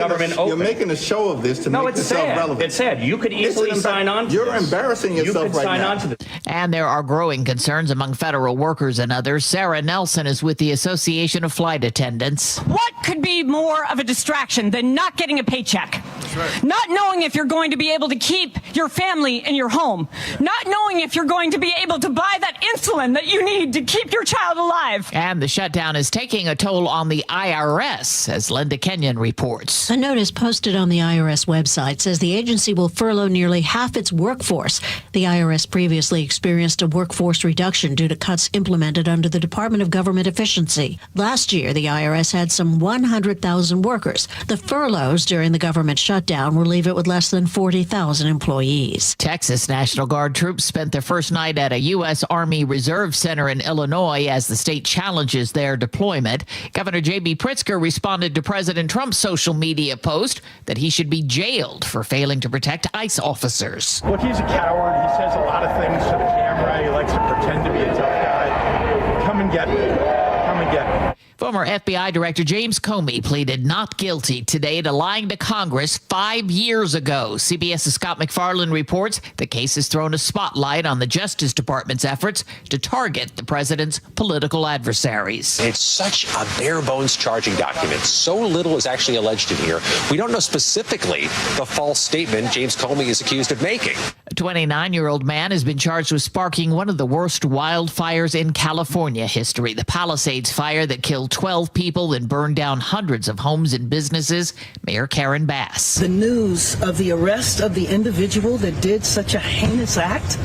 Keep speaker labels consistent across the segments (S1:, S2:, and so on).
S1: government open.
S2: You're making a show of this to make yourself relevant.
S1: It's sad. You could easily sign on to
S2: You're
S1: this.
S2: embarrassing yourself
S1: You could
S2: right
S1: sign
S2: now.
S1: on to this.
S3: And there are growing concerns among federal workers and others. Sarah Nelson is with the Association of Flight Attendants.
S4: What could be more of a distraction than not getting a paycheck? That's right. Not knowing if you're going to be able to keep your family in your home. Yeah. Not knowing if you're going to be able to buy that insulin that you need to keep your child alive.
S3: And the shutdown is taking a toll on the IRS, as Linda Kenyon reports.
S5: A notice posted on the IRS website says the agency will furlough nearly half its workforce. The IRS previously experienced a workforce reduction due to cuts implemented under the Department of Government Efficiency. Last year, the IRS had some 100,000 workers. The furloughs during the government shutdown will leave it with less than 40,000 employees.
S3: Texas National Guard troops spent their first night at a U.S. Army Reserve Center in Illinois as the state challenges their deployment. Governor J.B. Pritzker responded to President Trump's social media post that he should be jailed for failing to protect ICE officers.
S6: Look, he's a coward. He says a lot of things to the camera. He likes to pretend to be a tough guy. Come and get me. Come and get me.
S3: Former FBI Director James Comey pleaded not guilty today to lying to Congress 5 years ago. CBS's Scott McFarland reports the case has thrown a spotlight on the Justice Department's efforts to target the president's political adversaries.
S7: It's such a bare-bones charging document. So little is actually alleged in here. We don't know specifically the false statement James Comey is accused of making.
S3: A 29-year-old man has been charged with sparking one of the worst wildfires in California history, the Palisades fire that killed 12 people and burned down hundreds of homes and businesses. Mayor Karen Bass.
S8: The news of the arrest of the individual that did such a heinous act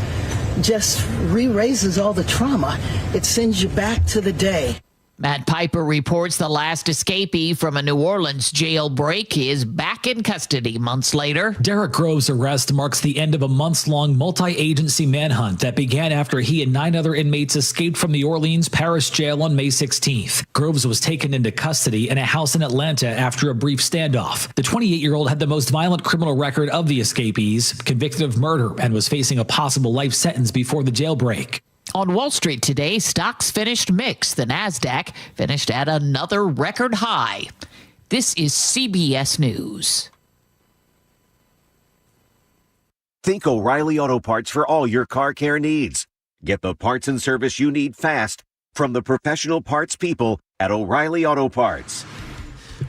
S8: just re-raises all the trauma. It sends you back to the day.
S3: Matt Piper reports the last escapee from a New Orleans jailbreak is back in custody months later.
S9: Derek Groves' arrest marks the end of a months-long multi-agency manhunt that began after he and 9 other inmates escaped from the Orleans Parish Jail on May 16th. Groves was taken into custody in a house in Atlanta after a brief standoff. The 28-year-old had the most violent criminal record of the escapees, convicted of murder, and was facing a possible life sentence before the jailbreak.
S3: On Wall Street today, stocks finished mixed. The Nasdaq finished at another record high. This is CBS News.
S10: Think O'Reilly Auto Parts for all your car care needs. Get the parts and service you need fast from the professional parts people at O'Reilly Auto Parts.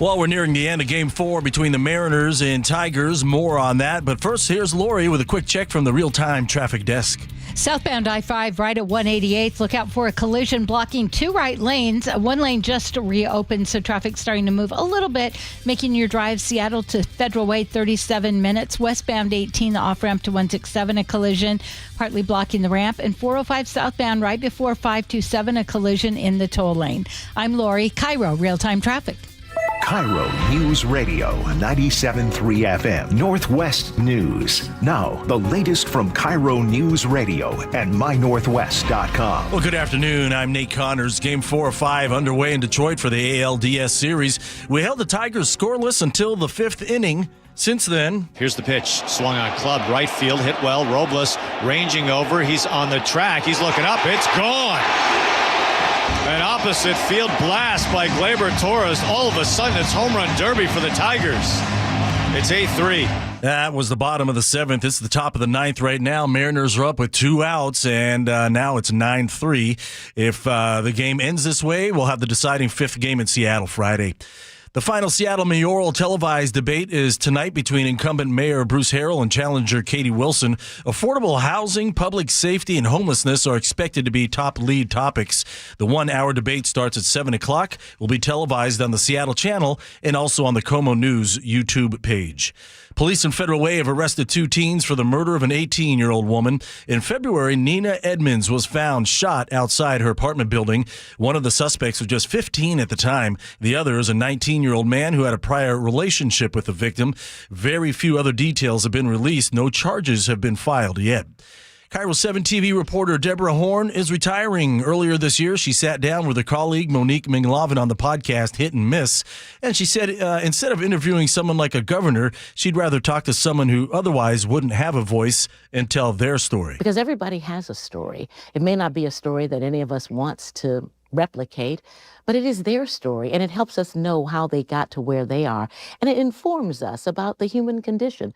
S11: Well, we're nearing the end of Game 4 between the Mariners and Tigers. More on that. But first, here's Lori with a quick check from the real-time traffic desk.
S12: Southbound I-5 right at 188th. Look out for a collision blocking 2 right lanes. One lane just reopened, so traffic's starting to move a little bit, making your drive Seattle to Federal Way 37 minutes. Westbound 18, the off-ramp to 167, a collision, partly blocking the ramp. And 405 southbound right before 527, a collision in the toll lane. I'm Lori, KIRO Real-Time Traffic.
S13: KIRO Newsradio 97.3 FM Northwest News. Now, the latest from KIRO Newsradio and mynorthwest.com.
S11: Well, good afternoon. I'm Nate Connors. Game 4 of 5 underway in Detroit for the ALDS series. We held the Tigers scoreless until the 5th inning. Since then,
S14: here's the pitch. Swung on club, right field, hit well. Robles ranging over. He's on the track. He's looking up. It's gone. An opposite field blast by Gleyber Torres. All of a sudden, it's home run derby for the Tigers. It's 8-3.
S11: That was the bottom of the 7th. It's the top of the 9th right now. Mariners are up with 2 outs, and now it's 9-3. If the game ends this way, we'll have the deciding 5th game in Seattle Friday. The final Seattle mayoral televised debate is tonight between incumbent Mayor Bruce Harrell and challenger Katie Wilson. Affordable housing, public safety, and homelessness are expected to be top lead topics. The 1-hour debate starts at 7 o'clock, will be televised on the Seattle channel and also on the Como News YouTube page. Police in Federal Way have arrested 2 teens for the murder of an 18-year-old woman. In February, Nina Edmonds was found shot outside her apartment building. One of the suspects was just 15 at the time. The other is a 19-year-old man who had a prior relationship with the victim. Very few other details have been released. No charges have been filed yet. KIRO 7 TV reporter Deborah Horn is retiring. Earlier this year, she sat down with her colleague Monique Minglavin on the podcast Hit and Miss, and she said instead of interviewing someone like a governor, she'd rather talk to someone who otherwise wouldn't have a voice and tell their story.
S15: Because everybody has a story. It may not be a story that any of us wants to replicate, but it is their story, and it helps us know how they got to where they are, and it informs us about the human condition.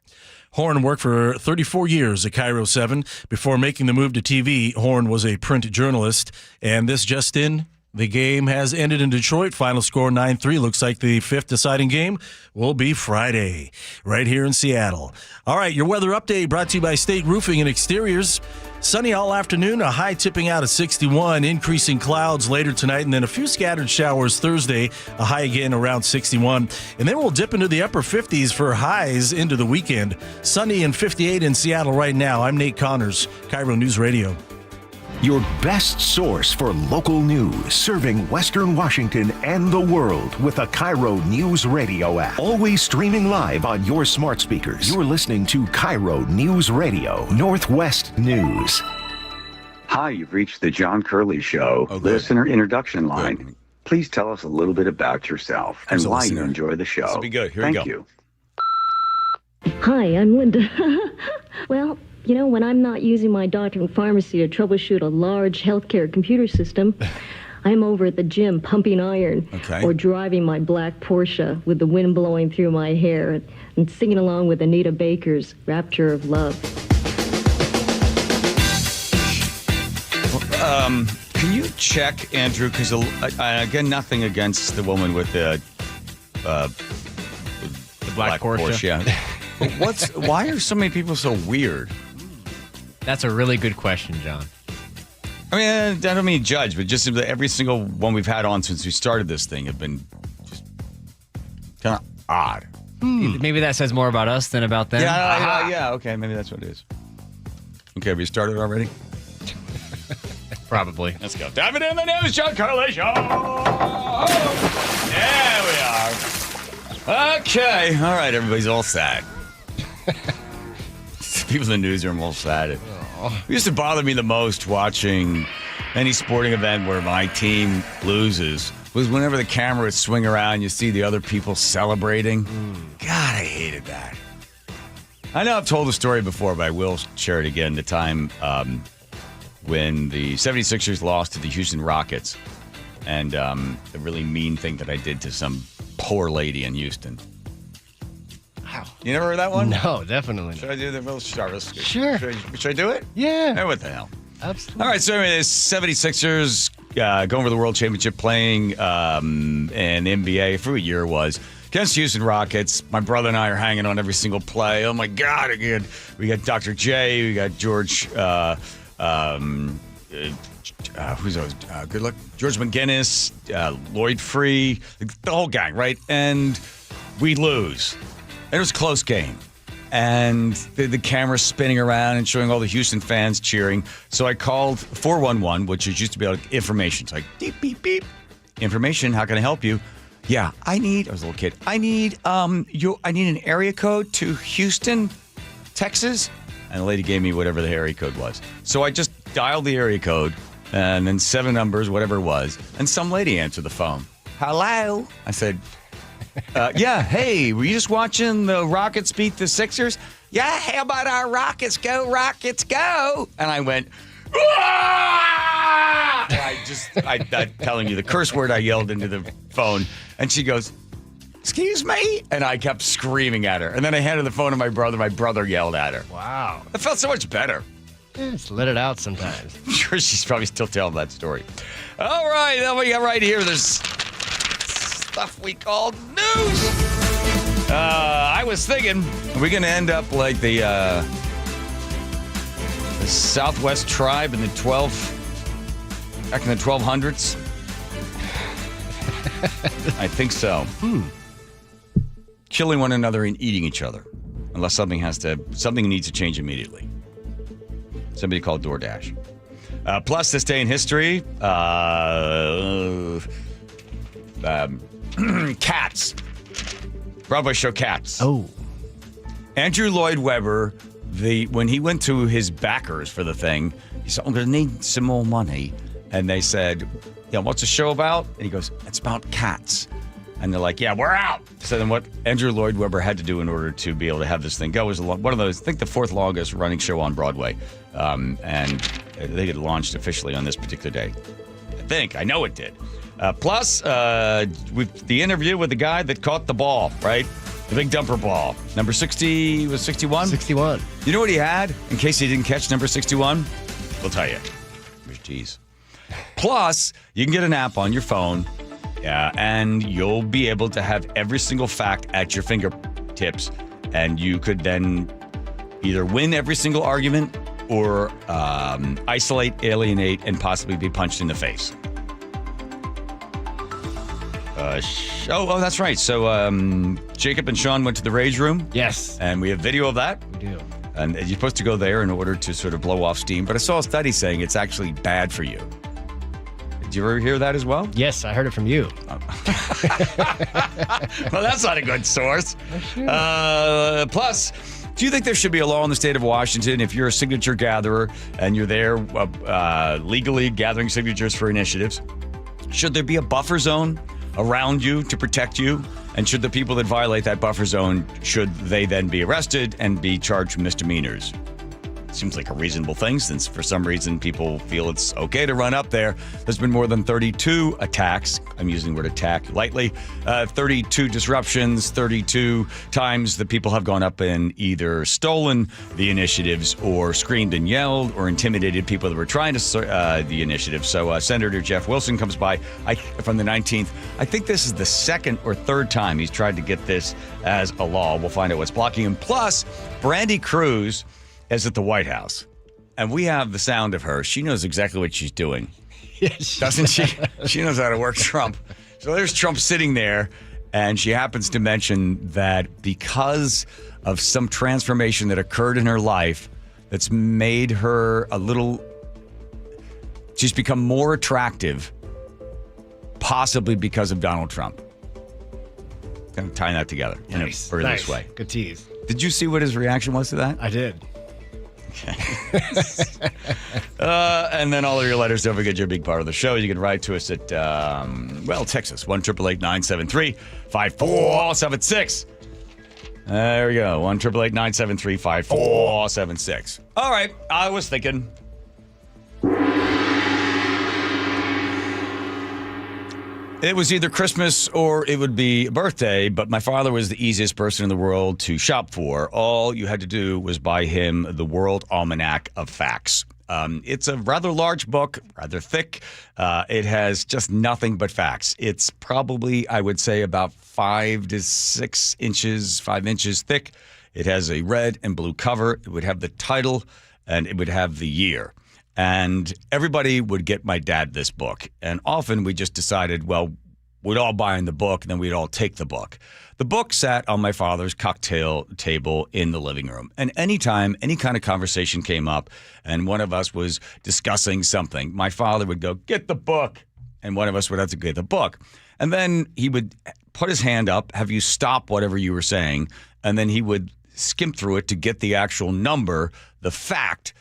S11: Horn worked for 34 years at KIRO 7. Before making the move to TV, Horn was a print journalist, and this just in. The game has ended in Detroit. Final score 9-3. Looks like the fifth deciding game will be Friday, right here in Seattle. All right, your weather update brought to you by State Roofing and Exteriors. Sunny all afternoon, a high tipping out at 61, increasing clouds later tonight, and then a few scattered showers Thursday, a high again around 61. And then we'll dip into the upper 50s for highs into the weekend. Sunny and 58 in Seattle right now. I'm Nate Connors, KIRO News Radio.
S13: Your best source for local news, serving Western Washington and the world with the KIRO News Radio app. Always streaming live on your smart speakers. You're listening to KIRO News Radio, Northwest News.
S16: Hi, you've reached the John Curley Show, listener introduction line. Please tell us a little bit about yourself and why you enjoy the show.
S17: This will be good. Here we go.
S16: Thank you.
S18: Hi, I'm Linda. Well, you know, when I'm not using my doctor and pharmacy to troubleshoot a large healthcare computer system, I'm over at the gym pumping iron or driving my black Porsche with the wind blowing through my hair and singing along with Anita Baker's Rapture of Love.
S17: Can you check, Andrew, because again, nothing against the woman with the black Porsche. Yeah. But why are so many people so weird?
S19: That's a really good question, John.
S17: I mean, I don't mean to judge, but just every single one we've had on since we started this thing have been just kind of odd.
S19: Maybe that says more about us than about them.
S17: Yeah, okay, maybe that's what it is. Okay, have you started already?
S19: Probably.
S17: Let's go. Dive it in the news, John Curley Show! There we are. Okay, all right, everybody's all sad. People in the newsroom all sad. It used to bother me the most watching any sporting event where my team loses was whenever the camera would swing around, you see the other people celebrating. God, I hated that. I know I've told the story before, but I will share it again. The time when the 76ers lost to the Houston Rockets and the really mean thing that I did to some poor lady in Houston. Wow. You never heard that one?
S19: No, definitely not.
S17: Should I do the real sure. Should I do it?
S19: Yeah.
S17: Hey, what the hell?
S19: Absolutely.
S17: All right, so anyway, the 76ers going for the World Championship, playing in NBA for a year was against Houston Rockets. My brother and I are hanging on every single play. Oh, my God. Again, we got Dr. J. We got George. Who's those? Good luck. George McGinnis, Lloyd Free, the whole gang, right? And we lose. It was a close game. And the camera's spinning around and showing all the Houston fans cheering. So I called 411, which is used to be like information. It's like, beep, beep, beep. Information, how can I help you? Yeah, I was a little kid. I need an area code to Houston, Texas. And the lady gave me whatever the area code was. So I just dialed the area code and then 7 numbers, whatever it was. And some lady answered the phone. Hello? I said, yeah, hey, were you just watching the Rockets beat the Sixers? Yeah, how about our Rockets go, Rockets go? And I went, ah! And I'm telling you the curse word I yelled into the phone. And she goes, excuse me? And I kept screaming at her. And then I handed the phone to my brother. My brother yelled at her.
S19: Wow.
S17: It felt so much better.
S19: Just let it out sometimes.
S17: I'm sure she's probably still telling that story. All right, then we got right here this stuff we call news. I was thinking, are we going to end up like the Southwest tribe in the back in the 1200s? I think so. Killing one another and eating each other, unless something needs to change immediately. Somebody called DoorDash. Plus, this day in history, Cats. Broadway show Cats.
S19: Oh.
S17: Andrew Lloyd Webber, when he went to his backers for the thing, he said, I'm going to need some more money. And they said, yeah, what's the show about? And he goes, it's about cats. And they're like, yeah, we're out. So then what Andrew Lloyd Webber had to do in order to be able to have this thing go was one of those, I think the 4th longest running show on Broadway. And they get launched officially on this particular day. think. I know it did. Plus, with the interview with the guy that caught the ball, right? The big dumper ball. Number 60 was 61?
S19: 61.
S17: You know what he had in case he didn't catch number 61? We'll tell you. Here's tease. Plus, you can get an app on your phone, and you'll be able to have every single fact at your fingertips, and you could then either win every single argument or isolate, alienate, and possibly be punched in the face. That's right. So Jacob and Sean went to the Rage Room.
S19: Yes.
S17: And we have video of that.
S19: We do.
S17: And you're supposed to go there in order to sort of blow off steam. But I saw a study saying it's actually bad for you. Did you ever hear that as well?
S19: Yes, I heard it from you.
S17: Well, that's not a good source. Plus, do you think there should be a law in the state of Washington if you're a signature gatherer and you're there legally gathering signatures for initiatives? Should there be a buffer zone around you to protect you? And should the people that violate that buffer zone, should they then be arrested and be charged with misdemeanors? Seems like a reasonable thing, since for some reason people feel it's okay to run up there. There's been more than 32 attacks. I'm using the word attack lightly. 32 disruptions, 32 times the people have gone up and either stolen the initiatives or screamed and yelled or intimidated people that were trying to the initiative. So Senator Jeff Wilson comes by from the 19th. I think this is the second or third time he's tried to get this as a law. We'll find out what's blocking him. Plus, Brandy Cruz is at the White House, and we have the sound of her. She knows exactly what she's doing.
S19: Yes,
S17: doesn't she? She knows how to work Trump. So there's Trump sitting there, and she happens to mention that because of some transformation that occurred in her life that's made her she's become more attractive, possibly because of Donald Trump. Kind of tying that together in a furthest way.
S19: Good tease.
S17: Did you see what his reaction was to that?
S19: I did.
S17: Okay. And then all of your letters, don't forget you're a big part of the show. You can write to us at, Texas, 1-888-973-5476. There we go, 1-888-973-5476. All right, I was thinking. It was either Christmas or it would be a birthday, but my father was the easiest person in the world to shop for. All you had to do was buy him the World Almanac of Facts. It's a rather large book, rather thick. It has just nothing but facts. It's probably, I would say, about 5 to 6 inches, 5 inches thick. It has a red and blue cover. It would have the title, and it would have the year. And everybody would get my dad this book. And often we just decided, well, we'd all buy in the book, and then we'd all take the book. The book sat on my father's cocktail table in the living room. And anytime any kind of conversation came up and one of us was discussing something, my father would go, "Get the book." And one of us would have to get the book. And then he would put his hand up, have you stop whatever you were saying, and then he would skim through it to get the actual number, the fact,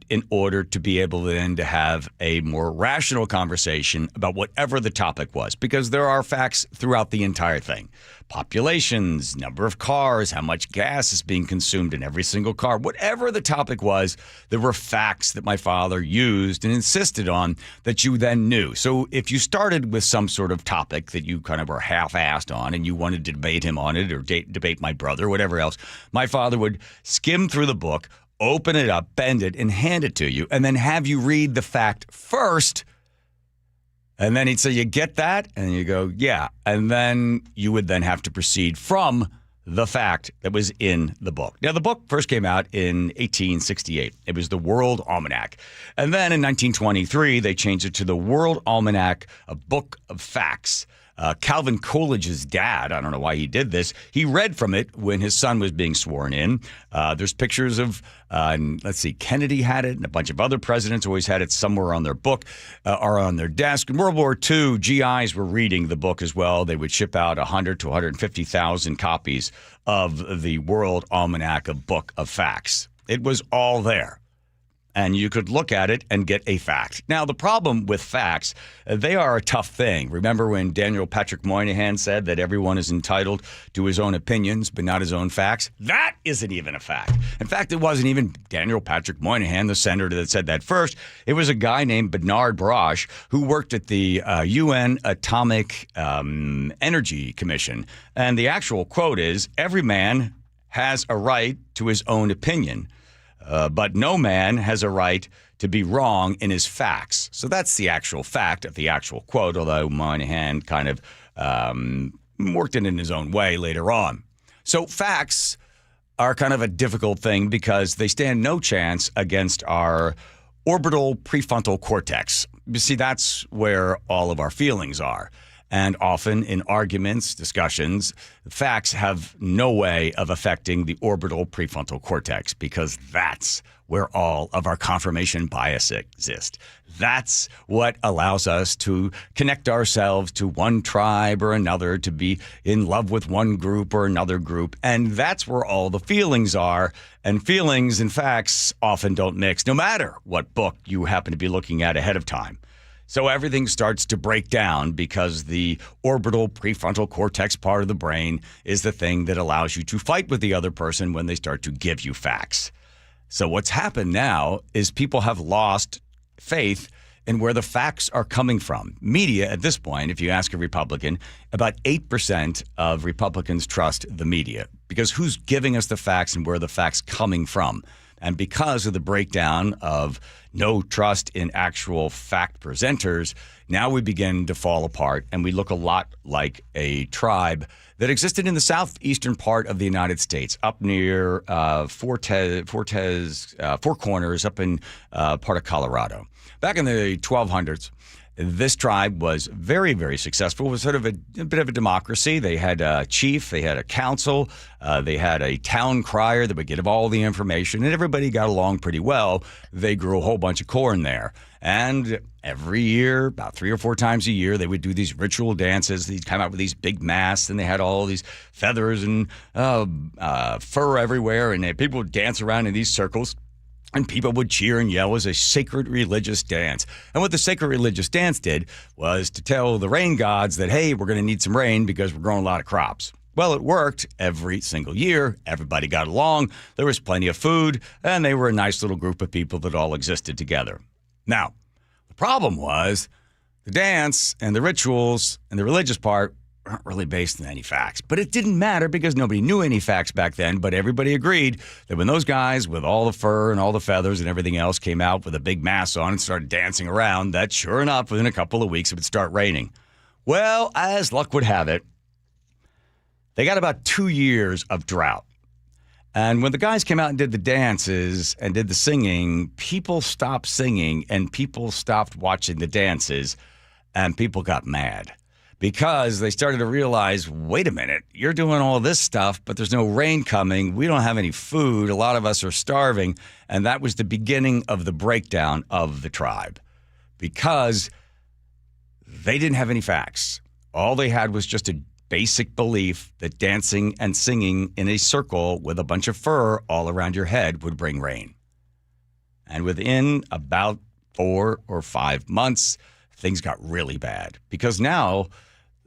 S17: in order to be able then to have a more rational conversation about whatever the topic was. Because there are facts throughout the entire thing. Populations, number of cars, how much gas is being consumed in every single car. Whatever the topic was, there were facts that my father used and insisted on that you then knew. So if you started with some sort of topic that you kind of were half-assed on and you wanted to debate him on it or debate my brother, whatever else, my father would skim through the book, open it up, bend it, and hand it to you, and then have you read the fact first. And then he'd say, "You get that?" And you go, "Yeah." And then you would then have to proceed from the fact that was in the book. Now, the book first came out in 1868. It was the World Almanac. And then in 1923, they changed it to the World Almanac, a Book of Facts. Calvin Coolidge's dad, I don't know why he did this, he read from it when his son was being sworn in. There's pictures of, Kennedy had it, and a bunch of other presidents always had it somewhere on their book or on their desk. In World War II, GIs were reading the book as well. They would ship out 100 to 150,000 copies of the World Almanac, a Book of Facts. It was all there. and you could look at it and get a fact. Now, the problem with facts, they are a tough thing. Remember when Daniel Patrick Moynihan said that everyone is entitled to his own opinions, but not his own facts? That isn't even a fact. In fact, it wasn't even Daniel Patrick Moynihan, the senator, that said that first. It was a guy named Bernard Brosh who worked at the UN Atomic Energy Commission. And the actual quote is, "Every man has a right to his own opinion. But no man has a right to be wrong in his facts." So that's the actual fact of the actual quote, although Moynihan kind of worked it in his own way later on. So facts are kind of a difficult thing because they stand no chance against our orbital prefrontal cortex. You see, that's where all of our feelings are. And often in arguments, discussions, facts have no way of affecting the orbital prefrontal cortex because that's where all of our confirmation bias exists. That's what allows us to connect ourselves to one tribe or another, to be in love with one group or another group. And that's where all the feelings are. And feelings and facts often don't mix, no matter what book you happen to be looking at ahead of time. So everything starts to break down because the orbital prefrontal cortex part of the brain is the thing that allows you to fight with the other person when they start to give you facts. So what's happened now is people have lost faith in where the facts are coming from. Media, at this point, if you ask a Republican, about 8% of Republicans trust the media because who's giving us the facts and where are the facts coming from? And because of the breakdown of no trust in actual fact presenters, now we begin to fall apart and we look a lot like a tribe that existed in the southeastern part of the United States, up near Four Corners, up in part of Colorado. Back in the 1200s, this tribe was very, very successful. It was sort of a bit of a democracy. They had a chief, they had a council, they had a town crier that would give all the information, and everybody got along pretty well. They grew a whole bunch of corn there. And every year, about 3 or 4 times a year, they would do these ritual dances. They'd come out with these big masks, and they had all these feathers and fur everywhere, and people would dance around in these circles. And people would cheer and yell as a sacred religious dance. And what the sacred religious dance did was to tell the rain gods that, hey, we're going to need some rain because we're growing a lot of crops. Well, it worked every single year. Everybody got along. There was plenty of food. And they were a nice little group of people that all existed together. Now, the problem was the dance and the rituals and the religious part aren't really based on any facts. But it didn't matter because nobody knew any facts back then, but everybody agreed that when those guys with all the fur and all the feathers and everything else came out with a big mask on and started dancing around, that sure enough, within a couple of weeks, it would start raining. Well, as luck would have it, they got about 2 years of drought. And when the guys came out and did the dances and did the singing, people stopped singing and people stopped watching the dances and people got mad. Because they started to realize, wait a minute, you're doing all this stuff, but there's no rain coming. We don't have any food. A lot of us are starving. And that was the beginning of the breakdown of the tribe because they didn't have any facts. All they had was just a basic belief that dancing and singing in a circle with a bunch of fur all around your head would bring rain. And within about 4 or 5 months, things got really bad because now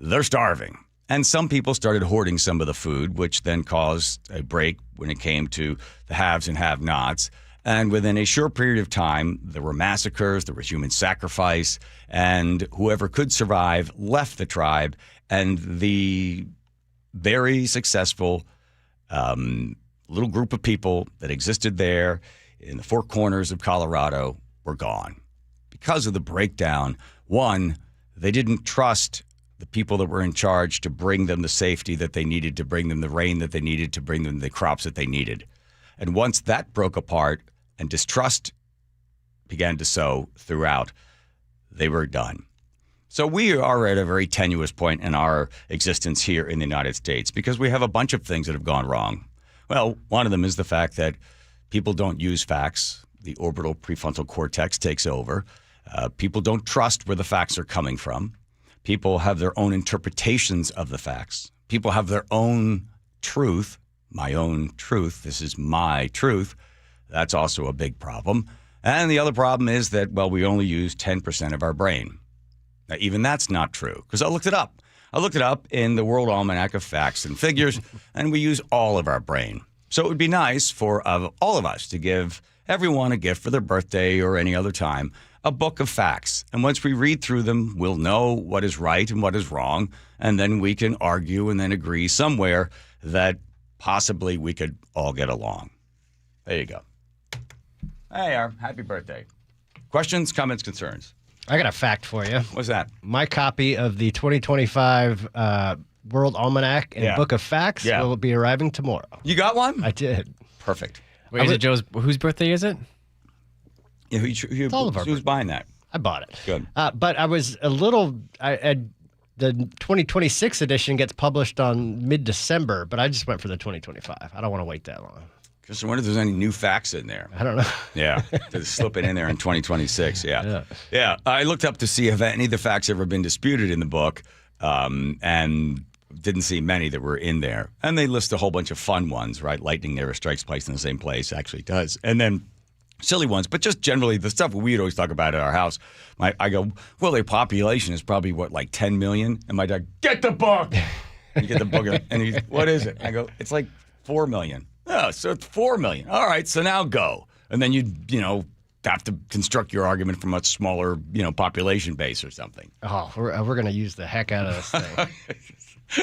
S17: they're starving. And some people started hoarding some of the food, which then caused a break when it came to the haves and have-nots. And within a short period of time, there were massacres, there was human sacrifice, and whoever could survive left the tribe. And the very successful little group of people that existed there in the Four Corners of Colorado were gone. Because of the breakdown, one, they didn't trust the people that were in charge to bring them the safety that they needed, to bring them the rain that they needed, to bring them the crops that they needed. And once that broke apart and distrust began to sow throughout, they were done. So we are at a very tenuous point in our existence here in the United States because we have a bunch of things that have gone wrong. Well, one of them is the fact that people don't use facts. The orbital prefrontal cortex takes over. People don't trust where the facts are coming from. People have their own interpretations of the facts. People have their own truth. My own truth. This is my truth. That's also a big problem. And the other problem is that, well, we only use 10% of our brain. Now, even that's not true, because I looked it up. I looked it up in the World Almanac of Facts and Figures, and we use all of our brain. So it would be nice for all of us to give everyone a gift for their birthday or any other time, a book of facts. And once we read through them, we'll know what is right and what is wrong, and then we can argue and then agree somewhere that possibly we could all get along. There you go. Hey, happy birthday. Questions, comments, concerns?
S19: I got a fact for you.
S17: What's that?
S19: My copy of the 2025 World Almanac and Book of Facts will be arriving tomorrow.
S17: You got one?
S19: I did.
S17: Perfect.
S19: Wait, is it Joe's? Whose birthday is it?
S17: Yeah, who's buying that?
S19: I bought it.
S17: Good.
S19: But I was a little. The 2026 edition gets published on mid-December, but I just went for the 2025. I don't want to wait that long.
S17: Just wonder if there's any new facts in there.
S19: I don't know.
S17: Yeah, to slip it in there in 2026. Yeah. I looked up to see if any of the facts ever been disputed in the book, and didn't see many that were in there. And they list a whole bunch of fun ones, right? Lightning never strikes twice in the same place. Actually does. And then silly ones, but just generally the stuff we'd always talk about at our house. I go, well, their population is probably like 10 million. And my dad, get the book. You get the book, and he's, what is it? I go, it's like 4 million. Oh, so it's 4 million. All right, so now go. And then you have to construct your argument from a much smaller, population base or something.
S19: Oh, we're going to use the heck out of this thing.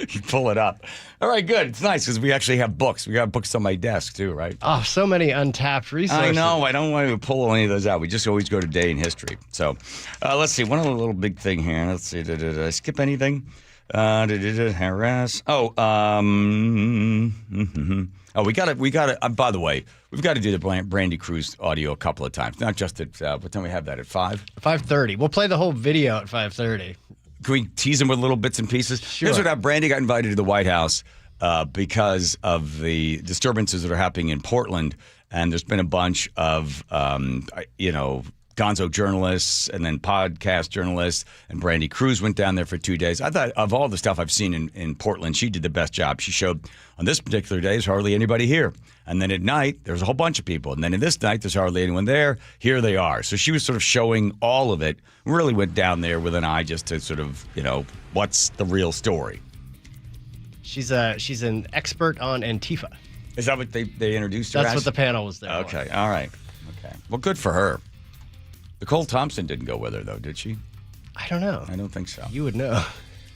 S17: You pull it up. All right, good. It's nice because we actually have books. We got books on my desk too, right?
S19: Oh, so many untapped resources.
S17: I know. I don't want to pull any of those out. We just always go to day in history. So let's see. One other little big thing here. Let's see. Did I skip anything? Harass. Oh, we got to. By the way, we've got to do the Brandy Cruz audio a couple of times. Not just at. What time we have that at 5?
S19: 5:30. We'll play the whole video at 5:30.
S17: Can we tease them with little bits and pieces?
S19: Sure.
S17: Here's what Brandy got invited to the White House because of the disturbances that are happening in Portland, and there's been a bunch of gonzo journalists and then podcast journalists, and Brandy Cruz went down there for 2 days. I thought of all the stuff I've seen in Portland, she did the best job. She showed on this particular day, there's hardly anybody here. And then at night, there's a whole bunch of people. And then in this night, there's hardly anyone there. Here they are. So she was sort of showing all of it. Really went down there with an eye just to sort of, what's the real story.
S19: She's an expert on Antifa.
S17: Is that what they introduced her as?
S19: That's what the panel was there.
S17: Okay, all right. Okay. Well, good for her. Nicole Thompson didn't go with her, though, did she?
S19: I don't know.
S17: I don't think so.
S19: You would know.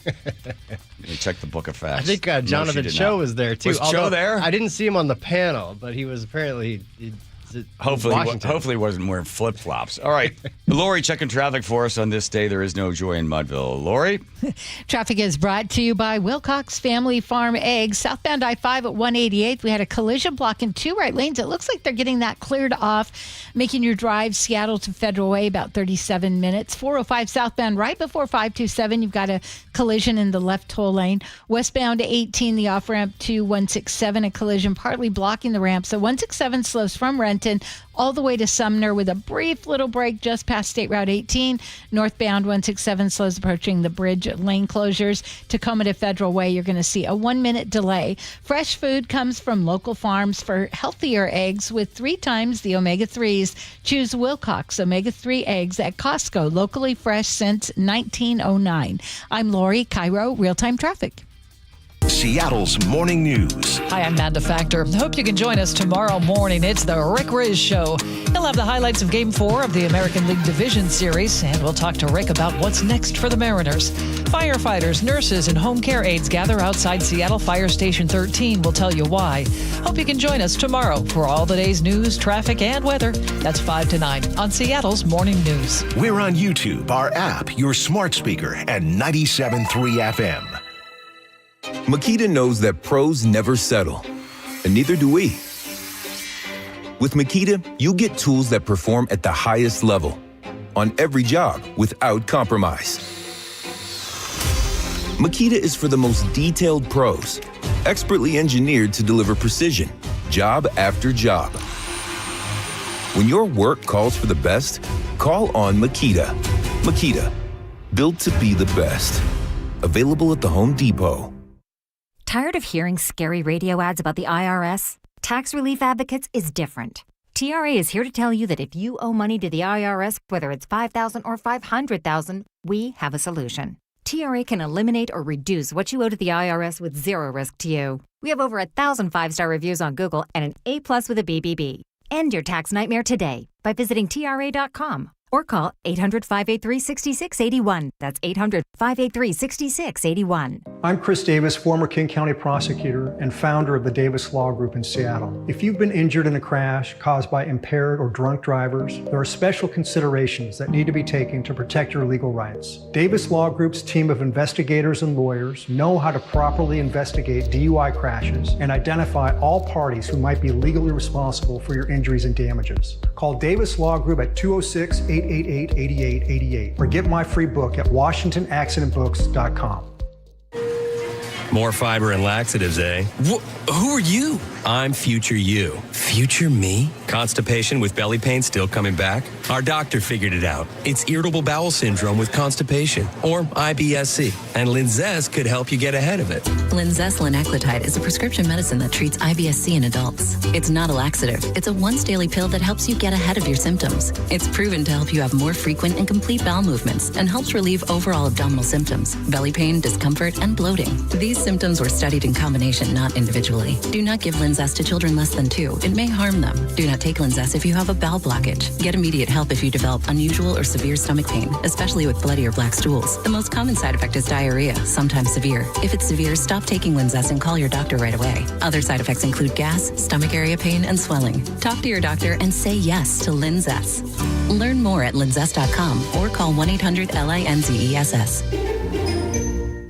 S17: Let me check the book of facts.
S19: I think Jonathan Cho was there, too.
S17: Was Cho there?
S19: I didn't see him on the panel, but he was apparently...
S17: Hopefully he wasn't wearing flip-flops. All right. Lori checking traffic for us on this day. There is no joy in Mudville. Lori?
S12: Traffic is brought to you by Wilcox Family Farm Eggs. Southbound I-5 at 188th. We had a collision blocking 2 right lanes. It looks like they're getting that cleared off, making your drive Seattle to Federal Way about 37 minutes. 405 southbound right before 527. You've got a collision in the left toll lane. Westbound 18, the off-ramp to 167, a collision partly blocking the ramp. So 167 slows from Renton all the way to Sumner with a brief little break just past State Route 18. Northbound 167 slows approaching the bridge lane closures. Tacoma to Federal Way, you're going to see a 1-minute delay. Fresh food comes from local farms for healthier eggs with 3 times the omega-3s. Choose Wilcox omega-3 eggs at Costco, locally fresh since 1909. I'm Lori, KIRO Real-Time Traffic.
S13: Seattle's morning news.
S20: Hi, I'm Amanda Factor. Hope you can join us tomorrow morning. It's the Rick Riz Show. He'll have the highlights of Game 4 of the American League Division Series, and we'll talk to Rick about what's next for the Mariners. Firefighters, nurses, and home care aides gather outside Seattle Fire Station 13. We'll tell you why. Hope you can join us tomorrow for all the day's news, traffic, and weather. That's 5 to 9 on Seattle's Morning News.
S13: We're on YouTube, our app, your smart speaker, and 97.3 FM.
S21: Makita knows that pros never settle, and neither do we. With Makita, you get tools that perform at the highest level on every job without compromise. Makita is for the most detailed pros, expertly engineered to deliver precision, job after job. When your work calls for the best, call on Makita. Makita, built to be the best. Available at the Home Depot.
S22: Tired of hearing scary radio ads about the IRS? Tax Relief Advocates is different.
S2: TRA is here to tell you that if you owe money to the IRS, whether it's $5,000 or $500,000, we have a solution. TRA can eliminate or reduce what you owe to the IRS with zero risk to you. We have over 1,000 5-star reviews on Google and an A+ with a BBB. End your tax nightmare today by visiting TRA.com or call 800-583-6681. That's 800-583-6681.
S22: I'm Chris Davis, former King County prosecutor and founder of the Davis Law Group in Seattle. If you've been injured in a crash caused by impaired or drunk drivers, there are special considerations that need to be taken to protect your legal rights. Davis Law Group's team of investigators and lawyers know how to properly investigate DUI crashes and identify all parties who might be legally responsible for your injuries and damages. Call Davis Law Group at 206-888-8888 or get my free book at WashingtonAccidentBooks.com.
S23: More fiber and laxatives, eh? Who are you? I'm future you. Future me? Constipation with belly pain still coming back? Our doctor figured it out. It's irritable bowel syndrome with constipation, or IBS-C, and Linzess could help you get ahead of it.
S24: Linzess linaclotide is a prescription medicine that treats IBS-C in adults. It's not a laxative. It's a once-daily pill that helps you get ahead of your symptoms. It's proven to help you have more frequent and complete bowel movements and helps relieve overall abdominal symptoms, belly pain, discomfort, and bloating. These symptoms were studied in combination, not individually. Do not give Linzess to children less than 2. It may harm them. Do not take Linzess if you have a bowel blockage. Get immediate help if you develop unusual or severe stomach pain, especially with bloody or black stools. The most common side effect is diarrhea, sometimes severe. If it's severe, stop taking Linzess and call your doctor right away. Other side effects include gas, stomach area pain, and swelling. Talk to your doctor and say yes to Linzess. Learn more at linzess.com or call 1-800-LINZESS.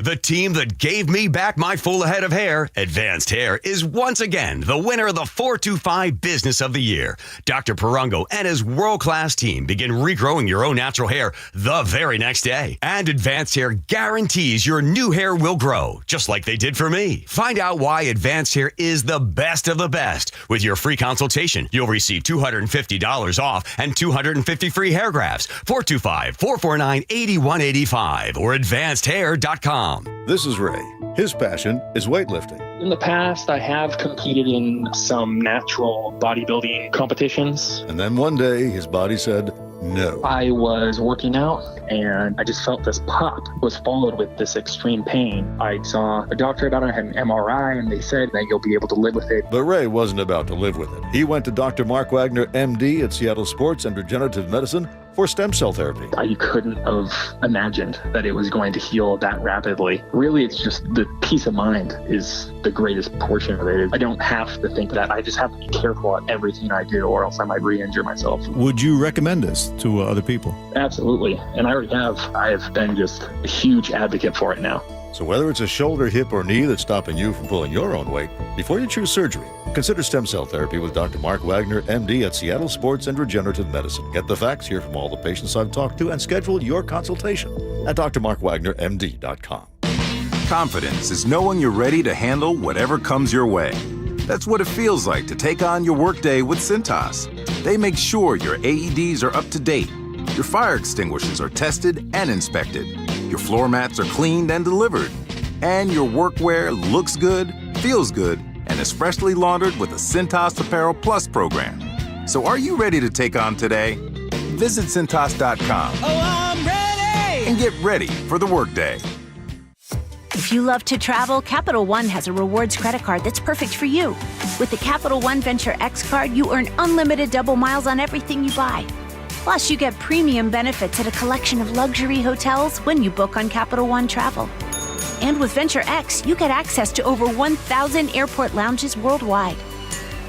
S25: The team that gave me back my full head of hair, Advanced Hair, is once again the winner of the 425 Business of the Year. Dr. Parango and his world-class team begin regrowing your own natural hair the very next day. And Advanced Hair guarantees your new hair will grow, just like they did for me. Find out why Advanced Hair is the best of the best. With your free consultation, you'll receive $250 off and 250 free hair grafts. 425-449-8185 or advancedhair.com.
S26: This is Ray. His passion is weightlifting.
S27: In the past, I have competed in some natural bodybuilding competitions.
S26: And then one day, his body said no.
S27: I was working out and I just felt this pop. It was followed with this extreme pain. I saw a doctor about it. I had an MRI and they said that you'll be able to live with it.
S26: But Ray wasn't about to live with it. He went to Dr. Mark Wagner, MD at Seattle Sports and Regenerative Medicine for stem cell therapy.
S27: I couldn't have imagined that it was going to heal that rapidly. Really, it's just the peace of mind is the greatest portion of it. I don't have to think that. I just have to be careful at everything I do or else I might re-injure myself.
S26: Would you recommend this to other people?
S27: Absolutely. And I already have. I have been just a huge advocate for it now.
S26: So whether it's a shoulder, hip, or knee that's stopping you from pulling your own weight, before you choose surgery, consider stem cell therapy with Dr. Mark Wagner, MD at Seattle Sports and Regenerative Medicine. Get the facts, hear from all the patients I've talked to, and schedule your consultation at drmarkwagnermd.com.
S28: Confidence is knowing you're ready to handle whatever comes your way. That's what it feels like to take on your workday with Cintas. They make sure your AEDs are up to date, your fire extinguishers are tested and inspected, your floor mats are cleaned and delivered, and your workwear looks good, feels good, and is freshly laundered with a Cintas Apparel Plus program. So are you ready to take on today? Visit Cintas.com.
S29: Oh, I'm ready!
S28: And get ready for the workday.
S30: If you love to travel, Capital One has a rewards credit card that's perfect for you. With the Capital One Venture X card, you earn unlimited double miles on everything you buy. Plus, you get premium benefits at a collection of luxury hotels when you book on Capital One Travel. And with Venture X, you get access to over 1,000 airport lounges worldwide.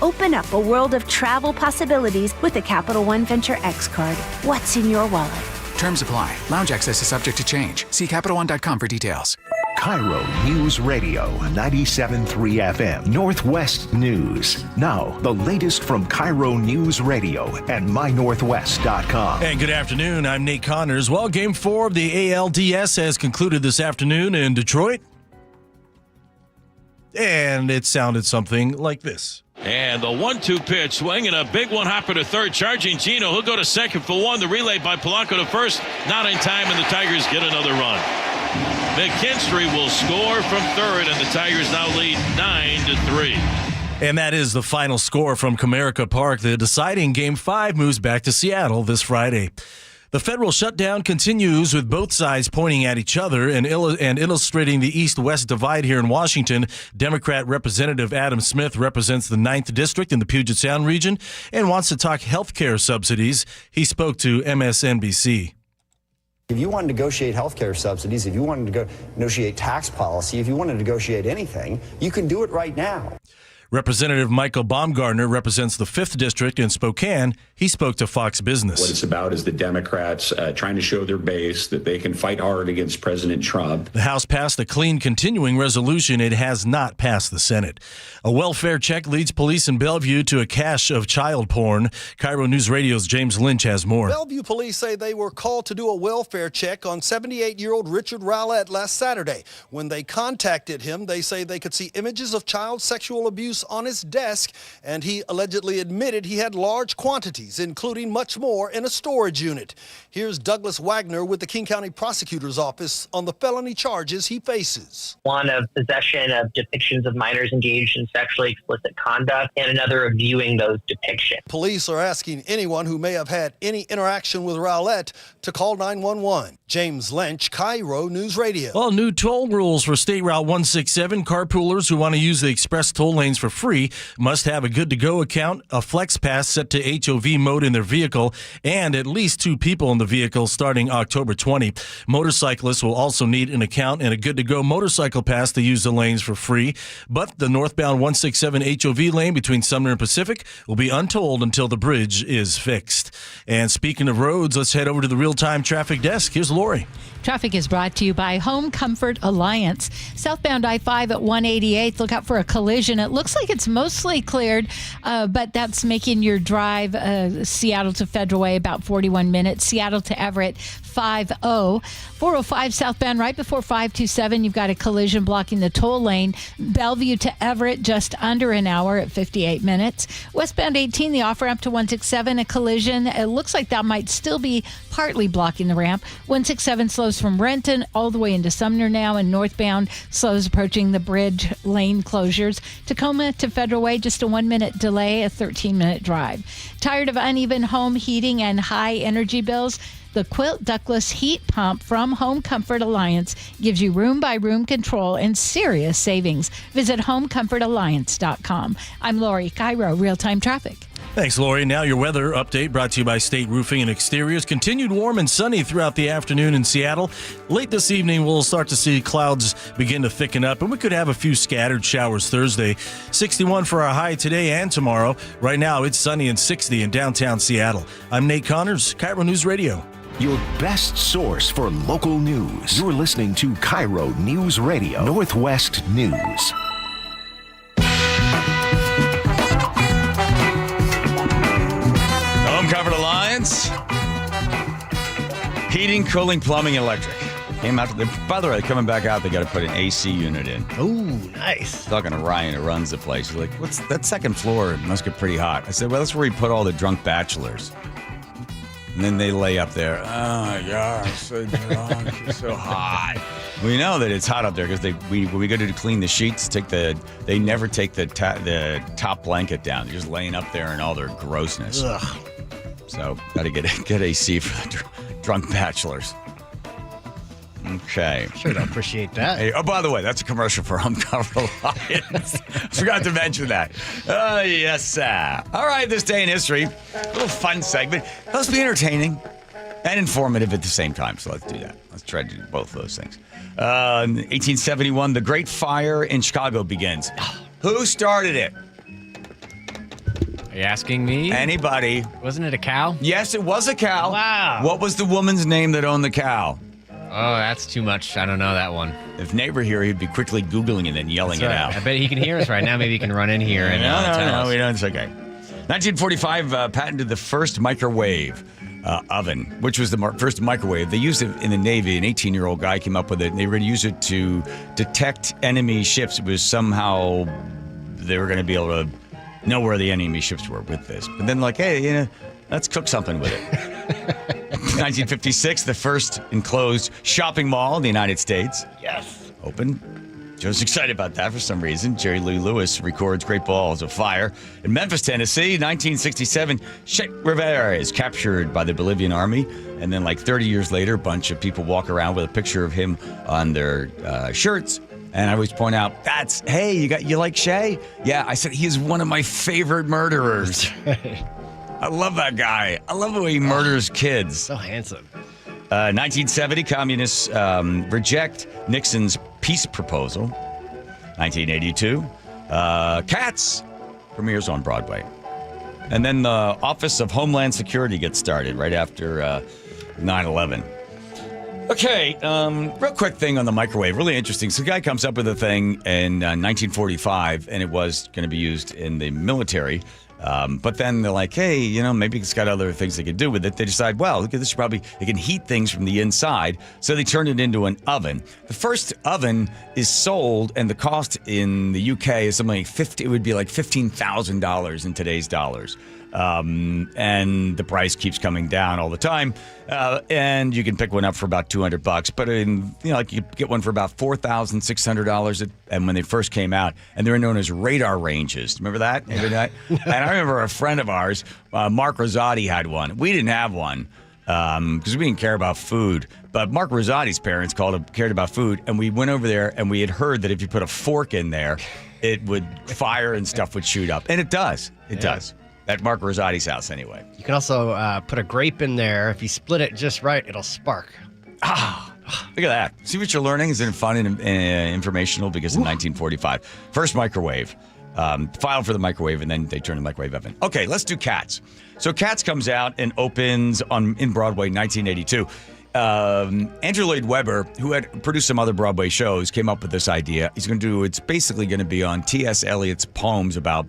S30: Open up a world of travel possibilities with the Capital One Venture X card. What's in your wallet?
S31: Terms apply. Lounge access is subject to change. See CapitalOne.com for details.
S13: KIRO News Radio 97.3 FM Northwest News. Now, the latest from KIRO News Radio and mynorthwest.com.
S11: And good afternoon. I'm Nate Connors. Well, Game 4 of the ALDS has concluded this afternoon in Detroit. And it sounded something like this.
S32: And the 1-2 pitch, swing, and a big one hopper to third, charging Gino. He'll go to second for one. The relay by Polanco to first, not in time, and the Tigers get another run. McKinstry will score from third, and the Tigers now lead 9-3.
S11: And that is the final score from Comerica Park. The deciding Game 5 moves back to Seattle this Friday. The federal shutdown continues with both sides pointing at each other and illustrating the East-West divide here in Washington. Democrat Representative Adam Smith represents the 9th District in the Puget Sound region and wants to talk health care subsidies. He spoke to MSNBC.
S1: If you want to negotiate health care subsidies, if you want to negotiate tax policy, if you want to negotiate anything, you can do it right now.
S11: Representative Michael Baumgartner represents the 5th District in Spokane. He spoke to Fox Business.
S3: What it's about is the Democrats trying to show their base that they can fight hard against President Trump.
S11: The House passed a clean continuing resolution. It has not passed the Senate. A welfare check leads police in Bellevue to a cache of child porn. KIRO News Radio's James Lynch has more.
S4: Bellevue police say they were called to do a welfare check on 78-year-old Richard Rowlett last Saturday. When they contacted him, they say they could see images of child sexual abuse on his desk, and he allegedly admitted he had large quantities, including much more in a storage unit. Here's Douglas Wagner with the King County Prosecutor's Office on the felony charges he faces.
S5: One of possession of depictions of minors engaged in sexually explicit conduct, and another of viewing those depictions.
S4: Police are asking anyone who may have had any interaction with Rowlett to call 911. James Lynch, KIRO News Radio.
S11: Well, new toll rules for State Route 167. Carpoolers who want to use the express toll lanes for free must have a good-to-go account, a flex pass set to HOV mode in their vehicle, and at least 2 people in the vehicle starting October 20. Motorcyclists will also need an account and a good-to-go motorcycle pass to use the lanes for free, but the northbound 167 HOV lane between Sumner and Pacific will be untolled until the bridge is fixed. And speaking of roads, let's head over to the real-time traffic desk. Here's Lori.
S12: Traffic is brought to you by Home Comfort Alliance. Southbound I-5 at 188th. Look out for a collision. It looks like it's mostly cleared, but that's making your drive Seattle to Federal Way about 41 minutes. Seattle to Everett, 50. 405 southbound right before 527. You've got a collision blocking the toll lane. Bellevue to Everett, just under an hour at 58 minutes. Westbound 18, the off-ramp to 167, a collision. It looks like that might still be partly blocking the ramp. 167 slows from Renton all the way into Sumner now, and northbound slows approaching the bridge lane closures. Tacoma to Federal Way, just a 1-minute delay, a 13-minute drive. Tired of uneven home heating and high energy bills? The Quilt Ductless Heat Pump from Home Comfort Alliance gives you room-by-room control and serious savings. Visit homecomfortalliance.com. I'm Lori, KIRO Real-Time Traffic.
S11: Thanks, Lori. Now your weather update brought to you by State Roofing and Exteriors. Continued warm and sunny throughout the afternoon in Seattle. Late this evening, we'll start to see clouds begin to thicken up, and we could have a few scattered showers Thursday. 61 for our high today and tomorrow. Right now, it's sunny and 60 in downtown Seattle. I'm Nate Connors, KIRO News Radio.
S13: Your best source for local news. You're listening to KIRO News Radio, Northwest News.
S17: Home Comfort Alliance. Heating, cooling, plumbing, electric. Came out. By the way, they're coming back out. They got to put an AC unit in.
S19: Oh, nice.
S17: Talking to Ryan, who runs the place. He's like, "What's that second floor? It must get pretty hot." I said, "Well, that's where we put all the drunk bachelors." And then they lay up there. Oh my God, I'm so drunk. It's so hot. We know that it's hot up there because when we go to clean the sheets, they never take the top blanket down. They're just laying up there in all their grossness.
S19: Ugh.
S17: So got to get AC for the drunk bachelors. Okay.
S19: Sure, I appreciate that.
S17: Hey, oh, by the way, that's a commercial for Home Comfort Alliance. Forgot to mention that. Yes, sir. All right, this day in history, a little fun segment. Let's be entertaining and informative at the same time. So let's do that. Let's try to do both of those things. 1871, the Great Fire in Chicago begins. Who started it?
S6: Are you asking me?
S17: Anybody.
S6: Wasn't it a cow?
S17: Yes, it was a cow.
S6: Wow.
S17: What was the woman's name that owned the cow?
S6: Oh, that's too much. I don't know that one.
S17: If Nate were here, he'd be quickly Googling and then yelling
S6: That's
S17: it
S6: right.
S17: out.
S6: I bet he can hear us right now. Maybe he can run in here and tell us.
S17: No, it's okay. 1945 patented the first microwave oven, which was the first microwave. They used it in the Navy. An 18-year-old guy came up with it, and they were going to use it to detect enemy ships. It was somehow they were going to be able to know where the enemy ships were with this. But then, hey, let's cook something with it. 1956, the first enclosed shopping mall in the United States.
S19: Yes.
S17: Opened. Joe's excited about that for some reason. Jerry Lee Lewis records Great Balls of Fire. In Memphis, Tennessee, 1967, Che Rivera is captured by the Bolivian army. And then like 30 years later, a bunch of people walk around with a picture of him on their shirts. And I always point out, hey, you like Che? Yeah, I said, he is one of my favorite murderers. I love that guy. I love the way he murders kids.
S19: So handsome.
S17: 1970, communists reject Nixon's peace proposal. 1982, Cats premieres on Broadway. And then the Office of Homeland Security gets started right after 9/11. Okay, real quick thing on the microwave. Really interesting. So the guy comes up with a thing in 1945, and it was going to be used in the military. But then they're like, hey, maybe it's got other things they could do with it. They decide, well, look at this. It can heat things from the inside. So they turn it into an oven. The first oven is sold, and the cost in the UK is something like it would be like $15,000 in today's dollars. And the price keeps coming down all the time. And you can pick one up for about $200. But you get one for about $4,600. And when they first came out, and they were known as radar ranges. Remember that? And I remember a friend of ours, Mark Rosati, had one. We didn't have one because we didn't care about food. But Mark Rosati's parents cared about food. And we went over there, and we had heard that if you put a fork in there, it would fire and stuff would shoot up. And it does. It does. At Mark Rosati's house, anyway.
S19: You can also put a grape in there. If you split it just right, it'll spark.
S17: Look at that. See what you're learning? Isn't it fun and informational? Because in 1945, first microwave, filed for the microwave, and then they turned the microwave oven. Okay, let's do Cats. So Cats comes out and opens in Broadway in 1982. Andrew Lloyd Webber, who had produced some other Broadway shows, came up with this idea. It's basically going to be on T.S. Eliot's poems about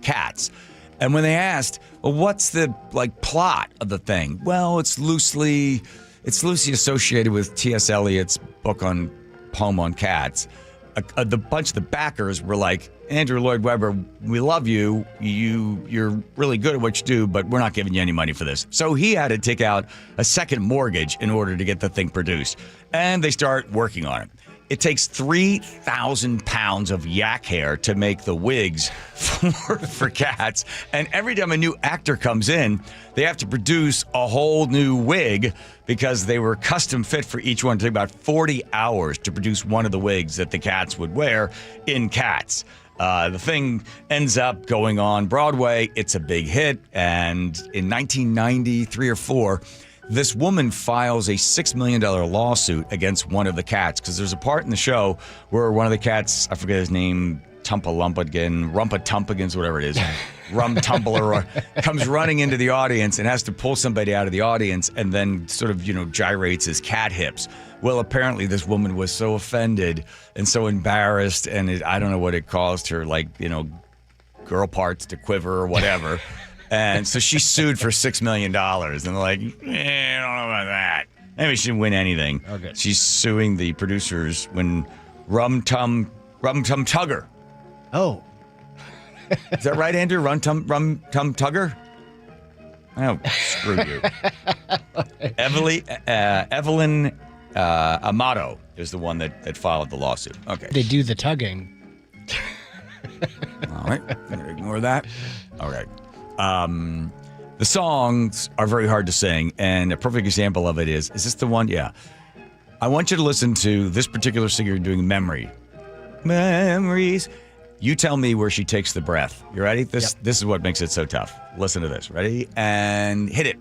S17: cats. And when they asked, well, what's the plot of the thing? Well, it's loosely associated with T.S. Eliot's poem on cats. The bunch of the backers were like, Andrew Lloyd Webber, we love you. You're really good at what you do, but we're not giving you any money for this. So he had to take out a second mortgage in order to get the thing produced. And they start working on it. It takes 3,000 pounds of yak hair to make the wigs for cats. And every time a new actor comes in, they have to produce a whole new wig because they were custom fit for each one. It took about 40 hours to produce one of the wigs that the cats would wear in Cats. The thing ends up going on Broadway. It's a big hit. And in 1993 or 4, this woman files a $6 million lawsuit against one of the cats because there's a part in the show where one of the cats, I forget his name, Rumpatumpigans, whatever it is, Rumtumbler, comes running into the audience and has to pull somebody out of the audience and then sort of, gyrates his cat hips. Well, apparently this woman was so offended and so embarrassed, and I don't know what it caused her, girl parts to quiver or whatever. And so she sued for $6 million. And they're like, I don't know about that. Anyway, she didn't win anything. Okay. She's suing the producers when Rum Tum Tugger.
S19: Oh.
S17: Is that right, Andrew? Rum Tum Tugger? Oh, screw you. Evelyn Amato is the one that filed the lawsuit. Okay.
S19: They do the tugging.
S17: All right. I'm going to ignore that. All right. The songs are very hard to sing, and a perfect example of it is this the one? Yeah. I want you to listen to this particular singer doing Memories. You tell me where she takes the breath. You ready? This is what makes it so tough. Listen to this. Ready? And hit it.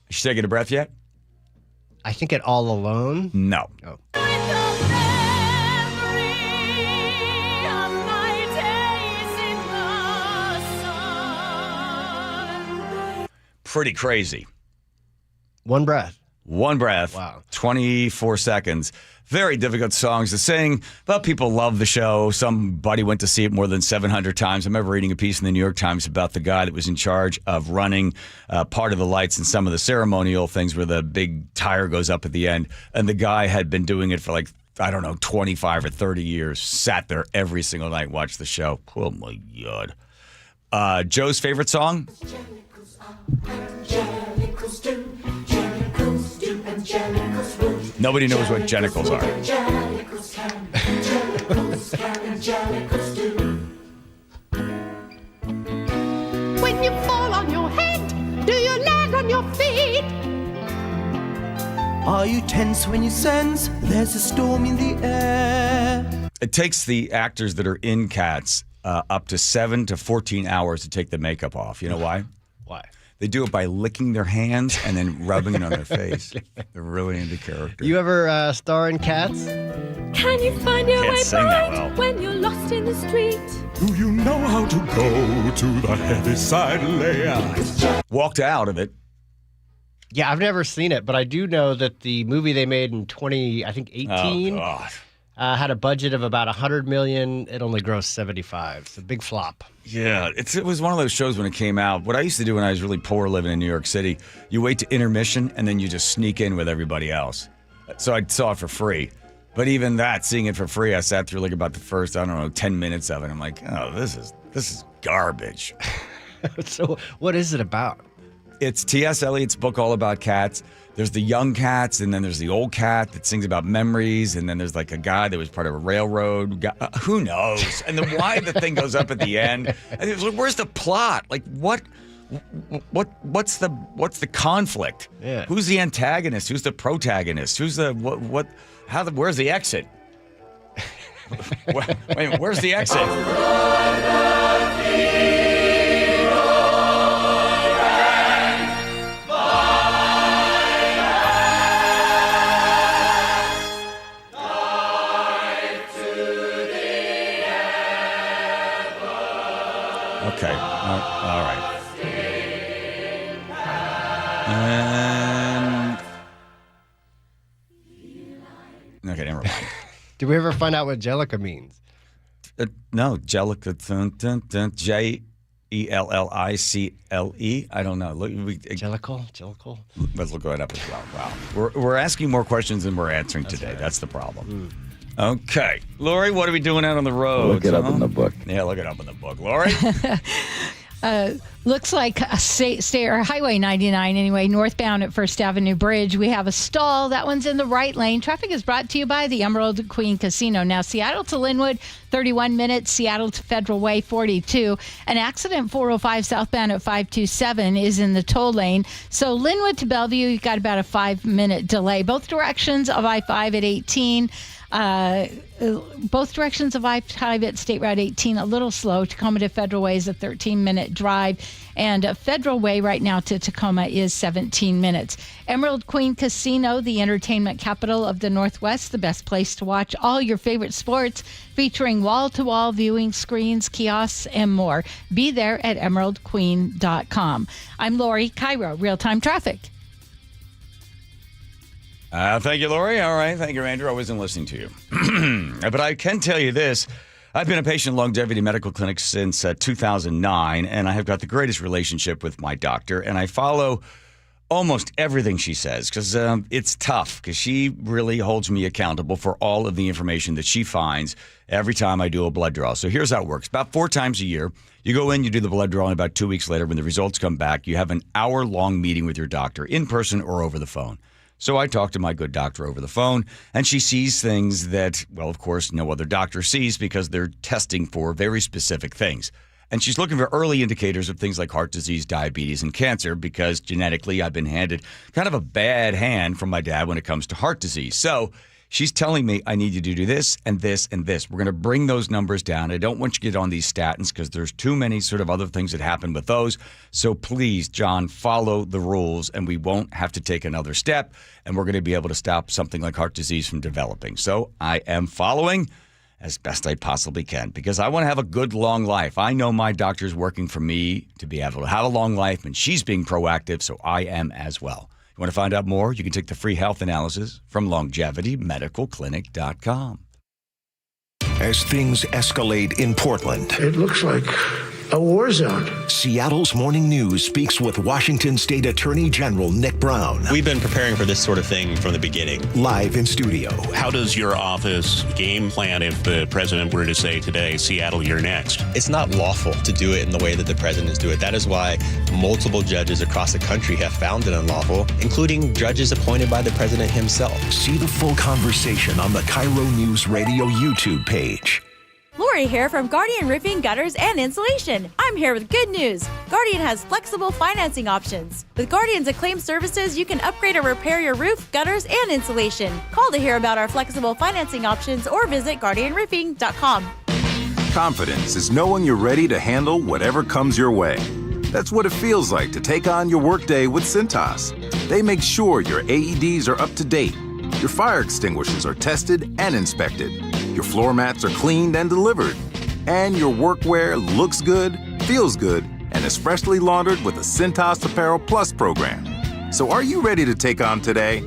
S17: Is she taking a breath yet?
S19: I think it All Alone.
S17: No.
S19: Oh.
S17: Pretty crazy.
S19: One breath.
S17: Wow. 24 seconds. Very difficult songs to sing, but people love the show. Somebody went to see it more than 700 times. I remember reading a piece in the New York Times about the guy that was in charge of running part of the lights and some of the ceremonial things where the big tire goes up at the end. And the guy had been doing it for 25 or 30 years, sat there every single night, watched the show. Oh, my God. Joe's favorite song? Nobody knows what genitals are.
S2: When you fall on your head, do you land on your feet?
S7: Are you tense when you sense there's a storm in the air?
S17: It takes the actors that are in Cats up to 7 to 14 hours to take the makeup off. You know why?
S19: Why?
S17: They do it by licking their hands and then rubbing it on their face. They're really into character.
S19: You ever star in Cats?
S2: Can you find your
S17: Can't
S2: way
S17: sing that
S2: bright
S17: well.
S2: when you're lost in the street?
S8: Do you know how to go to the heavy side layer?
S17: Walked out of it.
S19: Yeah, I've never seen it, but I do know that the movie they made in 18
S17: Oh, God.
S19: had a budget of about $100 million. It only grossed 75. It's a big flop.
S17: Yeah, it was one of those shows when it came out. What I used to do when I was really poor living in New York City, you wait to intermission and then you just sneak in with everybody else. So I saw it for free. But even that, seeing it for free, I sat through like about the first, 10 minutes of it. I'm like, oh, this is garbage.
S19: So what is it about?
S17: It's T.S. Eliot's book all about cats. There's the young cats, and then there's the old cat that sings about memories, and then there's like a guy that was part of a railroad. Who knows? And then why the thing goes up at the end? And it was like, where's the plot? Like what's the conflict?
S19: Yeah.
S17: Who's the antagonist? Who's the protagonist? Who's the where's the exit? Wait a minute, where's the exit? Okay. All right. And okay, never mind.
S19: Did we ever find out what Jellica means?
S17: No, Jellica. Jellicle. I don't know.
S19: Jellicle.
S17: Let's look it up as well. Wow. We're asking more questions than we're answering today. Right. That's the problem. Okay. Lori, what are we doing out on the road?
S26: Look it up in the book.
S17: Yeah, look it up in the book. Lori?
S12: Looks like or Highway 99 anyway, northbound at First Avenue Bridge. We have a stall. That one's in the right lane. Traffic is brought to you by the Emerald Queen Casino. Now, Seattle to Linwood, 31 minutes. Seattle to Federal Way, 42. An accident 405 southbound at 527 is in the toll lane. So Linwood to Bellevue, you've got about a 5-minute delay. Both directions of I-5 at 18. Both directions of I-5 at State Route 18 a little slow. Tacoma to Federal Way is a 13-minute drive, and Federal Way right now to Tacoma is 17 minutes. Emerald Queen Casino, the entertainment capital of the Northwest, the best place to watch all your favorite sports, featuring wall-to-wall viewing screens, kiosks, and more. Be there at emeraldqueen.com. I'm Lori, KIRO, real-time traffic.
S17: Thank you, Lori. All right. Thank you, Andrew. I wasn't listening to you. But I can tell you this. I've been a patient in longevity medical clinic since 2009, and I have got the greatest relationship with my doctor, and I follow almost everything she says because it's tough because she really holds me accountable for all of the information that she finds every time I do a blood draw. So here's how it works. About 4 times a year, you go in, you do the blood draw, and about 2 weeks later when the results come back, you have an hour-long meeting with your doctor in person or over the phone. So I talk to my good doctor over the phone, and she sees things that, well, of course, no other doctor sees because they're testing for very specific things. And she's looking for early indicators of things like heart disease, diabetes, and cancer because genetically I've been handed kind of a bad hand from my dad when it comes to heart disease. So she's telling me I need you to do this and this and this. We're going to bring those numbers down. I don't want you to get on these statins because there's too many sort of other things that happen with those. So please, John, follow the rules and we won't have to take another step and we're going to be able to stop something like heart disease from developing. So I am following as best I possibly can because I want to have a good, long life. I know my doctor's working for me to be able to have a long life and she's being proactive, so I am as well. Want to find out more? You can take the free health analysis from longevitymedicalclinic.com.
S13: As things escalate in Portland.
S9: It looks like a war zone.
S13: Seattle's Morning News speaks with Washington State Attorney General Nick Brown.
S10: We've been preparing for this sort of thing from the beginning.
S13: Live in studio.
S14: How does your office game plan if the president were to say today, Seattle, you're next?
S10: It's not lawful to do it in the way that the presidents do it. That is why multiple judges across the country have found it unlawful, including judges appointed by the president himself.
S13: See the full conversation on the KIRO Newsradio YouTube page.
S15: Lori here from Guardian Roofing, Gutters, and Insulation. I'm here with good news. Guardian has flexible financing options. With Guardian's acclaimed services, you can upgrade or repair your roof, gutters, and insulation. Call to hear about our flexible financing options or visit guardianroofing.com.
S28: Confidence is knowing you're ready to handle whatever comes your way. That's what it feels like to take on your workday with Cintas. They make sure your AEDs are up to date, your fire extinguishers are tested and inspected, your floor mats are cleaned and delivered, and your workwear looks good, feels good, and is freshly laundered with a Cintas Apparel Plus program. So are you ready to take on today?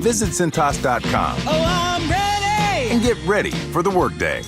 S28: Visit Cintas.com.
S29: Oh, I'm ready!
S28: And get ready for the workday.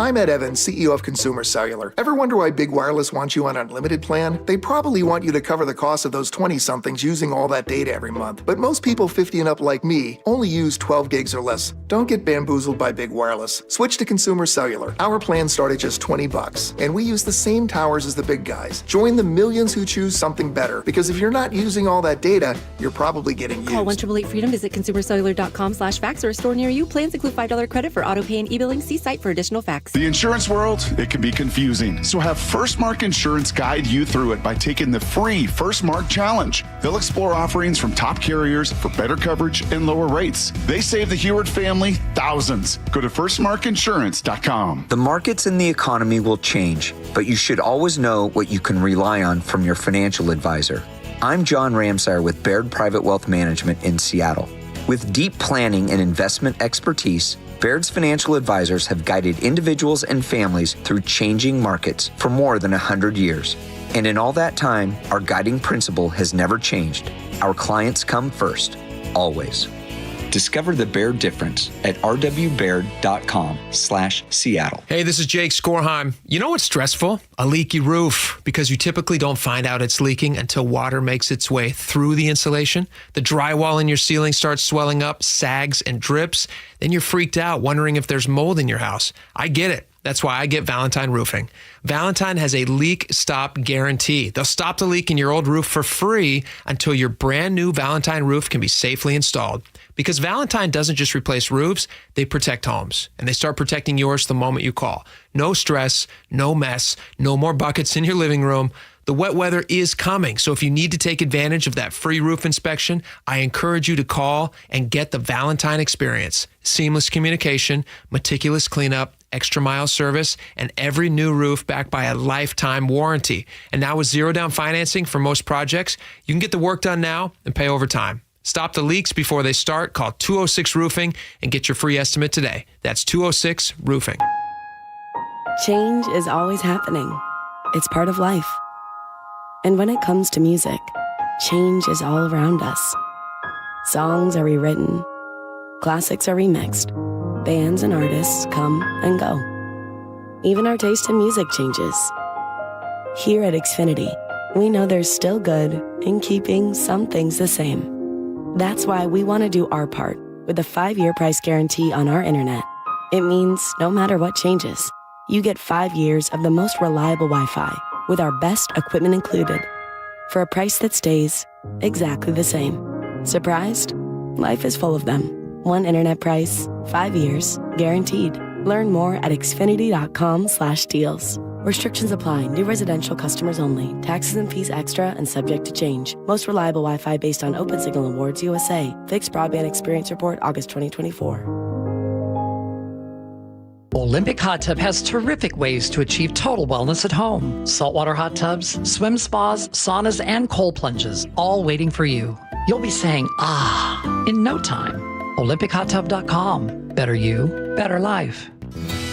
S16: I'm Ed Evans, CEO of Consumer Cellular. Ever wonder why Big Wireless wants you on an unlimited plan? They probably want you to cover the cost of those 20-somethings using all that data every month. But most people 50 and up like me only use 12 gigs or less. Don't get bamboozled by Big Wireless. Switch to Consumer Cellular. Our plans start at just $20, and we use the same towers as the big guys. Join the millions who choose something better, because if you're not using all that data, you're probably getting used.
S18: Call 1-888-FREEDOM, visit consumercellular.com/fax or a store near you. Plans include $5 credit for auto pay and e-billing. See site for additional facts.
S20: The insurance world, it can be confusing. So have First Mark Insurance guide you through it by taking the free First Mark Challenge. They'll explore offerings from top carriers for better coverage and lower rates. They save the Heward family thousands. Go to firstmarkinsurance.com.
S21: The markets and the economy will change, but you should always know what you can rely on from your financial advisor. I'm John Ramsire with Baird Private Wealth Management in Seattle. With deep planning and investment expertise, Baird's financial advisors have guided individuals and families through changing markets for more than 100 years. And in all that time, our guiding principle has never changed. Our clients come first, always. Discover the Baird difference at rwbaird.com/Seattle.
S22: Hey, this is Jake Skorheim. You know what's stressful? A leaky roof, because you typically don't find out it's leaking until water makes its way through the insulation. The drywall in your ceiling starts swelling up, sags, and drips. Then you're freaked out, wondering if there's mold in your house. I get it. That's why I get Valentine Roofing. Valentine has a leak stop guarantee. They'll stop the leak in your old roof for free until your brand new Valentine roof can be safely installed. Because Valentine doesn't just replace roofs, they protect homes. And they start protecting yours the moment you call. No stress, no mess, no more buckets in your living room. The wet weather is coming, so if you need to take advantage of that free roof inspection, I encourage you to call and get the Valentine experience. Seamless communication, meticulous cleanup, extra mile service, and every new roof backed by a lifetime warranty. And now with zero down financing for most projects, you can get the work done now and pay over time. Stop the leaks before they start. Call 206 Roofing and get your free estimate today. That's 206 Roofing.
S23: Change is always happening. It's part of life. And when it comes to music, change is all around us. Songs are rewritten. Classics are remixed. Bands and artists come and go. Even our taste in music changes. Here at Xfinity, we know there's still good in keeping some things the same. That's why we want to do our part with a 5-year price guarantee on our internet. It means no matter what changes, you get 5 years of the most reliable Wi-Fi with our best equipment included for a price that stays exactly the same. Surprised? Life is full of them. One internet price, 5 years, guaranteed. Learn more at xfinity.com/deals. Restrictions apply. New residential customers only. Taxes and fees extra and subject to change. Most reliable Wi-Fi based on Open Signal Awards USA. Fixed Broadband Experience Report, August 2024.
S24: Olympic Hot Tub has terrific ways to achieve total wellness at home. Saltwater hot tubs, swim spas, saunas, and cold plunges, all waiting for you. You'll be saying, ah, in no time. OlympicHotTub.com. Better you, better life.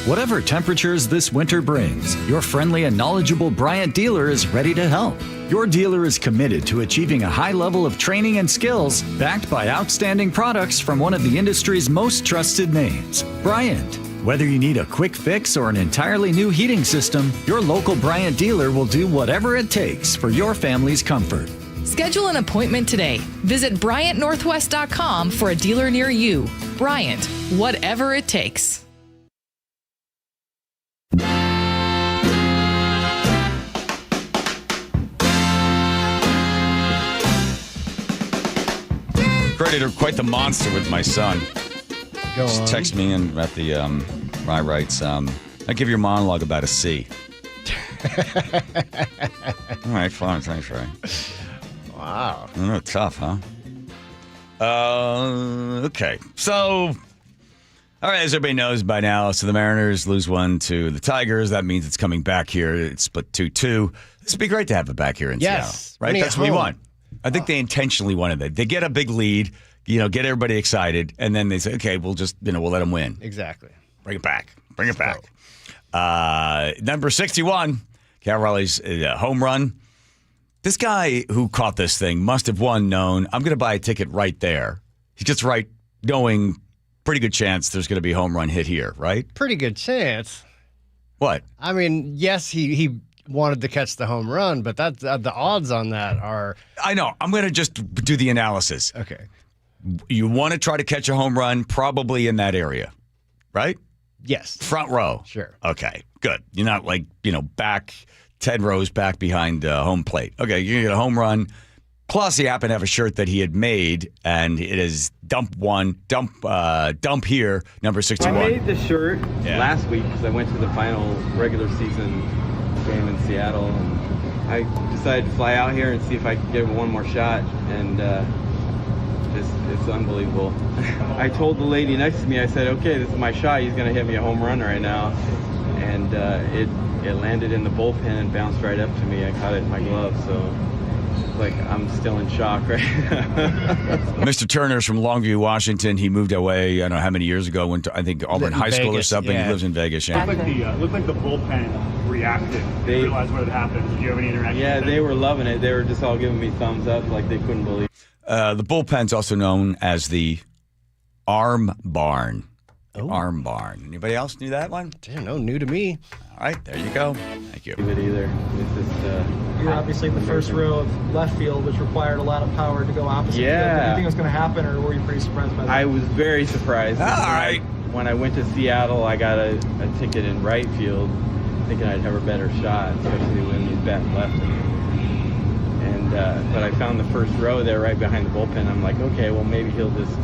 S25: Whatever temperatures this winter brings, your friendly and knowledgeable Bryant dealer is ready to help. Your dealer is committed to achieving a high level of training and skills, backed by outstanding products from one of the industry's most trusted names, Bryant. Whether you need a quick fix or an entirely new heating system, your local Bryant dealer will do whatever it takes for your family's comfort.
S1: Schedule an appointment today. Visit BryantNorthwest.com for a dealer near you. Bryant, whatever it takes.
S17: Created quite the monster with my son. Just text me in at the I writes, I give your monologue about a C. All right, fine. Thanks, Ray.
S19: Wow.
S17: Tough, huh? Okay. So, all right, as everybody knows by now, so the Mariners lose 1 to the Tigers. That means it's coming back here. It's split 2-2. This would be great to have it back here in Seattle. Right? That's what we want. I think they intentionally wanted that. They get a big lead, get everybody excited, and then they say, okay, we'll just, we'll let them win.
S19: Exactly.
S17: Bring it back. Number 61, Cal Raleigh's home run. This guy who caught this thing must have known, I'm going to buy a ticket right there. He gets right, knowing pretty good chance there's going to be a home run hit here, right?
S19: Pretty good chance.
S17: What?
S19: I mean, yes, he wanted to catch the home run, but that's the odds on that are...
S17: I know. I'm going to just do the analysis.
S19: Okay.
S17: You want to try to catch a home run probably in that area, right?
S19: Yes.
S17: Front row.
S19: Sure.
S17: Okay, good. You're not back 10 rows back behind home plate. Okay, you're going to get a home run. Plus, he happened to have a shirt that he had made, and it is dump here, number 61.
S3: I made the shirt last week because I went to the final regular season game in Seattle, and I decided to fly out here and see if I could get one more shot, and it's unbelievable. I told the lady next to me, I said, okay, this is my shot. He's going to hit me a home run right now, and it landed in the bullpen and bounced right up to me. I caught it in my glove, so I'm still in shock right now.
S17: Mr. Turner's from Longview, Washington. He moved away, I don't know how many years ago, went to, I think, Auburn High School or something. Yeah. He lives in Vegas. Yeah.
S4: Looked like the bullpen reacted. They realized what had happened. Did you have any interaction?
S3: Yeah, they were loving it. They were just all giving me thumbs up like they couldn't believe it.
S17: The bullpen's also known as the Arm Barn. Arm Barn. Anybody else knew that one?
S19: No, new to me.
S17: All right, there you go. Thank you.
S3: It either. It's just,
S5: you were obviously in the first row of left field, which required a lot of power to go opposite.
S3: Yeah.
S5: Did you think it was going to happen, or were you pretty surprised by that?
S3: I was very surprised.
S17: All right.
S3: When I went to Seattle, I got a ticket in right field, thinking I'd have a better shot, especially when he's batting left. And but I found the first row there right behind the bullpen. I'm like, okay, well, maybe he'll just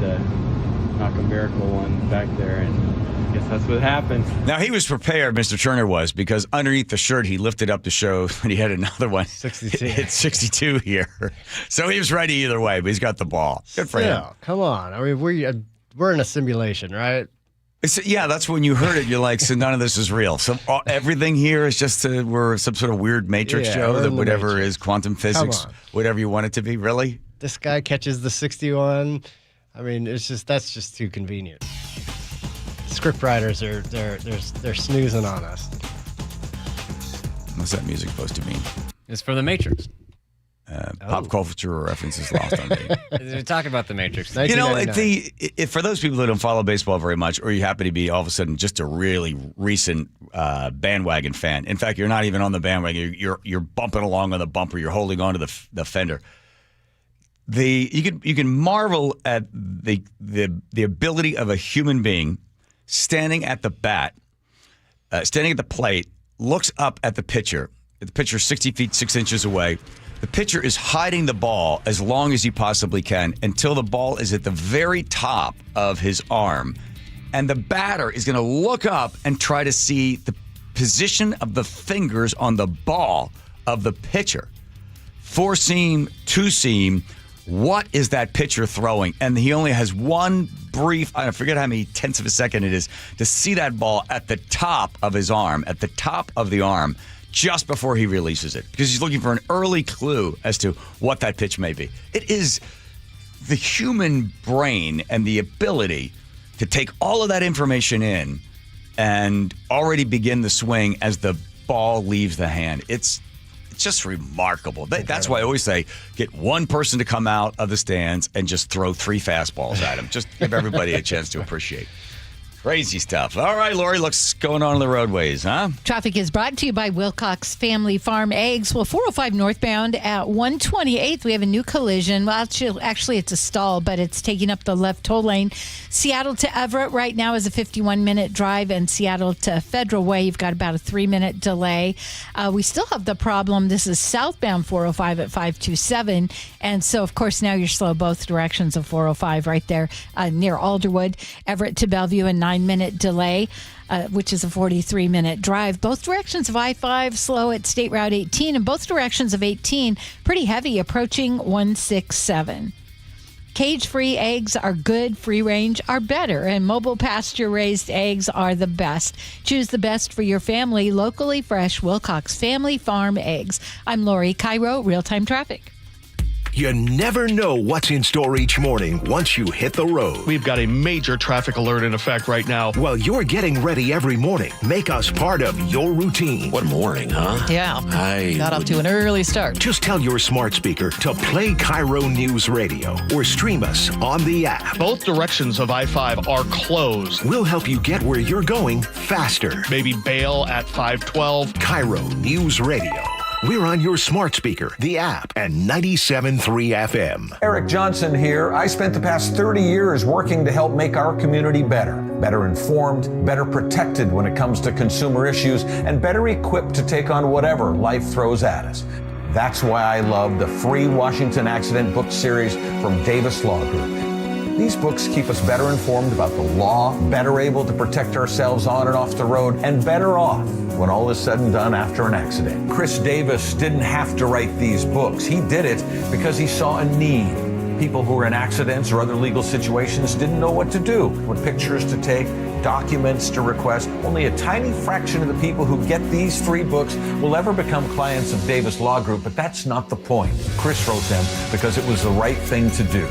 S3: knock a miracle one back there, and I guess that's what happened.
S17: Now, he was prepared, Mr. Turner was, because underneath the shirt, he lifted up to show that he had another one.
S19: 62.
S17: Hit 62 here. So he was ready either way, but he's got the ball. Good for him.
S19: Come on. I mean, we're in a simulation, right?
S17: Yeah, that's when you heard it. You're like, so none of this is real. So everything here is just we're some sort of weird Matrix show that whatever is quantum physics, whatever you want it to be. Really?
S19: This guy catches the 61. I mean, that's just too convenient. Script writers they're snoozing on us.
S17: What's that music supposed to mean?
S6: It's from the Matrix.
S17: Pop culture references lost on me.
S6: We're talking about the Matrix.
S17: You know, for those people who don't follow baseball very much, or you happen to be all of a sudden just a really recent bandwagon fan. In fact, you're not even on the bandwagon. You're bumping along on the bumper. You're holding on to the fender. You can marvel at the ability of a human being standing at the bat, standing at the plate, looks up at the pitcher. The pitcher's 60 feet 6 inches away. The pitcher is hiding the ball as long as he possibly can until the ball is at the very top of his arm. And the batter is going to look up and try to see the position of the fingers on the ball of the pitcher. 4-seam, 2-seam, what is that pitcher throwing? And he only has one brief, I forget how many tenths of a second it is, to see that ball at the top of his arm, at the top of the arm, just before he releases it, because he's looking for an early clue as to what that pitch may be. It is the human brain and the ability to take all of that information in and already begin the swing as the ball leaves the hand. It's just remarkable. That's why I always say, get one person to come out of the stands and just throw 3 fastballs at him. Just give everybody a chance to appreciate. Crazy stuff. All right, Lori, what's going on the roadways, huh?
S2: Traffic is brought to you by Wilcox Family Farm Eggs. Well, 405 northbound at 128th, we have a new collision. Well, actually, it's a stall, but it's taking up the left toll lane. Seattle to Everett right now is a 51-minute drive, and Seattle to Federal Way, you've got about a 3-minute delay. We still have the problem. This is southbound 405 at 527, and so, of course, now you're slow both directions of 405 right there near Alderwood. Everett to Bellevue, a 9-minute delay, which is a 43-minute drive. Both directions of I-5 slow at State Route 18, and both directions of 18 pretty heavy approaching 167. Cage-free eggs are good, free-range are better, and mobile pasture-raised eggs are the best. Choose the best for your family. Locally fresh Wilcox Family Farm Eggs. I'm Lori, KIRO Real-Time Traffic.
S13: You never know what's in store each morning once you hit the road.
S7: We've got a major traffic alert in effect right now.
S13: While you're getting ready every morning, make us part of your routine.
S8: What morning, huh?
S2: Yeah. Got off to an early start.
S13: Just tell your smart speaker to play KIRO News Radio or stream us on the app.
S7: Both directions of I-5 are closed.
S13: We'll help you get where you're going faster.
S7: Maybe bail at 512.
S13: KIRO News Radio. We're on your smart speaker, the app, and 97.3 FM.
S9: Eric Johnson here. I spent the past 30 years working to help make our community better informed, better protected when it comes to consumer issues, and better equipped to take on whatever life throws at us. That's why I love the free Washington Accident book series from Davis Law Group. These books keep us better informed about the law, better able to protect ourselves on and off the road, and better off when all is said and done after an accident. Chris Davis didn't have to write these books. He did it because he saw a need. People who were in accidents or other legal situations didn't know what to do, what pictures to take, documents to request. Only a tiny fraction of the people who get these free books will ever become clients of Davis Law Group, but that's not the point. Chris wrote them because it was the right thing to do.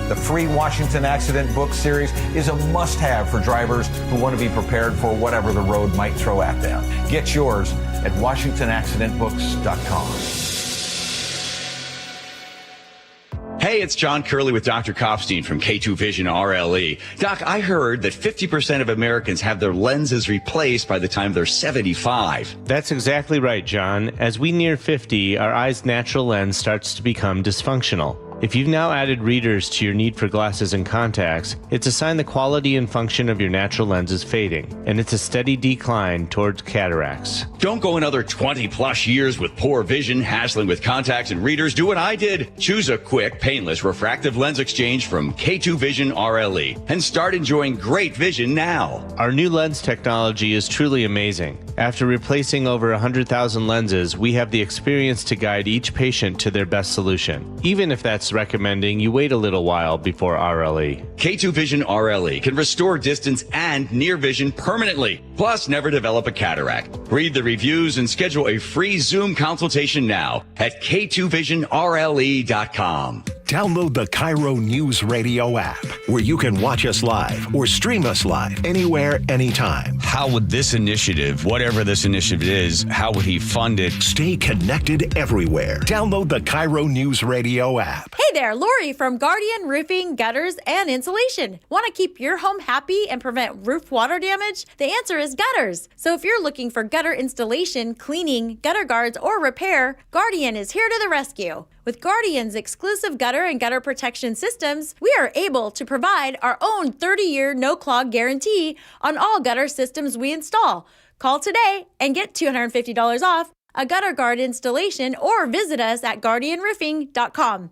S9: The free Washington Accident book series is a must-have for drivers who want to be prepared for whatever the road might throw at them. Get yours at WashingtonAccidentBooks.com.
S11: Hey, it's John Curley with Dr. Kopstein from K2 Vision RLE. Doc, I heard that 50% of Americans have their lenses replaced by the time they're 75.
S12: That's exactly right, John. As we near 50, our eye's natural lens starts to become dysfunctional. If you've now added readers to your need for glasses and contacts, it's a sign the quality and function of your natural lens is fading, and it's a steady decline towards cataracts.
S11: Don't go another 20 plus years with poor vision, hassling with contacts and readers. Do what I did. Choose a quick, painless refractive lens exchange from K2 Vision RLE and start enjoying great vision now.
S12: Our new lens technology is truly amazing. After replacing over 100,000 lenses, we have the experience to guide each patient to their best solution, even if that's recommending you wait a little while before RLE.
S11: K2 Vision RLE can restore distance and near vision permanently, plus never develop a cataract. Read the reviews and schedule a free Zoom consultation now at K2VisionRLE.com.
S13: Download the KIRO News Radio app, where you can watch us live or stream us live anywhere, anytime.
S17: How would this initiative, whatever this initiative is, how would he fund it?
S13: Stay connected everywhere. Download the KIRO News Radio app.
S15: Hey there, Lori from Guardian Roofing, Gutters, and Insulation. Want to keep your home happy and prevent roof water damage? The answer is gutters. So if you're looking for gutter installation, cleaning, gutter guards, or repair, Guardian is here to the rescue. With Guardian's exclusive gutter and gutter protection systems, we are able to provide our own 30-year no-clog guarantee on all gutter systems we install. Call today and get $250 off a gutter guard installation or visit us at guardianroofing.com.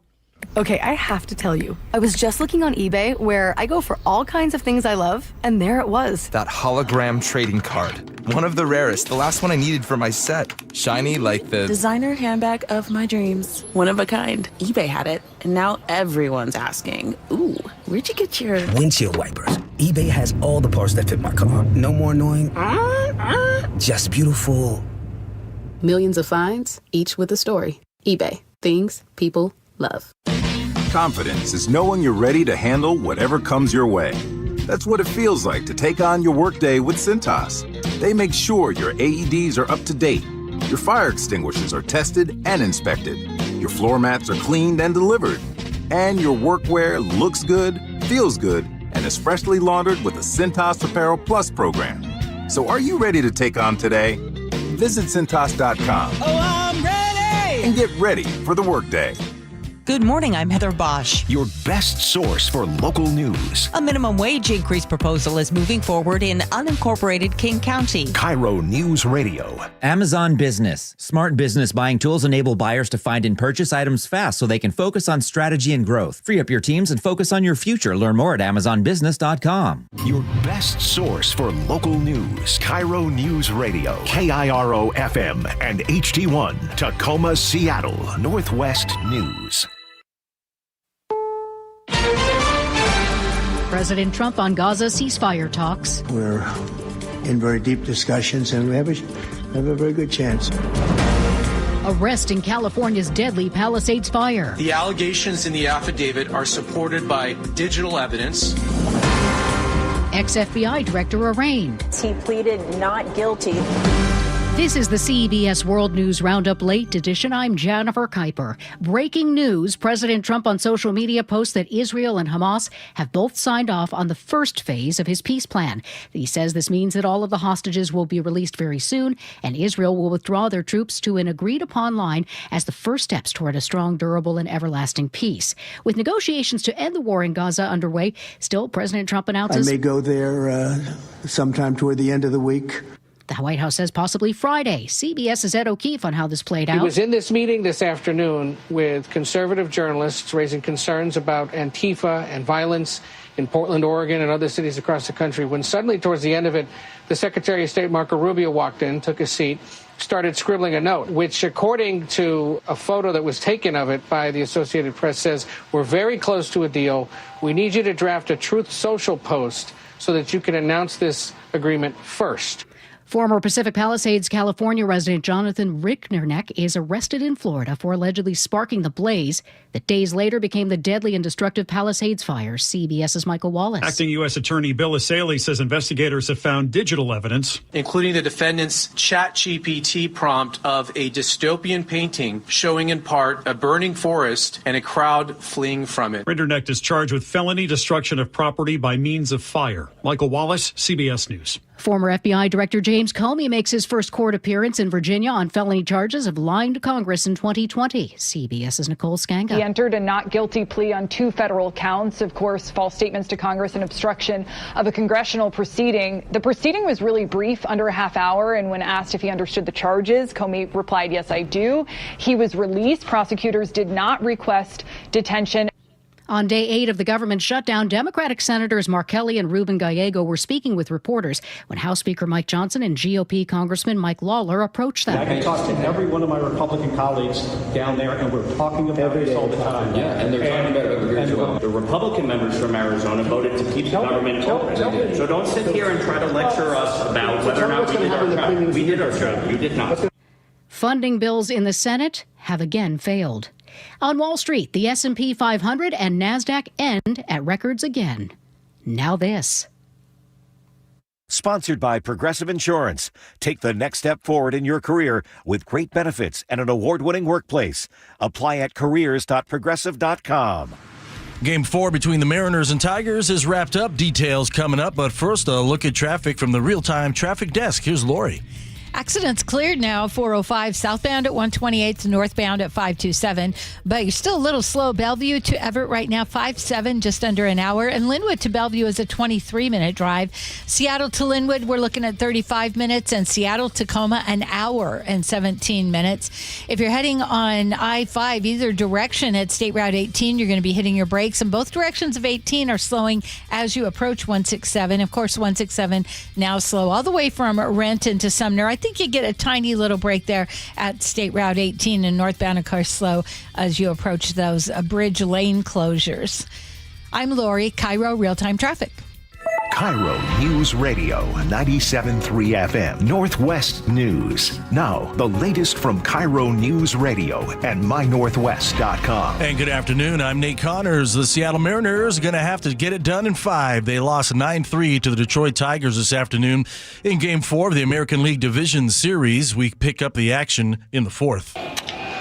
S14: Okay, I have to tell you, I was just looking on eBay where I go for all kinds of things I love, and there it was.
S26: That hologram trading card. One of the rarest, the last one I needed for my set. Shiny like the
S27: designer handbag of my dreams. One of a kind. eBay had it, and now everyone's asking, ooh, where'd you get your
S30: windshield wipers? eBay has all the parts that fit my car. No more annoying, just beautiful.
S31: Millions of finds, each with a story. eBay. Things people love.
S28: Confidence is knowing you're ready to handle whatever comes your way. That's what it feels like to take on your workday with Cintas. They make sure your AEDs are up to date, your fire extinguishers are tested and inspected, your floor mats are cleaned and delivered, and your workwear looks good, feels good, and and is freshly laundered with the Cintas Apparel Plus program. So are you ready to take on today? Visit Cintas.com.
S8: Oh, I'm ready!
S28: And get ready for the workday.
S8: Good morning, I'm Heather Bosch.
S13: Your best source for local news.
S8: A minimum wage increase proposal is moving forward in unincorporated King County.
S13: KIRO News Radio.
S10: Amazon Business. Smart business buying tools enable buyers to find and purchase items fast so they can focus on strategy and growth. Free up your teams and focus on your future. Learn more at AmazonBusiness.com.
S13: Your best source for local news. KIRO News Radio. KIRO FM and HD1. Tacoma, Seattle. Northwest News.
S16: President Trump on Gaza ceasefire talks.
S10: We're in very deep discussions, and we have a very good chance.
S16: Arrest in California's deadly Palisades fire.
S18: The allegations in the affidavit are supported by digital evidence.
S16: Ex-FBI director arraigned. He pleaded not guilty. This is the CBS World News Roundup Late Edition. I'm Jennifer Kuiper. Breaking news. President Trump on social media posts that Israel and Hamas have both signed off on the first phase of his peace plan. He says this means that all of the hostages will be released very soon, and Israel will withdraw their troops to an agreed-upon line as the first steps toward a strong, durable, and everlasting peace. With negotiations to end the war in Gaza underway, still President Trump announces...
S10: I may go there sometime toward the end of the week.
S16: The White House says possibly Friday. CBS's Ed O'Keefe on how this played out.
S20: He was in this meeting this afternoon with conservative journalists raising concerns about Antifa and violence in Portland, Oregon, and other cities across the country, when suddenly, towards the end of it, the Secretary of State, Marco Rubio, walked in, took a seat, started scribbling a note, which, according to a photo that was taken of it by the Associated Press, says, "We're very close to a deal. We need you to draft a Truth Social post so that you can announce this agreement first."
S16: Former Pacific Palisades, California resident Jonathan Ricknerneck is arrested in Florida for allegedly sparking the blaze that days later became the deadly and destructive Palisades fire. CBS's Michael Wallace.
S21: Acting U.S. Attorney Bill Asaley says investigators have found digital evidence,
S18: including the defendant's ChatGPT prompt of a dystopian painting showing in part a burning forest and a crowd fleeing from it.
S21: Ricknerneck is charged with felony destruction of property by means of fire. Michael Wallace, CBS News.
S16: Former FBI Director James Comey makes his first court appearance in Virginia on felony charges of lying to Congress in 2020. CBS's Nicole Skanga.
S26: He entered a not guilty plea on 2 federal counts, of course, false statements to Congress and obstruction of a congressional proceeding. The proceeding was really brief, under a half hour, and when asked if he understood the charges, Comey replied, "Yes, I do." He was released. Prosecutors did not request detention.
S16: On day 8 of the government shutdown, Democratic Senators Mark Kelly and Ruben Gallego were speaking with reporters when House Speaker Mike Johnson and GOP Congressman Mike Lawler approached them.
S27: I can talk to every one of my Republican colleagues down there, and we're talking about this all the time.
S28: Yeah, and they're talking about it over here as well. The Republican members from Arizona voted to keep the government open. So don't sit here and try to lecture us about whether or not we did our job. We did our job. You did not.
S16: Funding bills in the Senate have again failed. On Wall Street, the S&P 500 and NASDAQ end at records again. Now this.
S13: Sponsored by Progressive Insurance. Take the next step forward in your career with great benefits and an award-winning workplace. Apply at careers.progressive.com.
S22: Game 4 between the Mariners and Tigers is wrapped up. Details coming up, but first a look at traffic from the real-time traffic desk. Here's Lori.
S2: Accidents cleared now, 405 southbound at 128, northbound at 527. But you're still a little slow. Bellevue to Everett right now, 57, just under an hour. And Linwood to Bellevue is a 23-minute drive. Seattle to Linwood, we're looking at 35 minutes. And Seattle Tacoma, an hour and 17 minutes. If you're heading on I-5, either direction at State Route 18, you're going to be hitting your brakes. And both directions of 18 are slowing as you approach 167. Of course, 167 now slow all the way from Renton to Sumner. I think you get a tiny little break there at State Route 18 and northbound, of course, slow as you approach those bridge lane closures. I'm Lori, KIRO Real-Time Traffic.
S13: KIRO News Radio 97.3 FM, Northwest News. Now, the latest from KIRO News Radio and mynorthwest.com.
S22: And good afternoon, I'm Nate Connors. The Seattle Mariners are going to have to get it done in 5. They lost 9-3 to the Detroit Tigers this afternoon in Game 4 of the American League Division Series. We pick up the action in the 4th.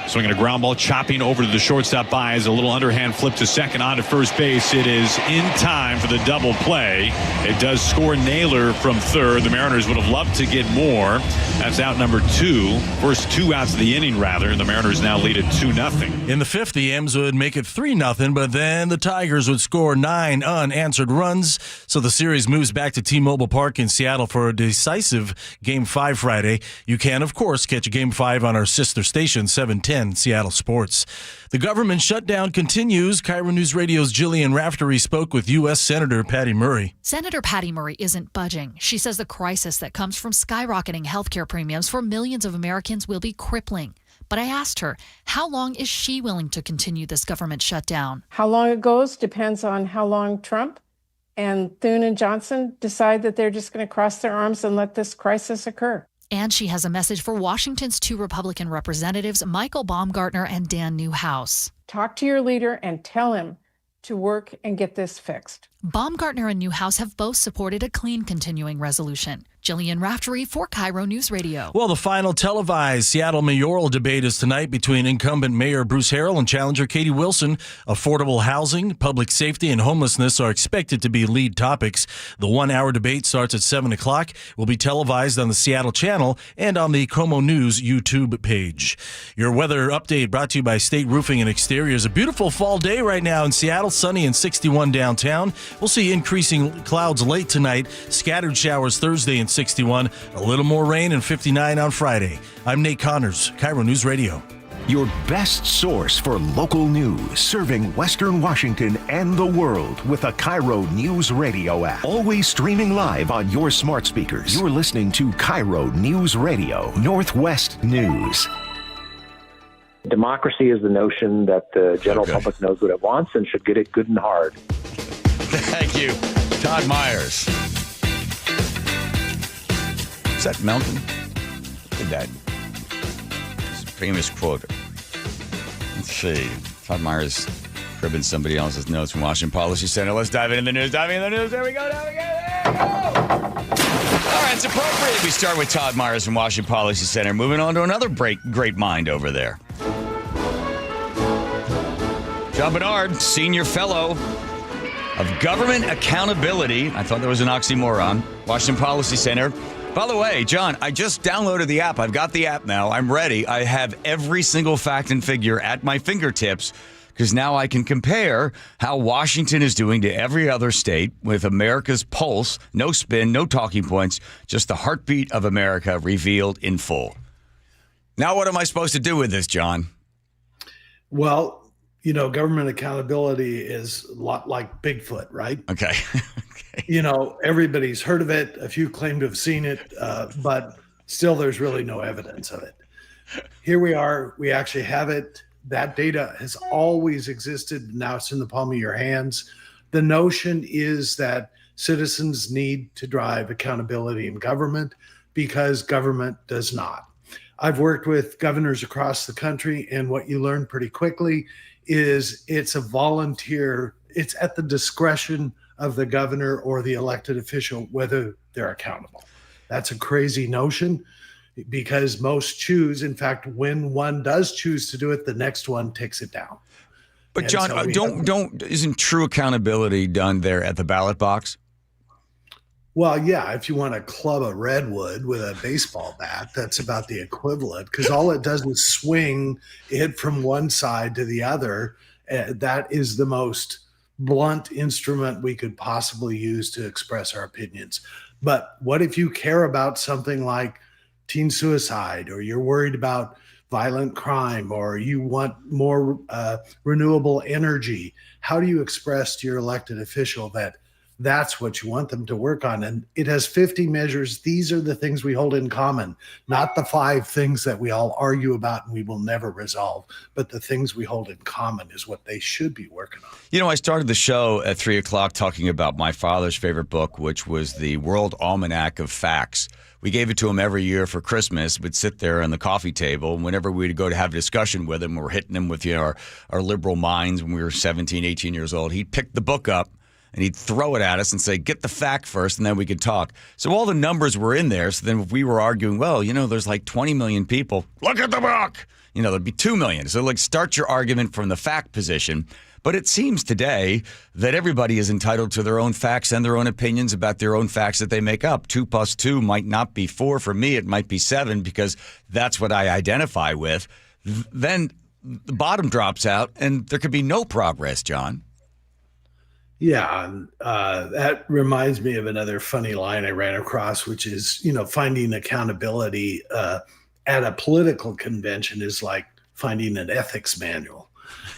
S1: Swinging a ground ball, chopping over to the shortstop by as a little underhand flip to second on to first base. It is in time for the double play. It does score Naylor from third. The Mariners would have loved to get more. That's out number 2. First 2 outs of the inning, rather. And the Mariners now lead at 2-0.
S22: In the 5th, the M's would make it 3-0, but then the Tigers would score 9 unanswered runs. So the series moves back to T-Mobile Park in Seattle for a decisive Game 5 Friday. You can, of course, catch Game 5 on our sister station, 710 Seattle Sports. The government shutdown continues. KIRO News Radio's Jillian Raftery spoke with U.S. Senator Patty Murray.
S3: Senator Patty Murray isn't budging. She says the crisis that comes from skyrocketing healthcare premiums for millions of Americans will be crippling. But I asked her, how long is she willing to continue this government shutdown?
S4: How long it goes depends on how long Trump and Thune and Johnson decide that they're just going to cross their arms and let this crisis occur.
S3: And she has a message for Washington's 2 Republican representatives, Michael Baumgartner and Dan Newhouse.
S4: Talk to your leader and tell him to work and get this fixed.
S3: Baumgartner and Newhouse have both supported a clean continuing resolution. Jillian Raftery for KIRO News Radio.
S22: Well, the final televised Seattle mayoral debate is tonight between incumbent Mayor Bruce Harrell and challenger Katie Wilson. Affordable housing, public safety, and homelessness are expected to be lead topics. The 1-hour debate starts at 7 o'clock, will be televised on the Seattle channel and on the KOMO News YouTube page. Your weather update brought to you by State Roofing and Exteriors. A beautiful fall day right now in Seattle, sunny and 61 downtown. We'll see increasing clouds late tonight, scattered showers Thursday and 61, a little more rain and 59 on Friday. I'm Nate Connors, KIRO News Radio.
S13: Your best source for local news, serving Western Washington and the world with a KIRO News Radio app. Always streaming live on your smart speakers. You're listening to KIRO News Radio, Northwest News.
S5: Democracy is the notion that the general public knows what it wants and should get it good and hard.
S17: Thank you, Todd Myers. Is that Melton? Look at that. Famous quote. Let's see. Todd Myers cribbing somebody else's notes from Washington Policy Center. Let's dive into the news. There we go. There we go. All right, it's appropriate we start with Todd Myers from Washington Policy Center. Moving on to another great mind over there. John Bernard, Senior Fellow of Government Accountability. I thought there was an oxymoron. Washington Policy Center. By the way, John, I just downloaded the app. I've got the app now. I'm ready. I have every single fact and figure at my fingertips because now I can compare how Washington is doing to every other state with America's pulse. No spin, no talking points, just the heartbeat of America revealed in full. Now what am I supposed to do with this, John?
S6: Well, you know, government accountability is a lot like Bigfoot, right?
S17: Okay.
S6: You know, everybody's heard of it. A few claim to have seen it, but still there's really no evidence of it. Here we are. We actually have it. That data has always existed. Now it's in the palm of your hands. The notion is that citizens need to drive accountability in government because government does not. I've worked with governors across the country, and what you learn pretty quickly is it's a volunteer. It's at the discretion of the governor or the elected official whether they're accountable. That's a crazy notion because most choose. In fact, when one does choose to do it, the next one takes it down.
S17: But
S6: And
S17: John,
S6: so
S17: isn't true accountability done there at the ballot box?
S6: Well, yeah, if you want to club a redwood with a baseball bat, that's about the equivalent because all it does is swing it from one side to the other. That is the most blunt instrument we could possibly use to express our opinions. But what if you care about something like teen suicide, or you're worried about violent crime, or you want more renewable energy? How do you express to your elected official that that's what you want them to work on? And it has 50 measures. These are the things we hold in common, not the 5 things that we all argue about and we will never resolve, but the things we hold in common is what they should be working on.
S17: You know, I started the show at 3 o'clock talking about my father's favorite book, which was the World Almanac of Facts. We gave it to him every year for Christmas. We'd sit there on the coffee table, and whenever we'd go to have a discussion with him, we're hitting him with our liberal minds when we were 17, 18 years old. He'd pick the book up, and he'd throw it at us and say, get the fact first, and then we could talk. So all the numbers were in there. So then if we were arguing, well, there's like 20 million people. Look at the book. There'd be 2 million. So start your argument from the fact position. But it seems today that everybody is entitled to their own facts and their own opinions about their own facts that they make up. 2 + 2 might not be 4. For me, it might be 7 because that's what I identify with. Then the bottom drops out and there could be no progress, John.
S6: Yeah, that reminds me of another funny line I ran across, which is, finding accountability at a political convention is like finding an ethics manual.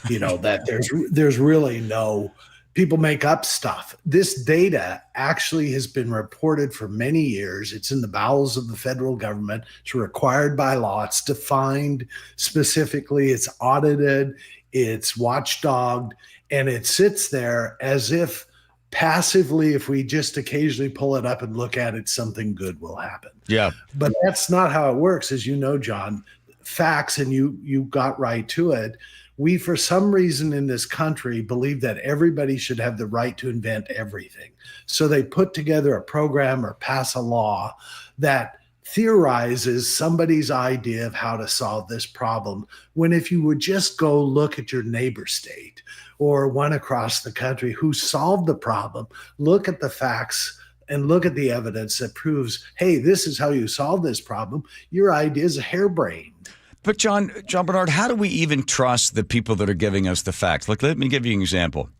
S6: That there's really no, people make up stuff. This data actually has been reported for many years. It's in the bowels of the federal government. It's required by law. It's defined specifically. It's audited. It's watchdogged. And it sits there as if passively, if we just occasionally pull it up and look at it, something good will happen.
S17: Yeah.
S6: But that's not how it works, as you know, John. Facts, and you got right to it. We, for some reason in this country, believe that everybody should have the right to invent everything. So they put together a program or pass a law that theorizes somebody's idea of how to solve this problem, when if you would just go look at your neighbor state or one across the country who solved the problem, look at the facts and look at the evidence that proves, hey, this is how you solve this problem, your idea is harebrained.
S17: But John Bernard, how do we even trust the people that are giving us the facts? Look, let me give you an example.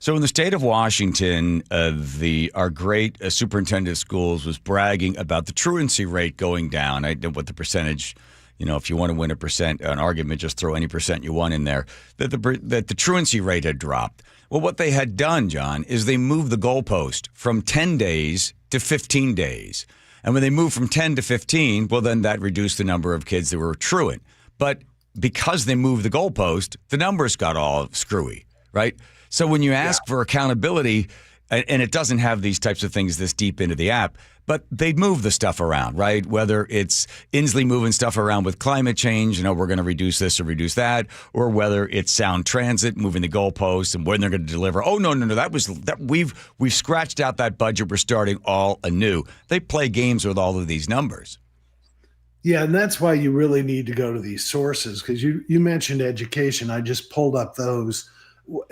S17: So in the state of Washington, our great superintendent of schools was bragging about the truancy rate going down. I know what the percentage, if you want to win an argument, just throw any percent you want in there, that the truancy rate had dropped. Well, what they had done, John, is they moved the goalpost from 10 days to 15 days. And when they moved from 10 to 15, well, then that reduced the number of kids that were truant. But because they moved the goalpost, the numbers got all screwy, right? So when you ask for accountability, and it doesn't have these types of things this deep into the app, but they move the stuff around, right? Whether it's Inslee moving stuff around with climate change, we're going to reduce this or reduce that, or whether it's Sound Transit moving the goalposts and when they're going to deliver. Oh, no, that we've scratched out that budget. We're starting all anew. They play games with all of these numbers.
S6: Yeah, and that's why you really need to go to these sources, because you mentioned education. I just pulled up those.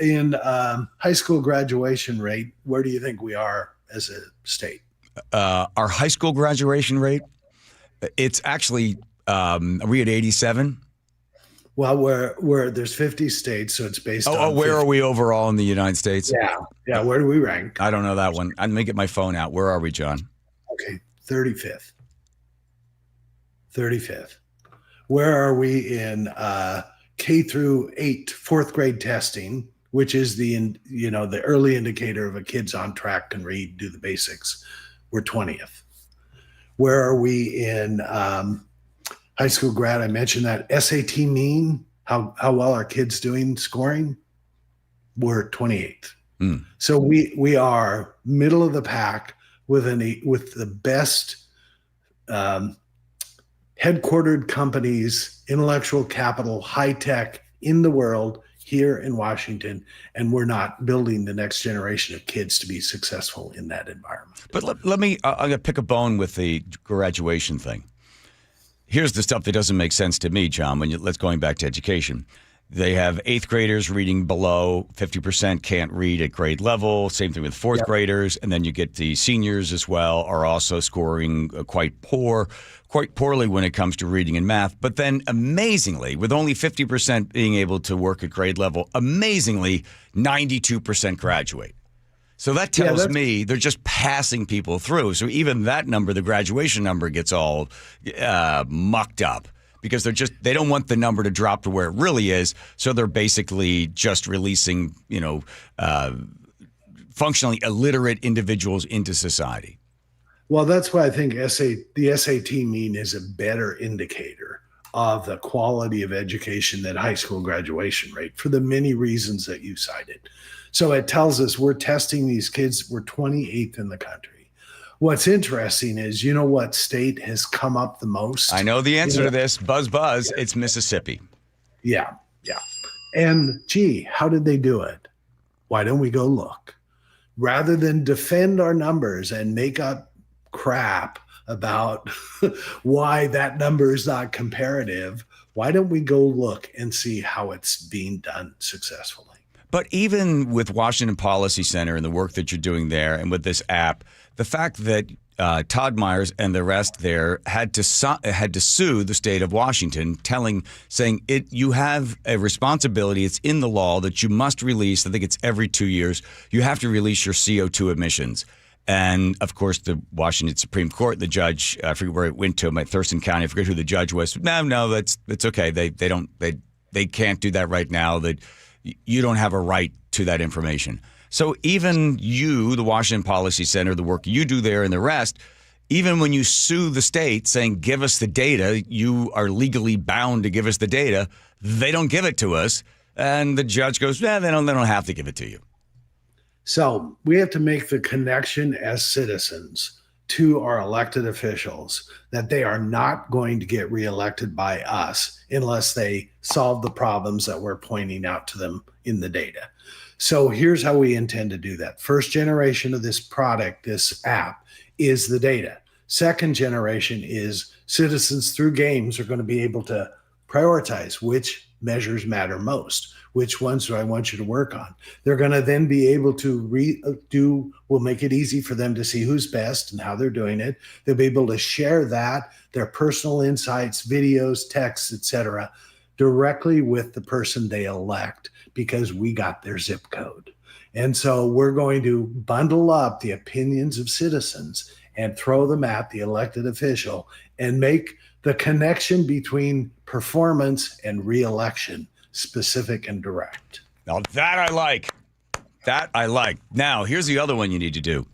S6: In high school graduation rate, where do you think we are as a state?
S17: Our high school graduation rate, it's actually, are we at 87?
S6: Well, where there's 50 states, so it's based on.
S17: Where 50. Are we overall in the United States?
S6: Yeah. Where do we rank?
S17: I don't know that one. Let me get my phone out. Where are we, John?
S6: Okay, 35th. 35th. Where are we in K through 8 fourth grade testing, which is the early indicator of a kid's on track, can read, do the basics? We're 20th. Where are we in high school grad? I mentioned that. SAT mean, how well are kids doing scoring? We're 28th. So we are middle of the pack with the best headquartered companies, intellectual capital, high tech in the world here in Washington, and we're not building the next generation of kids to be successful in that environment.
S17: But let me, I'm going to pick a bone with the graduation thing. Here's the stuff that doesn't make sense to me, John, let's going back to education. They have 8th graders reading below 50% can't read at grade level. Same thing with 4th graders. And then you get the seniors as well are also scoring quite poorly when it comes to reading and math. But then amazingly, with only 50% being able to work at grade level, amazingly, 92% graduate. So that tells me they're just passing people through. So even that number, the graduation number, gets all mucked up. Because they don't want the number to drop to where it really is, so they're basically just releasing, functionally illiterate individuals into society.
S6: Well, that's why I think the SAT mean is a better indicator of the quality of education than high school graduation rate, for the many reasons that you cited. So it tells us we're testing these kids. We're 28th in the country. What's interesting is, what state has come up the most?
S17: I know the answer to this. Buzz. Yeah. It's Mississippi.
S6: Yeah. And gee, how did they do it? Why don't we go look? rather than defend our numbers and make up crap about why that number is not comparative, why don't we go look and see how it's being done successfully?
S17: But even with Washington Policy Center and the work that you're doing there and with this app, the fact that Todd Myers and the rest there had to sue the state of Washington, saying you have a responsibility. It's in the law that you must release. I think it's every 2 years. You have to release your CO2 emissions. And of course, the Washington Supreme Court, the judge, I forget where it went to, Thurston County. I forget who the judge was. No, that's okay. They can't do that right now. That you don't have a right to that information. So even you, the Washington Policy Center, the work you do there and the rest, even when you sue the state saying, give us the data, you are legally bound to give us the data, they don't give it to us. And the judge goes, they don't have to give it to you.
S6: So we have to make the connection as citizens to our elected officials that they are not going to get reelected by us unless they solve the problems that we're pointing out to them in the data. So here's how we intend to do that. First generation of this product, this app, is the data. Second generation is citizens through games are going to be able to prioritize which measures matter most. Which ones do I want you to work on? They're going to then be able to we'll make it easy for them to see who's best and how they're doing it. They'll be able to share that, their personal insights, videos, texts, etc., directly with the person they elect because we got their zip code. And so we're going to bundle up the opinions of citizens and throw them at the elected official and make the connection between performance and reelection specific and direct.
S17: Now that I like. That I like. Now, here's the other one you need to do.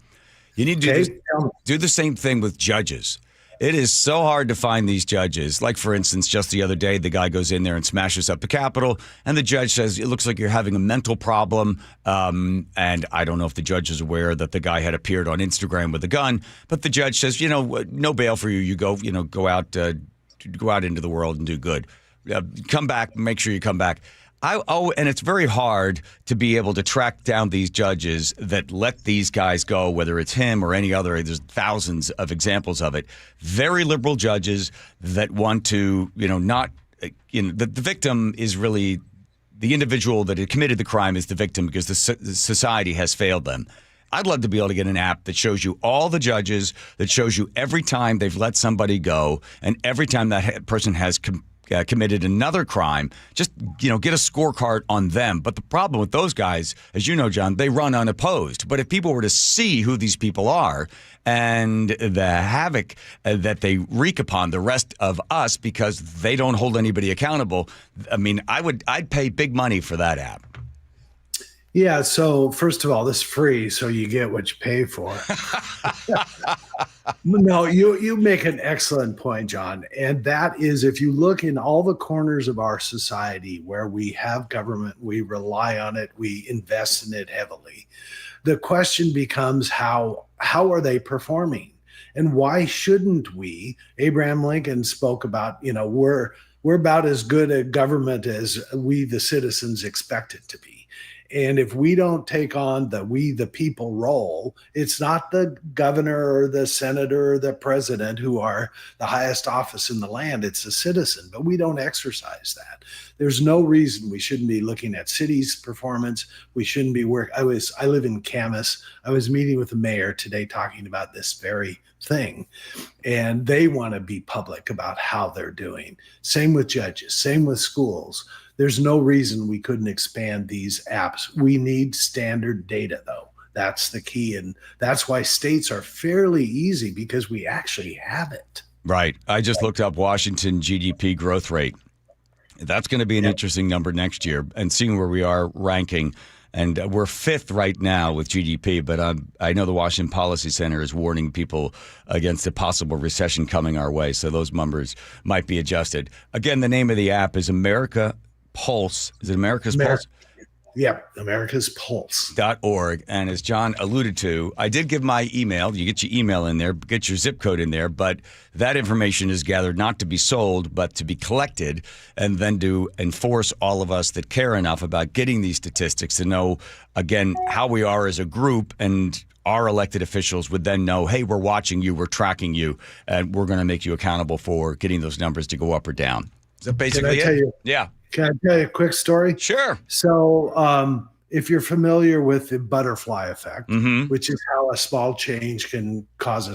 S17: You need to do the same thing with judges. It is so hard to find these judges. Like, for instance, just the other day, the guy goes in there and smashes up the Capitol, and the judge says, it looks like you're having a mental problem. And I don't know if the judge is aware that the guy had appeared on Instagram with a gun, but the judge says, no bail for you. You go out into the world and do good. Come back, make sure you come back. And it's very hard to be able to track down these judges that let these guys go, whether it's him or any other. There's thousands of examples of it. Very liberal judges that want to, the victim is really the individual that had committed the crime is the victim because the society has failed them. I'd love to be able to get an app that shows you all the judges, that shows you every time they've let somebody go and every time that person has committed another crime, just, get a scorecard on them. But the problem with those guys, as you know, John, they run unopposed. But if people were to see who these people are and the havoc that they wreak upon the rest of us because they don't hold anybody accountable, I'd pay big money for that app.
S6: Yeah, so first of all, this is free, so you get what you pay for. No, you make an excellent point, John. And that is, if you look in all the corners of our society where we have government, we rely on it, we invest in it heavily. The question becomes how are they performing? And why shouldn't we? Abraham Lincoln spoke about, we're about as good a government as we, the citizens, expect it to be. And if we don't take on the we the people role, it's not the governor or the senator or the president who are the highest office in the land. It's the citizen, but we don't exercise that. There's no reason we shouldn't be looking at cities' performance. We shouldn't be I live in Camas. I was meeting with the mayor today talking about this very thing, and they want to be public about how they're doing. Same with judges, same with schools. There's no reason we couldn't expand these apps. We need standard data, though. That's the key. And that's why states are fairly easy because we actually have it.
S17: Right. I just looked up Washington GDP growth rate. That's going to be an interesting number next year and seeing where we are ranking. And we're fifth right now with GDP, but I know the Washington Policy Center is warning people against a possible recession coming our way. So those numbers might be adjusted. Again, the name of the app is America Pulse. Is it America's Pulse?
S6: Yep, America's Pulse.
S17: .org. And as John alluded to, I did give my email. You get your email in there, get your zip code in there, but that information is gathered not to be sold, but to be collected and then to enforce all of us that care enough about getting these statistics to know, again, how we are as a group, and our elected officials would then know, hey, we're watching you, we're tracking you, and we're going to make you accountable for getting those numbers to go up or down. Is that basically it? Yeah.
S6: Can I tell you a quick story?
S17: Sure.
S6: So if you're familiar with the butterfly effect,
S17: Mm-hmm.
S6: which is how a small change can cause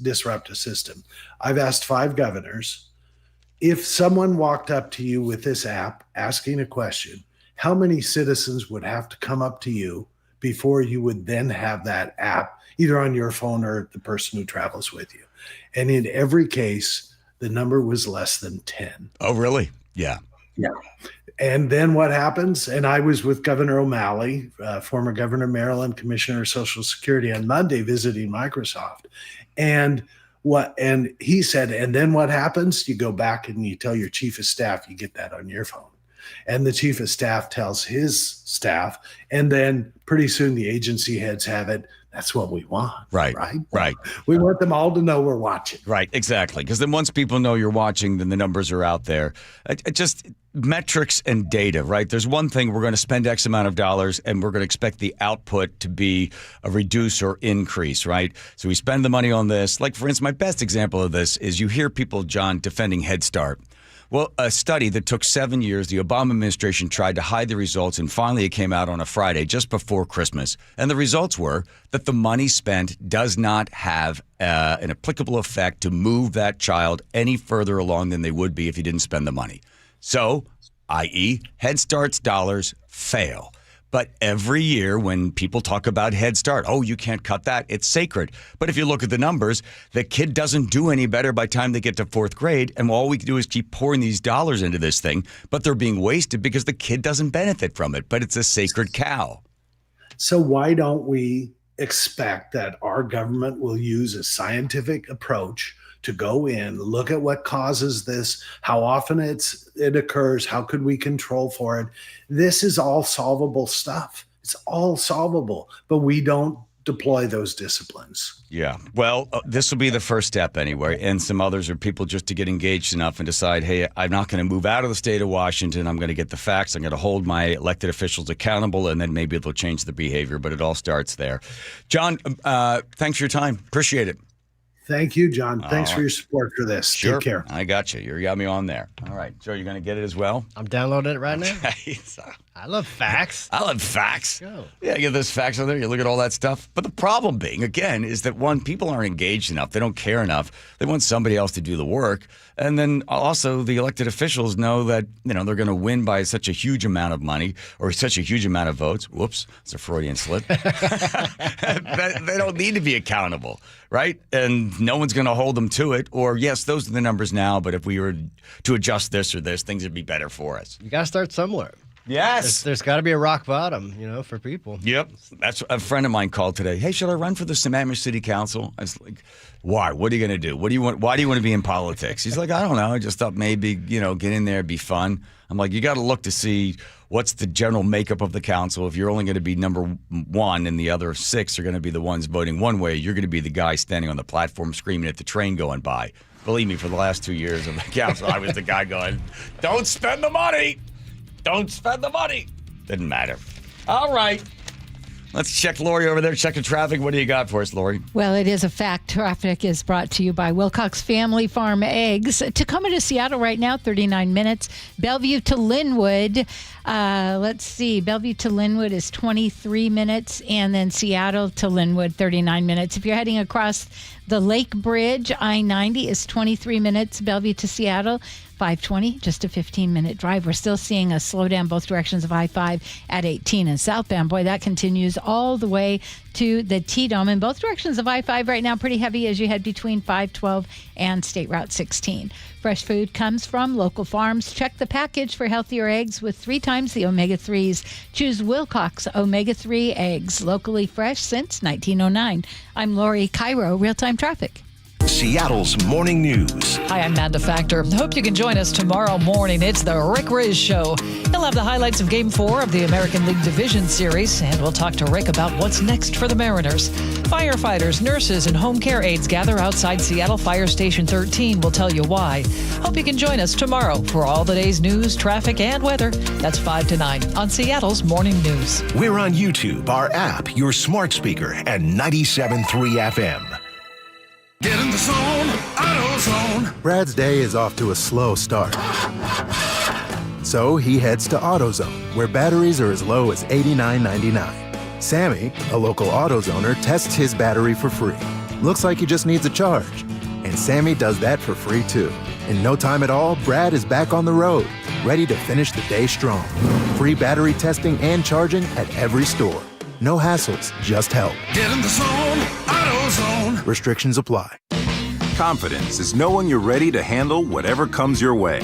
S6: disrupt a system, I've asked 5 governors, if someone walked up to you with this app asking a question, how many citizens would have to come up to you before you would then have that app either on your phone or the person who travels with you? And in every case, the number was less than 10.
S17: Oh, really? Yeah.
S6: Yeah. And then what happens? And I was with Governor O'Malley, former governor of Maryland, Commissioner of Social Security, on Monday visiting Microsoft. And he said, and then what happens? You go back and you tell your chief of staff, you get that on your phone. And the chief of staff tells his staff, and then pretty soon the agency heads have it. That's what we want.
S17: Right.
S6: We want them all to know we're watching.
S17: Right, exactly. Because then once people know you're watching, then the numbers are out there. Just metrics and data, right? There's one thing, we're going to spend X amount of dollars and we're going to expect the output to be a reduce or increase, right? So we spend the money on this. Like, for instance, my best example of this is you hear people, John, defending Head Start. Well, a study that took 7 years, the Obama administration tried to hide the results, and finally it came out on a Friday just before Christmas. And the results were that the money spent does not have an applicable effect to move that child any further along than they would be if you didn't spend the money. So, i.e., Head Start's dollars fail. But every year when people talk about Head Start, oh, you can't cut that, it's sacred. But if you look at the numbers, the kid doesn't do any better by the time they get to 4th grade. And all we can do is keep pouring these dollars into this thing, but they're being wasted because the kid doesn't benefit from it. But it's a sacred cow.
S6: So why don't we expect that our government will use a scientific approach to go in, look at what causes this, how often it occurs, how could we control for it? This is all solvable stuff. It's all solvable, but we don't deploy those disciplines.
S17: Yeah. Well, this will be the first step anyway. And some others are people just to get engaged enough and decide, hey, I'm not going to move out of the state of Washington. I'm going to get the facts. I'm going to hold my elected officials accountable, and then maybe it'll change the behavior. But it all starts there. John, thanks for your time. Appreciate it.
S6: Thank you, John. Thanks for your support for this.
S17: Sure.
S6: Take care.
S17: I got you. You got me on there. All right. Joe, you're going to get it as well?
S7: I'm downloading it right now. I love facts.
S17: I love facts.
S7: Go.
S17: Yeah, you get those facts on there. You look at all that stuff. But the problem being, again, is that one, people aren't engaged enough. They don't care enough. They want somebody else to do the work. And then also the elected officials know that, they're going to win by such a huge amount of money or such a huge amount of votes. Whoops, it's a Freudian slip. They don't need to be accountable, right? And no one's going to hold them to it. Or, yes, those are the numbers now, but if we were to adjust this or this, things would be better for us.
S7: You got to start somewhere.
S17: Yes.
S7: There's got to be a rock bottom, for people.
S17: Yep. That's a friend of mine called today. Hey, should I run for the Sammamish City Council? I was like, why? What are you going to do? What do you want? Why do you want to be in politics? He's like, I don't know. I just thought maybe, get in there, be fun. I'm like, you got to look to see what's the general makeup of the council. If you're only going to be number 1 and the other 6 are going to be the ones voting one way, you're going to be the guy standing on the platform screaming at the train going by. Believe me, for the last 2 years of the council, I was the guy going, don't spend the money. Don't spend the money. Didn't matter. All right. Let's check Lori over there, checking traffic. What do you got for us, Lori?
S2: Well, it is a fact. Traffic is brought to you by Wilcox Family Farm Eggs. Tacoma to Seattle right now, 39 minutes. Bellevue to Linwood, let's see. Bellevue to Linwood is 23 minutes. And then Seattle to Linwood, 39 minutes. If you're heading across the Lake Bridge, I-90 is 23 minutes. Bellevue to Seattle, 520, just a 15-minute drive. We're still seeing a slowdown both directions of I-5 at 18 and southbound. Boy, that continues all the way to the T-Dome. In both directions of I-5 right now, pretty heavy as you head between 512 and State Route 16. Fresh food comes from local farms. Check the package for healthier eggs with 3 times the omega-3s. Choose Wilcox Omega-3 eggs, locally fresh since 1909. I'm Lori, KIRO Real-Time Traffic.
S13: Seattle's morning news.
S9: Hi, I'm Amanda Factor. Hope you can join us tomorrow morning. It's the Rick Riz Show. He'll have the highlights of Game 4 of the American League Division Series, and we'll talk to Rick about what's next for the Mariners. Firefighters, nurses, and home care aides gather outside Seattle Fire Station 13. We'll tell you why. Hope you can join us tomorrow for all the day's news, traffic, and weather. That's 5 to 9 on Seattle's Morning News.
S13: We're on YouTube, our app, your smart speaker, and 97.3 FM.
S11: Get in the zone, AutoZone. Brad's day is off to a slow start. So he heads to AutoZone, where batteries are as low as $89.99. Sammy, a local AutoZoner, tests his battery for free. Looks like he just needs a charge. And Sammy does that for free too. In no time at all, Brad is back on the road, ready to finish the day strong. Free battery testing and charging at every store. No hassles, just help.
S28: Get in the zone, AutoZone.
S11: Restrictions apply.
S28: Confidence is knowing you're ready to handle whatever comes your way.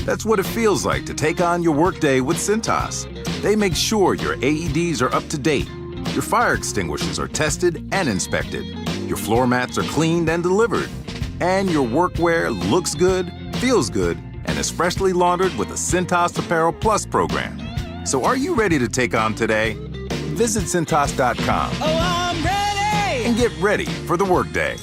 S28: That's what it feels like to take on your workday with Cintas. They make sure your AEDs are up to date, your fire extinguishers are tested and inspected, your floor mats are cleaned and delivered, and your workwear looks good, feels good, and is freshly laundered with the Cintas Apparel Plus program. So are you ready to take on today? Visit Cintas.com.
S11: Oh, I'm ready!
S28: And get ready for the workday.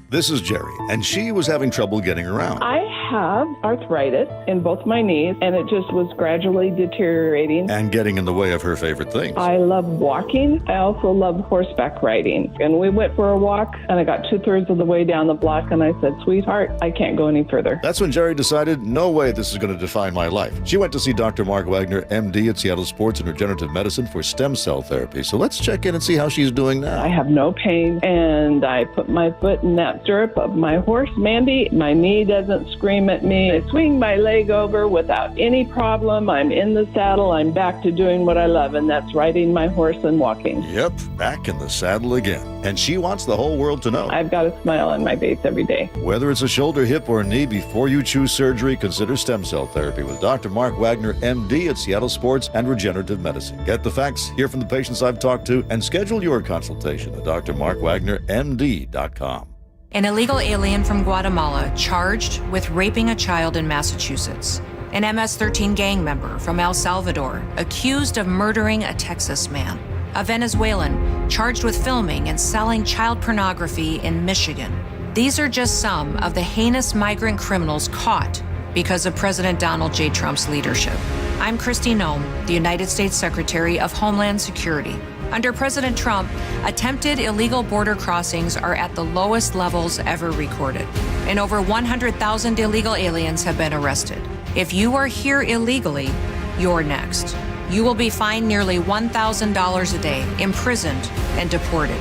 S12: This is Jerry, and she was having trouble getting around.
S14: I have arthritis in both my knees, and it just was gradually deteriorating.
S12: And getting in the way of her favorite things.
S14: I love walking. I also love horseback riding. And we went for a walk, and I got 2/3 of the way down the block, and I said, sweetheart, I can't go any further.
S12: That's when Jerry decided, no way this is going to define my life. She went to see Dr. Mark Wagner, MD at Seattle Sports and Regenerative Medicine for stem cell therapy. So let's check in and see how she's doing now.
S14: I have no pain, and I put my foot in that stirrup of my horse, Mandy. My knee doesn't scream at me. I swing my leg over without any problem. I'm in the saddle. I'm back to doing what I love, and that's riding my horse and walking.
S12: Yep, back in the saddle again. And she wants the whole world to know.
S14: I've got a smile on my face every day.
S12: Whether it's a shoulder, hip, or knee, before you choose surgery, consider stem cell therapy with Dr. Mark Wagner, MD at Seattle Sports and Regenerative Medicine. Get the facts, hear from the patients I've talked to, and schedule your consultation at drmarkwagnermd.com.
S31: An illegal alien from Guatemala charged with raping a child in Massachusetts. An MS-13 gang member from El Salvador accused of murdering a Texas man. A Venezuelan charged with filming and selling child pornography in Michigan. These are just some of the heinous migrant criminals caught because of President Donald J. Trump's leadership. I'm Kristi Noem, the United States Secretary of Homeland Security. Under President Trump, attempted illegal border crossings are at the lowest levels ever recorded, and over 100,000 illegal aliens have been arrested. If you are here illegally, you're next. You will be fined nearly $1,000 a day, imprisoned, and deported.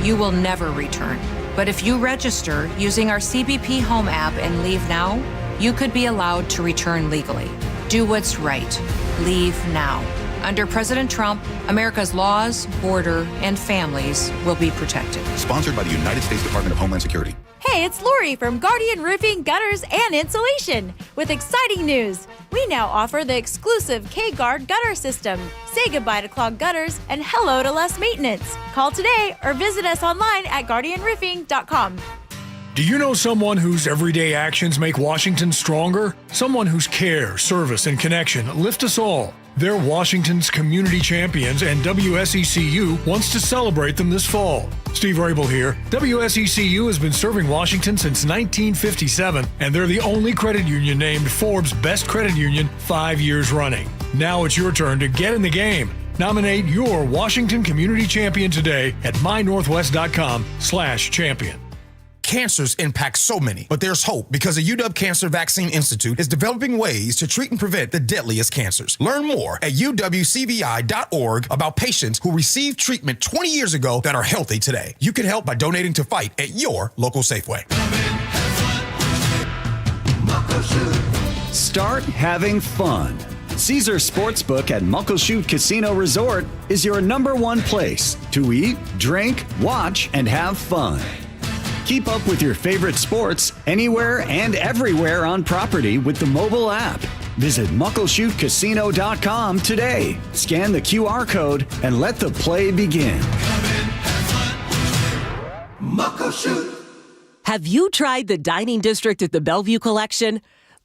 S31: You will never return. But if you register using our CBP Home app and leave now, you could be allowed to return legally. Do what's right. Leave now. Under President Trump, America's laws, border, and families will be protected.
S15: Sponsored by the United States Department of Homeland Security.
S19: Hey, it's Lori from Guardian Roofing, Gutters, and Insulation with exciting news. We now offer the exclusive K-Guard gutter system. Say goodbye to clogged gutters and hello to less maintenance. Call today or visit us online at guardianroofing.com.
S23: Do you know someone whose everyday actions make Washington stronger? Someone whose care, service, and connection lift us all. They're Washington's community champions, and WSECU wants to celebrate them this fall. Steve Rabel here. WSECU has been serving Washington since 1957, and they're the only credit union named Forbes' Best Credit Union 5 years running. Now it's your turn to get in the game. Nominate your Washington community champion today at mynorthwest.com/champion.
S24: Cancers impact so many, but there's hope because the UW Cancer Vaccine Institute is developing ways to treat and prevent the deadliest cancers. Learn more at uwcvi.org about patients who received treatment 20 years ago that are healthy today. You can help by donating to fight at your local Safeway.
S25: Start having fun. Caesar Sportsbook at Muckleshoot Casino Resort is your #1 place to eat, drink, watch, and have fun. Keep up with your favorite sports anywhere and everywhere on property with the mobile app. Visit muckleshootcasino.com today. Scan the QR code and let the play begin.
S11: Muckleshoot.
S1: Have you tried the dining district at the Bellevue Collection?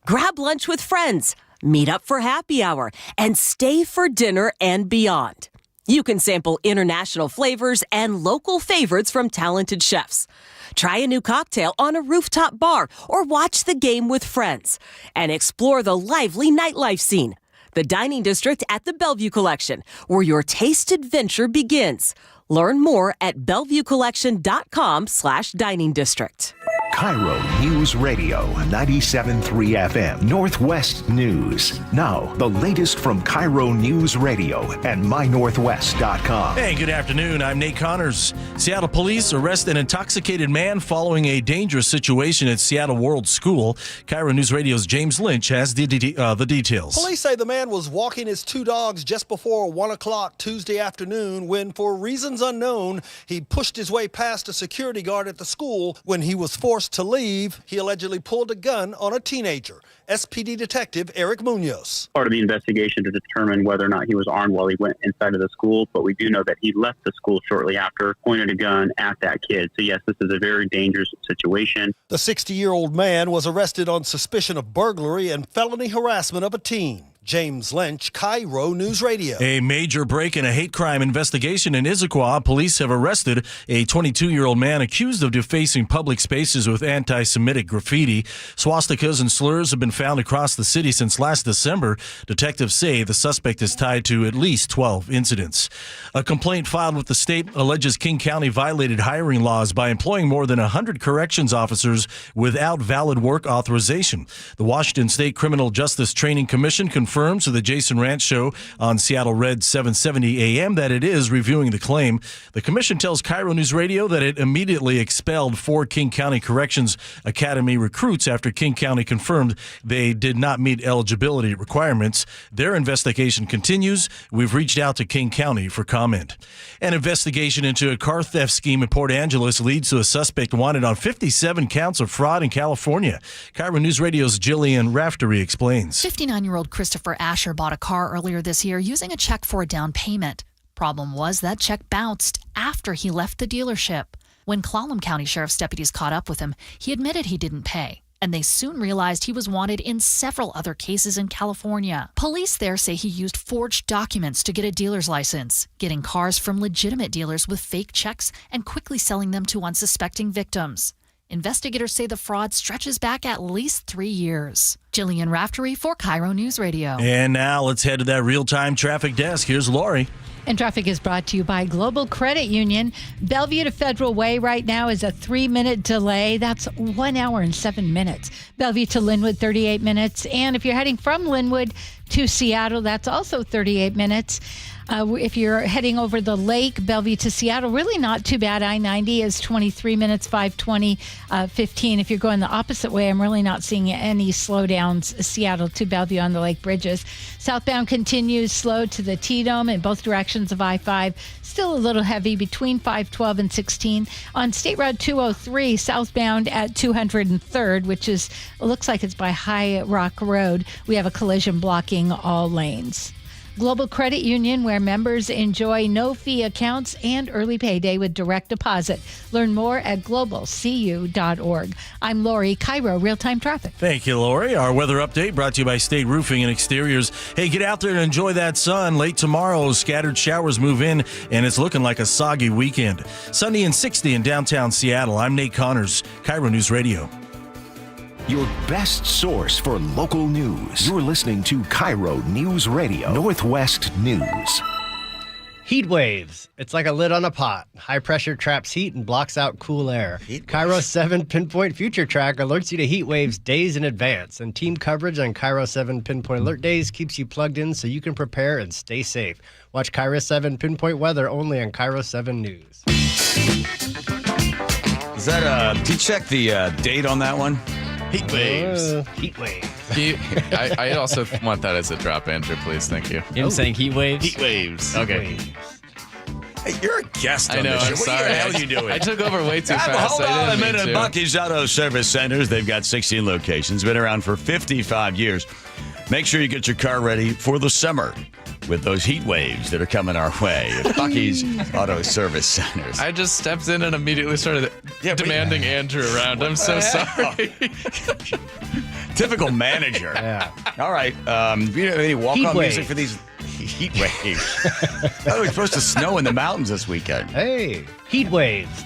S1: Grab lunch with friends, meet up for happy hour, and stay for dinner and beyond. You can sample international flavors and local favorites from talented chefs. Try a new cocktail on a rooftop bar or watch the game with friends. And explore the lively nightlife scene. The Dining District at the Bellevue Collection, where your taste adventure begins. Learn more at BellevueCollection.com/dining district.
S13: KIRO News Radio 97.3 FM Northwest News. Now, the latest from KIRO News Radio and mynorthwest.com.
S22: Hey, good afternoon. I'm Nate Connors. Seattle police arrest an intoxicated man following a dangerous situation at Seattle World School. KIRO News Radio's James Lynch has the details.
S8: Police say the man was walking his two dogs just before 1 o'clock Tuesday afternoon when, for reasons unknown, he pushed his way past a security guard at the school. When he was forced to leave, he allegedly pulled a gun on a teenager. SPD Detective Eric Munoz.
S10: Part of the investigation to determine whether or not he was armed while he went inside of the school, but we do know that he left the school shortly after, pointed a gun at that kid. So yes, this is a very dangerous situation.
S8: The 60-year-old man was arrested on suspicion of burglary and felony harassment of a teen. James Lynch, KIRO News Radio.
S22: A major break in a hate crime investigation in Issaquah. Police have arrested a 22-year-old man accused of defacing public spaces with anti-Semitic graffiti. Swastikas and slurs have been found across the city since last December. Detectives say the suspect is tied to at least 12 incidents. A complaint filed with the state alleges King County violated hiring laws by employing more than 100 corrections officers without valid work authorization. The Washington State Criminal Justice Training Commission confirms to the Jason Ranch Show on Seattle Red 770 AM that it is reviewing the claim. The commission tells KIRO News Radio that it immediately expelled 4 King County Corrections Academy recruits after King County confirmed they did not meet eligibility requirements. Their investigation continues. We've reached out to King County for comment. An investigation into a car theft scheme in Port Angeles leads to a suspect wanted on 57 counts of fraud in California. KIRO News Radio's Jillian Raftery explains.
S3: 59-year-old Christopher Asher bought a car earlier this year using a check for a down payment. Problem was that check bounced after he left the dealership. When Clallam County Sheriff's deputies caught up with him, he admitted he didn't pay, and they soon realized he was wanted in several other cases in California. Police there say he used forged documents to get a dealer's license, getting cars from legitimate dealers with fake checks and quickly selling them to unsuspecting victims. Investigators say the fraud stretches back at least 3 years. Jillian Raftery for KIRO News Radio.
S22: And now let's head to that real-time traffic desk. Here's Lori.
S2: And traffic is brought to you by Global Credit Union. Bellevue to Federal Way right now is a 3-minute delay. That's 1 hour and 7 minutes. Bellevue to Linwood, 38 minutes. And if you're heading from Linwood to Seattle, that's also 38 minutes. If you're heading over the lake, Bellevue to Seattle, really not too bad. I-90 is 23 minutes, 5:20, 15. If you're going the opposite way, I'm really not seeing any slowdowns, Seattle to Bellevue on the lake bridges. Southbound continues slow to the T-Dome in both directions of I-5. Still a little heavy between 512 and 16. On State Route 203, southbound at 203rd, which looks like it's by High Rock Road, we have a collision blocking all lanes. Global Credit Union, where members enjoy no-fee accounts and early payday with direct deposit. Learn more at globalcu.org. I'm Lori, KIRO Real-Time Traffic.
S22: Thank you, Lori. Our weather update brought to you by State Roofing and Exteriors. Hey, get out there and enjoy that sun. Late tomorrow, scattered showers move in, and it's looking like a soggy weekend. Sunny and 60 in downtown Seattle. I'm Nate Connors, KIRO News Radio.
S13: Your best source for local news. You're listening to KIRO News Radio, Northwest News.
S7: Heat waves. It's like a lid on a pot. High pressure traps heat and blocks out cool air. KIRO 7 Pinpoint Future Track alerts you to heat waves days in advance, and team coverage on KIRO 7 Pinpoint Alert Days keeps you plugged in so you can prepare and stay safe. Watch KIRO 7 Pinpoint Weather only on KIRO 7 News.
S17: Is that did you check the date on that one?
S7: Heat waves.
S22: Heat waves.
S16: I also want that as a drop answer, please. Thank you.
S7: Him saying heat waves?
S16: Heat waves.
S7: Okay.
S17: Hey, you're a guest on
S16: I know,
S17: this show.
S16: I'm
S17: What
S16: sorry.
S17: the hell are you doing?
S16: I took over way too fast.
S17: Hold on a minute.
S16: To.
S17: Bucky's Auto Service Centers. They've got 16 locations. Been around for 55 years. Make sure you get your car ready for the summer. with those heat waves that are coming our way at Bucky's Auto Service Centers.
S16: I just stepped in and immediately started demanding Andrew around. I'm so sorry.
S17: Typical manager.
S7: Yeah.
S17: All right. Do you have any walk-on music for these heat waves? I thought it was supposed to snow in the mountains this weekend.
S7: Hey, heat waves.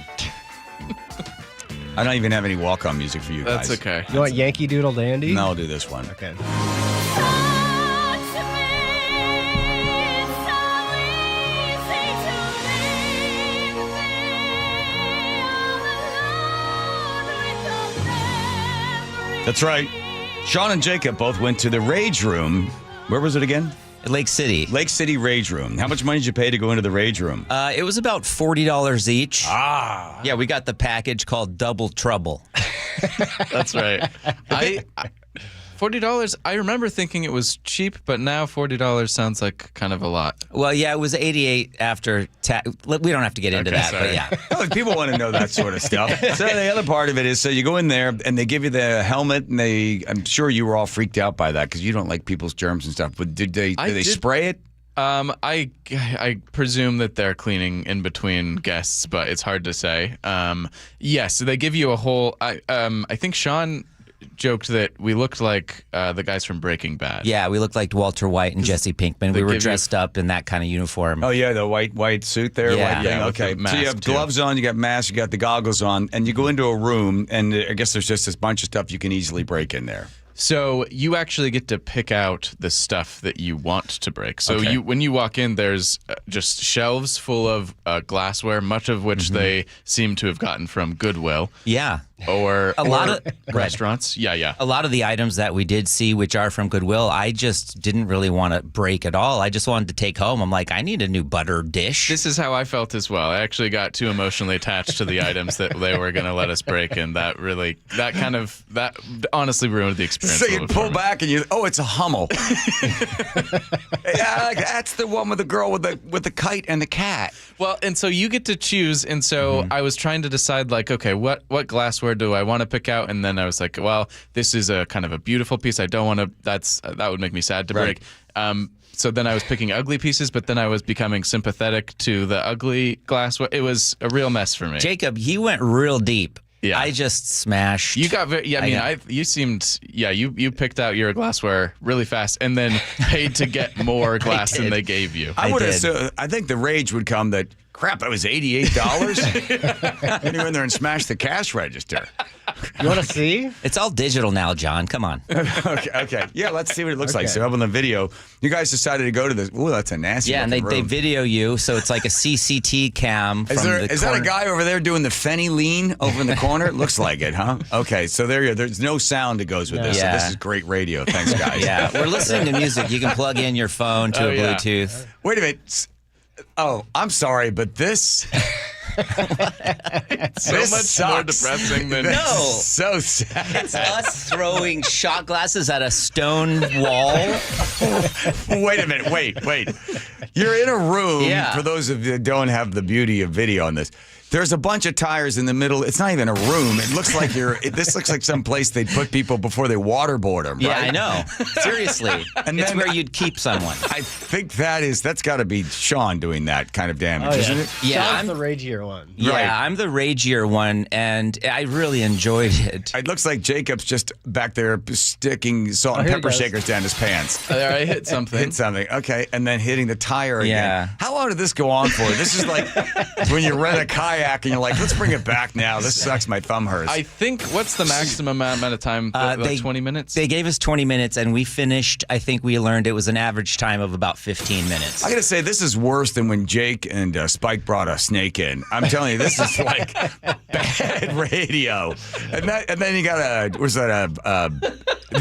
S17: I don't even have any walk-on music for you guys.
S16: That's okay.
S7: You want Yankee Doodle Dandy?
S17: No, I'll do this one.
S7: Okay.
S17: That's right. Sean and Jacob both went to the Rage Room. Where was it again?
S4: Lake City.
S17: Lake City Rage Room. How much money did you pay to go into the Rage Room?
S4: It was about $40 each.
S17: Ah.
S4: Yeah, we got the package called Double Trouble.
S16: That's right. $40, I remember thinking it was cheap, but now $40 sounds like kind of a lot.
S4: Well, yeah, it was $88 after tax. We don't have to get into that,
S16: sorry.
S4: but yeah.
S17: Well, people want to know that sort of stuff. So the other part of it is, so you go in there and they give you the helmet, and I'm sure you were all freaked out by that because you don't like people's germs and stuff. But did they spray it?
S16: I presume that they're cleaning in between guests, but it's hard to say. Yes, so they give you a whole. I think Sean joked that we looked like the guys from Breaking Bad.
S4: Yeah, we looked like Walter White and Jesse Pinkman. We were dressed up in that kind of uniform.
S17: Oh, yeah, the white suit there?
S4: Yeah.
S17: White thing.
S16: Yeah,
S17: okay.
S16: with the
S17: So you
S16: mask,
S17: have gloves on, you got masks, you got the goggles on, and you go into a room, and I guess there's just this bunch of stuff you can easily break in there.
S16: So you actually get to pick out the stuff that you want to break. So
S17: Okay.
S16: when you walk in, there's just shelves full of glassware, much of which they seem to have gotten from Goodwill.
S4: Yeah.
S16: Or
S4: A lot of
S16: restaurants. Yeah.
S4: A lot of the items that we did see, which are from Goodwill, I just didn't really want to break at all. I just wanted to take home. I'm like, I need a new butter dish.
S16: This is how I felt as well. I actually got too emotionally attached to the items that they were going to let us break, and that honestly ruined the experience.
S17: So you pull back and it's a Hummel. Yeah, that's the one with the girl with the kite and the cat.
S16: Well, and so you get to choose, and so I was trying to decide, like, okay, what glassware do I want to pick out? And then I was like, well, this is a kind of a beautiful piece. I don't want to. That would make me sad to break. So then I was picking ugly pieces, but then I was becoming sympathetic to the ugly glassware. It was a real mess for me.
S4: Jacob, you went real deep.
S16: Yeah.
S4: I just smashed.
S16: You got very. Yeah, you picked out your glassware really fast, and then paid to get more glass than they gave you.
S17: I think the rage would come that, crap, it was $88? And you went in there and smashed the cash register.
S7: You want to see?
S4: It's all digital now, John. Come on.
S17: Okay. Yeah, let's see what it looks like. So up on the video, you guys decided to go to this. Ooh, that's a nasty
S4: Yeah, and they
S17: room.
S4: video you, so it's like a CCT cam.
S17: Is that a guy over there doing the Fenny lean over in the corner? Looks like it, huh? Okay, so there's no sound that goes with this.
S4: Yeah.
S17: So this is great radio. Thanks, guys.
S4: Yeah, we're listening to music. You can plug in your phone to a Bluetooth.
S17: Wait a minute. Oh, I'm sorry, but this...
S16: So much more depressing than
S17: so sad.
S4: It's us throwing shot glasses at a stone wall.
S17: Wait a minute. Wait. You're in a room.
S4: Yeah.
S17: For those of you that don't have the beauty of video on this, there's a bunch of tires in the middle. It's not even a room. It looks like this looks like some place they'd put people before they waterboard them.
S4: Yeah,
S17: right?
S4: I know. Seriously.
S17: And
S4: it's
S17: then
S4: where you'd keep someone.
S17: I think that's got to be Sean doing that kind of damage, isn't it?
S4: Yeah,
S7: I'm the ragier one.
S4: Yeah,
S17: Right.
S4: I'm the ragier one, and I really enjoyed it.
S17: It looks like Jacob's just back there sticking salt and
S7: here he
S17: pepper
S7: goes.
S17: shakers down his pants.
S16: There, I hit something.
S17: Hit something. Okay, and then hitting the tire again.
S4: Yeah.
S17: How long did this go on for? This is like when you rent a kayak and you're like, let's bring it back now. This sucks. My thumb hurts.
S16: I think, what's the maximum amount of time? Like 20 minutes?
S4: They gave us 20 minutes, and we finished, I think we learned it was an average time of about 15 minutes.
S17: I got to say, this is worse than when Jake and Spike brought a snake in. I'm telling you, this is like bad radio. And then you got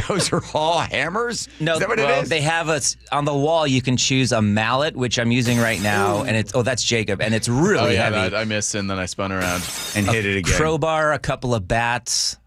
S17: those are all hammers?
S4: No,
S17: is that what it is?
S4: They have on the wall, you can choose a mallet, which I'm using right now, and that's Jacob, and it's really heavy.
S16: I missed, and then I spun around
S17: and hit it again.
S4: Crowbar, a couple of bats.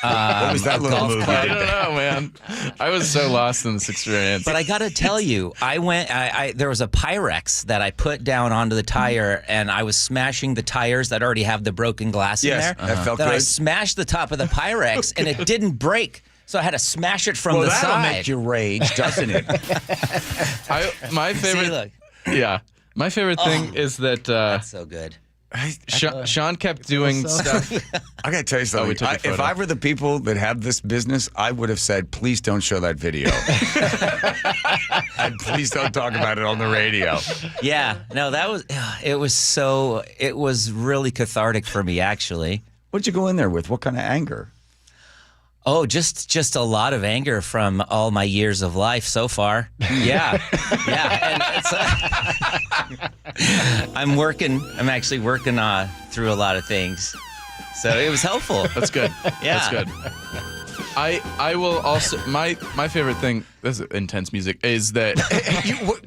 S17: What was that little movie?
S16: I don't know, man. I was so lost in this experience.
S4: But I got to tell you, there was a Pyrex that I put down onto the tire, and I was smashing the tires that already have the broken glass in there.
S17: That felt
S4: Then
S17: good.
S4: I smashed the top of the Pyrex, and it didn't break. So I had to smash it from
S17: well,
S4: the
S17: that'll
S4: side.
S17: make you rage, doesn't it?
S16: My favorite.
S4: See, look.
S16: Yeah. My favorite thing is that
S4: That's so good.
S16: Sean kept doing stuff.
S17: I got to tell you something. If I were the people that have this business, I would have said, please don't show that video. And please don't talk about it on the radio.
S4: Yeah. No, it was really cathartic for me, actually.
S17: What'd you go in there with? What kind of anger?
S4: Oh, just a lot of anger from all my years of life so far. Yeah, and I'm actually working through a lot of things, so it was helpful.
S16: That's good.
S4: Yeah,
S16: that's good. I will also my favorite thing. This is intense music. Is that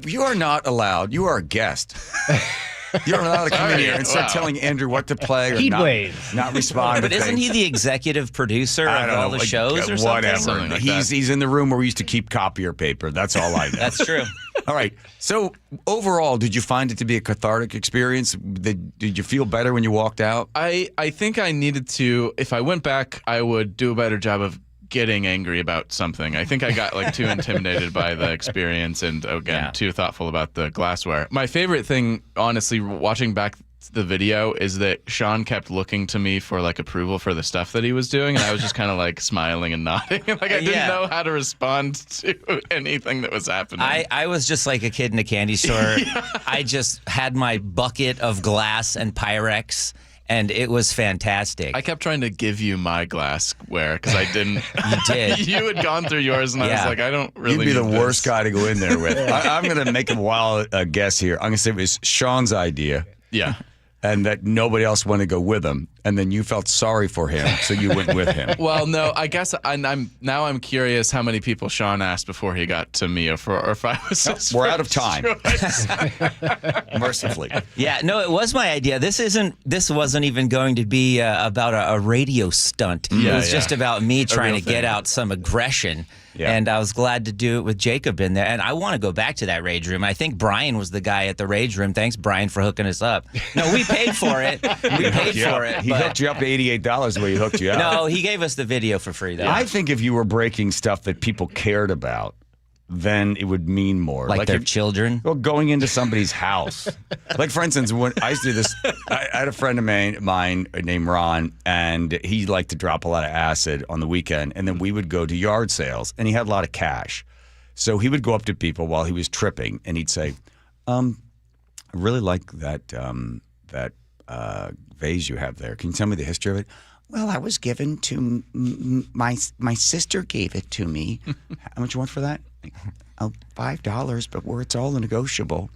S17: you are not allowed. You are a guest. You're not allowed to come in here and start telling Andrew what to play or not respond.
S4: But isn't he the executive producer of all the shows or
S17: whatever.
S4: something?
S17: Like he's in the room where we used to keep copier paper. That's all I know.
S4: That's true.
S17: All right. So overall, did you find it to be a cathartic experience? Did you feel better when you walked out?
S16: I think I needed to. If I went back, I would do a better job of getting angry about something. I think I got too intimidated by the experience and again too thoughtful about the glassware. My favorite thing, honestly, watching back the video is that Sean kept looking to me for approval for the stuff that he was doing, and I was just kind of smiling and nodding. I didn't know how to respond to anything that was happening.
S4: I was just like a kid in a candy store. I just had my bucket of glass and Pyrex. And it was fantastic.
S16: I kept trying to give you my glassware because I didn't.
S4: You did.
S16: You had gone through yours, and I was like, I don't really.
S17: You'd be the
S16: need
S17: worst
S16: this.
S17: guy to go in there with. I'm going to make a wild guess here. I'm going to say it was Sean's idea.
S16: Yeah.
S17: And that nobody else wanted to go with him, and then you felt sorry for him, so you went with him.
S16: Well, no, I guess I'm curious how many people Sean asked before he got to me, or if I was.
S17: We're out of time. Mercifully.
S4: Yeah, no, it was my idea. This wasn't even going to be about a radio stunt. It was just about me trying to get out some aggression. Yeah. And I was glad to do it with Jacob in there. And I want to go back to that rage room. I think Brian was the guy at the rage room. Thanks, Brian, for hooking us up. No, we paid for it. We paid for it.
S17: He hooked you up to $88 where he hooked you up.
S4: No, he gave us the video for free, though.
S17: I think if you were breaking stuff that people cared about, then it would mean more.
S4: Like their children?
S17: Well, going into somebody's house. Like, for instance, when I used to do this, I had a friend of mine named Ron, and he liked to drop a lot of acid on the weekend, and then we would go to yard sales, and he had a lot of cash. So he would go up to people while he was tripping, and he'd say, I really like that vase you have there. Can you tell me the history of it? Well, I was given to my sister gave it to me. How much you want for that? Oh, $5, but it's all negotiable.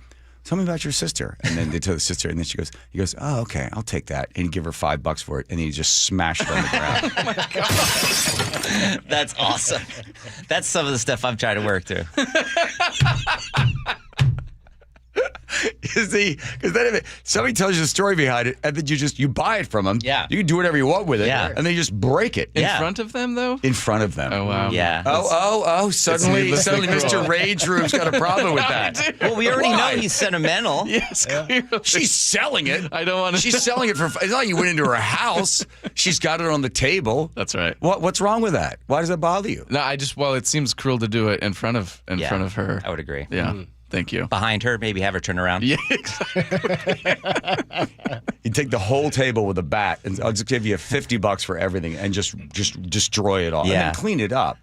S17: Tell me about your sister. And then they tell the sister, and then he goes, oh, okay, I'll take that. And he'd give her $5 for it, and he just smashed it on the ground.
S4: Oh, my God. That's awesome. That's some of the stuff I'm trying to work through.
S17: You see, because then if somebody tells you the story behind it, and then you buy it from them.
S4: Yeah.
S17: You can do whatever you want with it.
S4: Yeah.
S17: And then you just break it.
S16: In front of them, though?
S17: In front of them.
S16: Oh, wow.
S4: Yeah.
S17: Suddenly Mr. Rage Room's got a problem with that.
S4: Well, we already know he's sentimental.
S16: Yes, clearly.
S17: She's selling it.
S16: I don't want to.
S17: She's selling it for. It's not like you went into her house. She's got it on the table.
S16: That's right.
S17: What's wrong with that? Why does that bother you?
S16: No, it seems cruel to do it in front of her.
S4: I would agree.
S16: Yeah. Mm-hmm. Thank you.
S4: Behind her, maybe have her turn around.
S16: Yeah, exactly.
S17: You take the whole table with a bat, and I'll just give you $50 for everything, and just destroy it all, and then clean it up.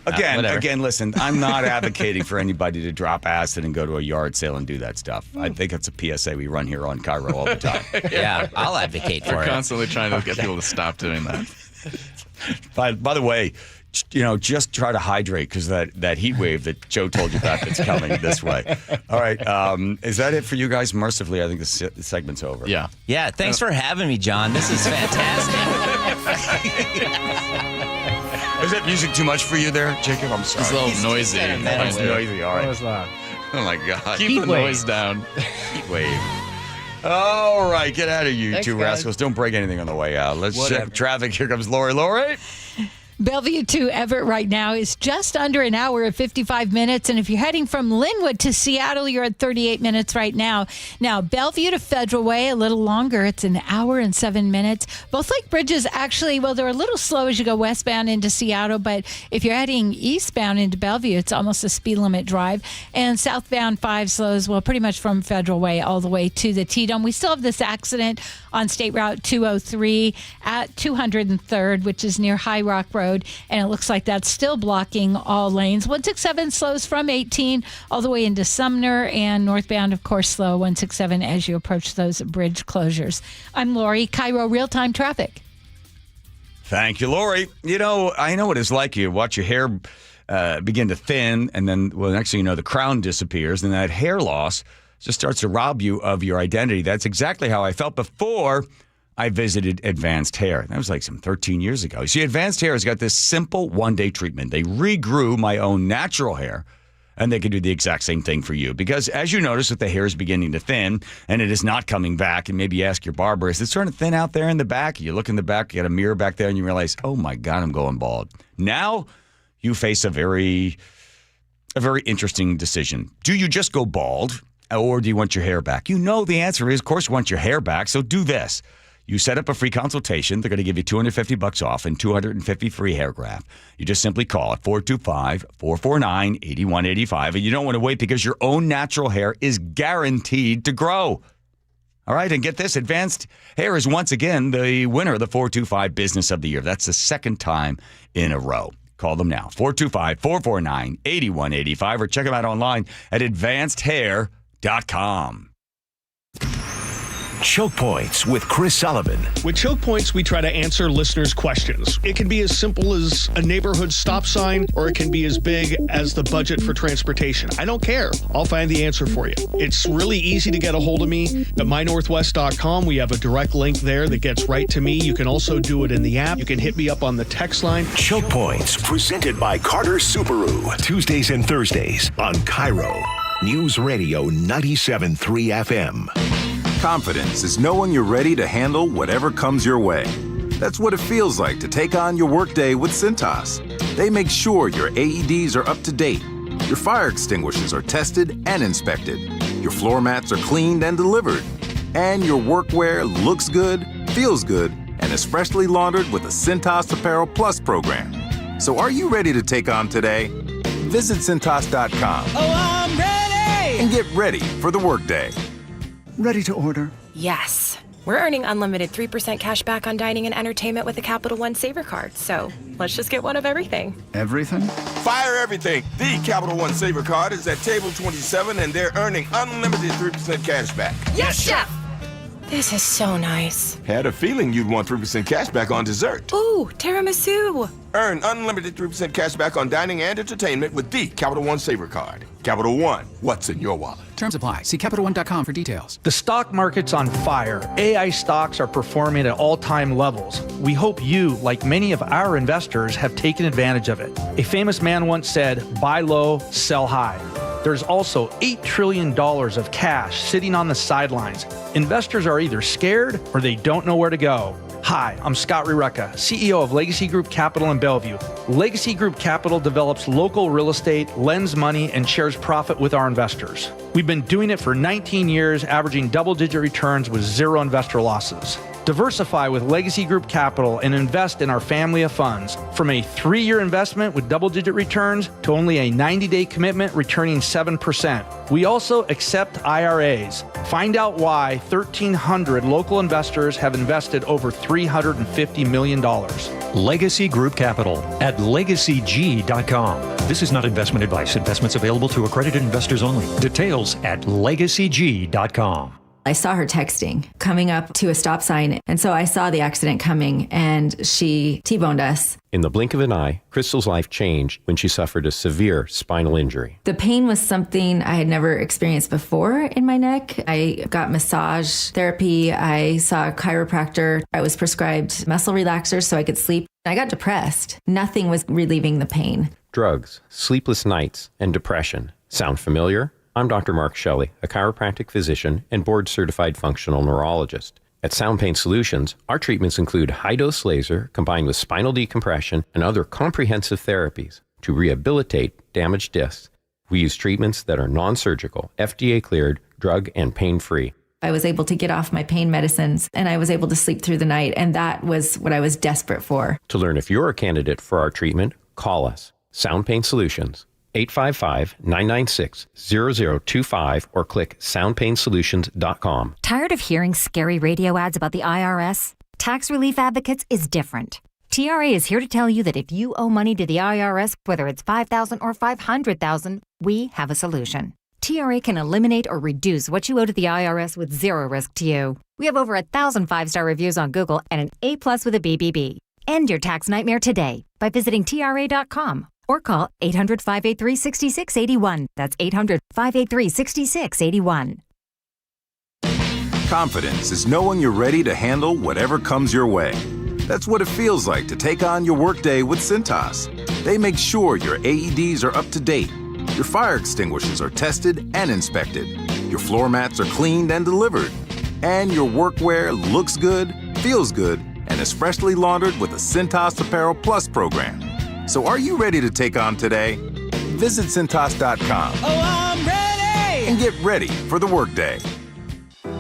S17: Again, listen, I'm not advocating for anybody to drop acid and go to a yard sale and do that stuff. I think it's a PSA we run here on KIRO all the time.
S4: Yeah, I'll advocate for it.
S16: We're constantly trying to get people to stop doing that.
S17: By the way, just try to hydrate because that heat wave that Joe told you about that's coming this way. All right. Is that it for you guys? Mercifully, I think the segment's over.
S16: Yeah.
S4: Yeah. Thanks for having me, John. This is fantastic.
S17: Is that music too much for you there, Jacob? I'm sorry.
S16: It's a little noisy.
S17: It's noisy. All right.
S7: That was loud.
S17: Oh, my God.
S16: Keep the noise down.
S17: Heat wave. All right. Get out of you,
S7: Thanks,
S17: two
S7: guys.
S17: rascals. Don't break anything on the way out. Let's check traffic. Here comes Lori. Lori?
S2: Bellevue to Everett right now is just under an hour and 55 minutes. And if you're heading from Linwood to Seattle, you're at 38 minutes right now. Now, Bellevue to Federal Way, a little longer. It's an hour and 7 minutes. Both lake bridges actually, well, they're a little slow as you go westbound into Seattle. But if you're heading eastbound into Bellevue, it's almost a speed limit drive. And southbound 5 slows, well, pretty much from Federal Way all the way to the T-Dome. We still have this accident on State Route 203 at 203rd, which is near High Rock Road, and it looks like that's still blocking all lanes. 167 slows from 18 all the way into Sumner, and northbound, of course, slow 167 as you approach those bridge closures. I'm Lori, KIRO Real-Time Traffic.
S17: Thank you, Lori. You know, I know what it's like. You watch your hair begin to thin, and then, well, next thing you know, the crown disappears, and that hair loss just starts to rob you of your identity. That's exactly how I felt before I visited Advanced Hair. That was like some 13 years ago. You see, Advanced Hair has got this simple one-day treatment. They regrew my own natural hair, and they can do the exact same thing for you. Because as you notice that the hair is beginning to thin, and it is not coming back, and maybe you ask your barber, is it starting to thin out there in the back? You look in the back, you got a mirror back there, and you realize, oh my God, I'm going bald. Now you face a very interesting decision. Do you just go bald, or do you want your hair back? You know the answer is, of course, you want your hair back, so do this. You set up a free consultation. They're going to give you $250 off and $250 free hair graft. You just simply call at 425-449-8185. And you don't want to wait because your own natural hair is guaranteed to grow. All right, and get this. Advanced Hair is once again the winner of the 425 Business of the Year. That's the second time in a row. Call them now, 425-449-8185, or check them out online at advancedhair.com.
S13: Choke Points with Chris Sullivan.
S5: With Choke Points, we try to answer listeners' questions. It can be as simple as a neighborhood stop sign, or it can be as big as the budget for transportation. I don't care. I'll find the answer for you. It's really easy to get a hold of me at mynorthwest.com. We have a direct link there that gets right to me. You can also do it in the app. You can hit me up on the text line.
S13: Choke Points, presented by Carter Subaru. Tuesdays and Thursdays on KIRO News Radio 97.3 FM.
S6: Confidence is knowing you're ready to handle whatever comes your way. That's what it feels like to take on your workday with Cintas. They make sure your AEDs are up to date, your fire extinguishers are tested and inspected, your floor mats are cleaned and delivered, and your workwear looks good, feels good, and is freshly laundered with the Cintas Apparel Plus program. So are you ready to take on today? Visit Cintas.com.
S9: Oh, I'm ready!
S6: And get ready for the workday.
S18: Ready to order?
S20: Yes. We're earning unlimited 3% cash back on dining and entertainment with the Capital One Saver Card. So let's just get one of everything.
S18: Everything?
S21: Fire everything. The Capital One Saver Card is at table 27, and they're earning unlimited 3% cash back.
S20: Yes, Chef! This is so nice.
S21: Had a feeling you'd want 3% cash back on dessert.
S20: Ooh, tiramisu.
S21: Earn unlimited 3% cash back on dining and entertainment with the Capital One Saver Card. Capital One, what's in your wallet?
S26: Terms apply. See CapitalOne.com for details.
S27: The stock market's on fire. AI stocks are performing at all-time levels. We hope you, like many of our investors, have taken advantage of it. A famous man once said, buy low, sell high. There's also $8 trillion of cash sitting on the sidelines. Investors are either scared or they don't know where to go. Hi, I'm Scott Rireka, CEO of Legacy Group Capital in Bellevue. Legacy Group Capital develops local real estate, lends money, and shares profit with our investors. We've been doing it for 19 years, averaging double-digit returns with zero investor losses. Diversify with Legacy Group Capital and invest in our family of funds. From a 3-year investment with double-digit returns to only a 90-day commitment returning 7%. We also accept IRAs. Find out why 1,300 local investors have invested over $350 million.
S28: Legacy Group Capital at LegacyG.com. This is not investment advice. Investments available to accredited investors only. Details at LegacyG.com.
S29: I saw her texting coming up to a stop sign, and so I saw the accident coming, and she T-boned us.
S30: In the blink of an eye, Crystal's life changed when she suffered a severe spinal injury.
S29: The pain was something I had never experienced before in my neck. I got massage therapy. I saw a chiropractor. I was prescribed muscle relaxers so I could sleep. I got depressed. Nothing was relieving the pain.
S30: Drugs, sleepless nights, and depression. Sound familiar? I'm Dr. Mark Shelley, a chiropractic physician and board-certified functional neurologist. At Sound Pain Solutions, our treatments include high-dose laser combined with spinal decompression and other comprehensive therapies to rehabilitate damaged discs. We use treatments that are non-surgical, FDA-cleared, drug and pain-free.
S29: I was able to get off my pain medicines and I was able to sleep through the night, and that was what I was desperate for.
S30: To learn if you're a candidate for our treatment, call us. Sound Pain Solutions, 855-996-0025 or click soundpainsolutions.com.
S1: Tired of hearing scary radio ads about the IRS? Tax Relief Advocates is different. TRA is here to tell you that if you owe money to the IRS, whether it's $5,000 or $500,000, we have a solution. TRA can eliminate or reduce what you owe to the IRS with zero risk to you. We have over 1,000 5-star reviews on Google and an A+ with a BBB. End your tax nightmare today by visiting TRA.com or call 800-583-6681. That's 800-583-6681.
S6: Confidence is knowing you're ready to handle whatever comes your way. That's what it feels like to take on your workday with Cintas. They make sure your AEDs are up to date, your fire extinguishers are tested and inspected, your floor mats are cleaned and delivered, and your workwear looks good, feels good, and is freshly laundered with the Cintas Apparel Plus program. So are you ready to take on today? Visit Cintas.com.
S9: Oh, I'm ready!
S6: And get ready for the workday.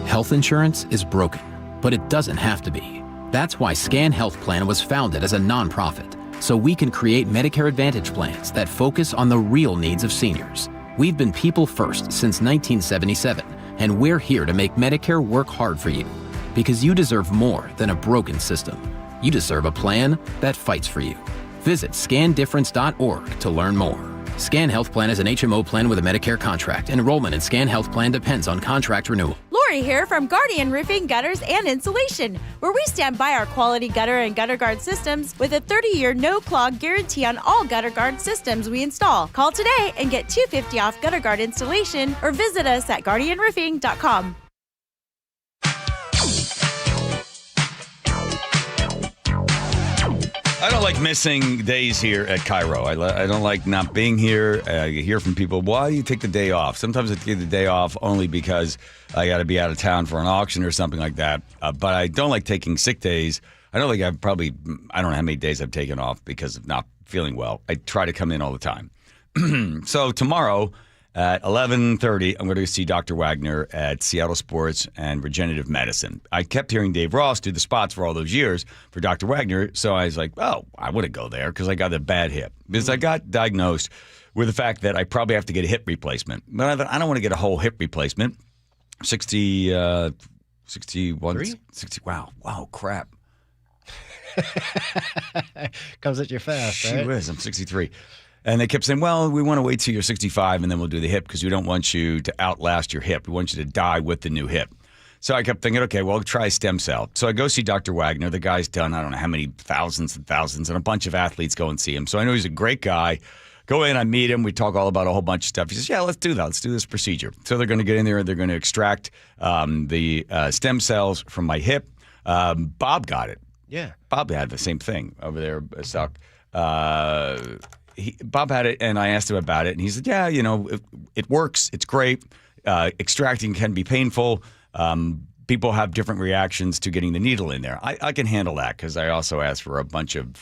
S10: Health insurance is broken, but it doesn't have to be. That's why Scan Health Plan was founded as a nonprofit, so we can create Medicare Advantage plans that focus on the real needs of seniors. We've been people first since 1977, and we're here to make Medicare work hard for you, because you deserve more than a broken system. You deserve a plan that fights for you. Visit scandifference.org to learn more. Scan Health Plan is an HMO plan with a Medicare contract. Enrollment in Scan Health Plan depends on contract renewal.
S11: Lori here from Guardian Roofing, Gutters, and Insulation, where we stand by our quality gutter and gutter guard systems with a 30-year no-clog guarantee on all gutter guard systems we install. Call today and get $250 off gutter guard installation or visit us at guardianroofing.com.
S17: I don't like missing days here at KIRO. I don't like not being here. I hear from people, why do you take the day off? Sometimes I take the day off only because I got to be out of town for an auction or something like that. But I don't like taking sick days. I don't know how many days I've taken off because of not feeling well. I try to come in all the time. So tomorrow at 11:30, I'm going to see Dr. Wagner at Seattle Sports and Regenerative Medicine. I kept hearing Dave Ross do the spots for all those years for Dr. Wagner, so I was like, oh, I wouldn't go there because I got a bad hip. Because I got diagnosed with the fact that I probably have to get a hip replacement. But I thought, I don't want to get a whole hip replacement. 61, 60, wow, crap.
S7: Comes at you fast, right?
S17: She whiz, I'm 63. And they kept saying, well, we want to wait till you're 65 and then we'll do the hip because we don't want you to outlast your hip. We want you to die with the new hip. So I kept thinking, okay, well, I'll try stem cell. So I go see Dr. Wagner. The guy's done, I don't know how many thousands and thousands, and a bunch of athletes go and see him. So I know he's a great guy. Go in, I meet him. We talk all about a whole bunch of stuff. He says, yeah, let's do that. Let's do this procedure. So they're going to get in there and they're going to extract the stem cells from my hip. Bob got it.
S7: Yeah.
S17: Bob had the same thing over there, Suck. Bob had it, and I asked him about it, and he said, yeah, it works. It's great. Extracting can be painful. People have different reactions to getting the needle in there. I can handle that because I also asked for a bunch of,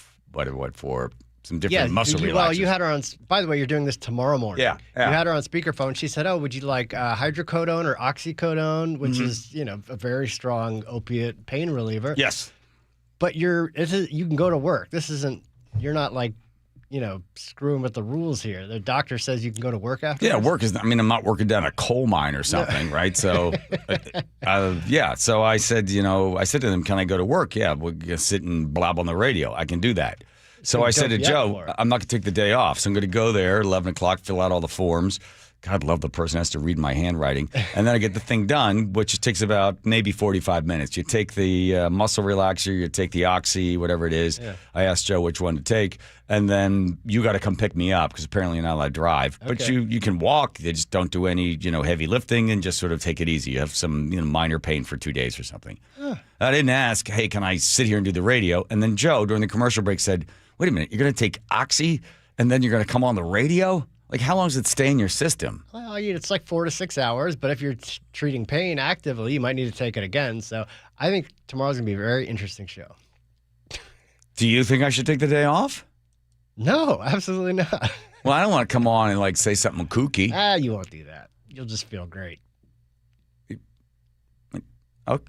S17: for some different muscle relaxers.
S7: Well, you had her on, by the way, you're doing this tomorrow morning.
S17: Yeah.
S7: You had her on speakerphone. She said, oh, would you like hydrocodone or oxycodone, which is, a very strong opiate pain reliever.
S17: Yes.
S7: But you can go to work. You're not like, screwing with the rules here. The doctor says you can go to work after.
S17: Yeah, work is. I'm not working down a coal mine or something, right? So, yeah. So I said, I said to them, "Can I go to work?" Yeah, we'll sit and blab on the radio. I can do that. So I said to Joe, "I'm not going to take the day off. So I'm going to go there 11 o'clock, fill out all the forms." God love the person has to read my handwriting. And then I get the thing done, which takes about maybe 45 minutes. You take the muscle relaxer, you take the oxy, whatever it is. Yeah. I asked Joe which one to take. And then you got to come pick me up because apparently you're not allowed to drive. Okay. But you can walk. They just don't do any, heavy lifting and just sort of take it easy. You have some minor pain for 2 days or something. Huh. I didn't ask, hey, can I sit here and do the radio? And then Joe, during the commercial break, said, wait a minute, you're going to take oxy and then you're going to come on the radio? Like, how long does it stay in your system?
S7: Well, it's like 4 to 6 hours, but if you're treating pain actively, you might need to take it again. So I think tomorrow's going to be a very interesting show.
S17: Do you think I should take the day off?
S7: No, absolutely not.
S17: Well, I don't want to come on and, like, say something kooky.
S7: You won't do that. You'll just feel great.
S17: Okay.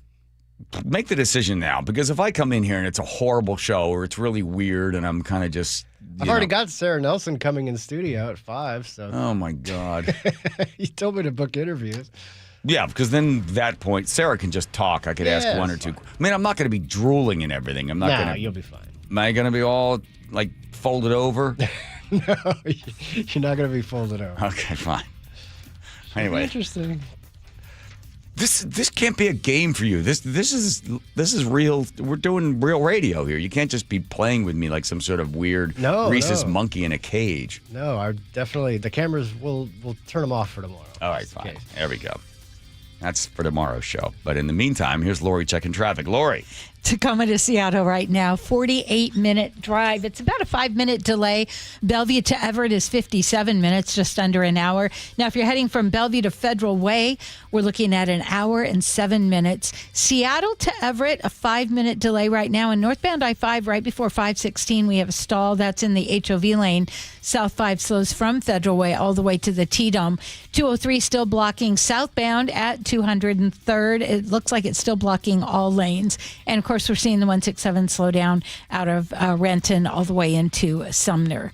S17: Make the decision now, because if I come in here and it's a horrible show or it's really weird and I'm kind of just...
S7: I've already got Sarah Nelson coming in studio at 5, so...
S17: Oh, my God.
S7: He told me to book interviews.
S17: Yeah, because then at that point, Sarah can just talk. I could ask one or two. I mean, I'm not going to be drooling and everything. I'm not going to...
S7: you'll be fine.
S17: Am I going to be all, like, folded over?
S7: No, you're not going to be folded over.
S17: Okay, fine. Anyway.
S7: Interesting.
S17: This can't be a game for you. This is real. We're doing real radio here. You can't just be playing with me like some sort of weird rhesus monkey in a cage.
S7: No, the cameras will turn them off for tomorrow.
S17: All right, fine. There we go. That's for tomorrow's show. But in the meantime, here's Lori checking traffic. Lori.
S2: Tacoma to Seattle right now, 48-minute drive. It's about a 5-minute delay. Bellevue to Everett is 57 minutes, just under an hour. Now, if you're heading from Bellevue to Federal Way, we're looking at an hour and 7 minutes. Seattle to Everett, a 5-minute delay right now. And northbound I-5, right before 516, we have a stall. That's in the HOV lane. South 5 slows from Federal Way all the way to the T-Dome. 203 still blocking southbound at 203rd. It looks like it's still blocking all lanes. And of course, we're seeing the 167 slow down out of Renton all the way into Sumner.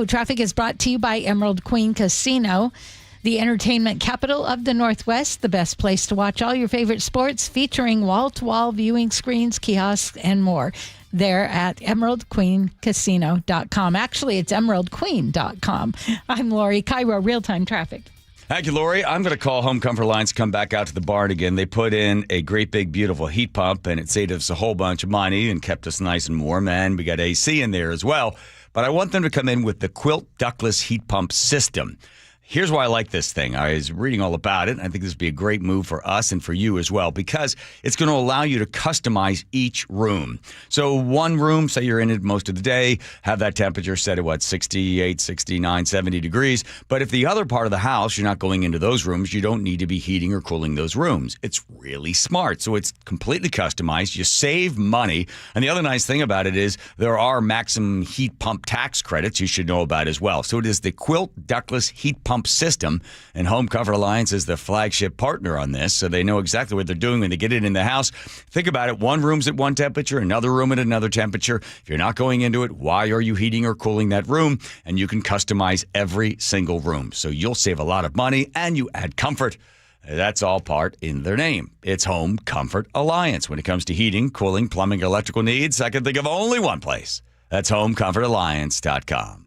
S2: Traffic is brought to you by Emerald Queen Casino, the entertainment capital of the Northwest, the best place to watch all your favorite sports, featuring wall-to-wall viewing screens, kiosks, and more. There at emeraldqueencasino.com. Actually, it's emeraldqueen.com. I'm Lori, KIRO Real-Time Traffic.
S17: Thank you, Lori. I'm going to call Home Comfort Alliance to come back out to the barn again. They put in a great big beautiful heat pump, and it saved us a whole bunch of money and kept us nice and warm, and we got AC in there as well. But I want them to come in with the Quilt ductless heat pump system. Here's why I like this thing. I was reading all about it. I think this would be a great move for us and for you as well, because it's going to allow you to customize each room. So one room, say you're in it most of the day, have that temperature set at 68, 69, 70 degrees. But if the other part of the house, you're not going into those rooms, you don't need to be heating or cooling those rooms. It's really smart. So it's completely customized. You save money. And the other nice thing about it is there are maximum heat pump tax credits you should know about as well. So it is the Quilt ductless heat pump system, and Home Comfort Alliance is the flagship partner on this, so they know exactly what they're doing when they get it in the house. Think about it. One room's at one temperature, another room at another temperature. If you're not going into it, why are you heating or cooling that room? And you can customize every single room, so you'll save a lot of money and you add comfort. That's all part in their name. It's Home Comfort Alliance. When it comes to heating, cooling, plumbing, electrical needs, I can think of only one place. That's homecomfortalliance.com.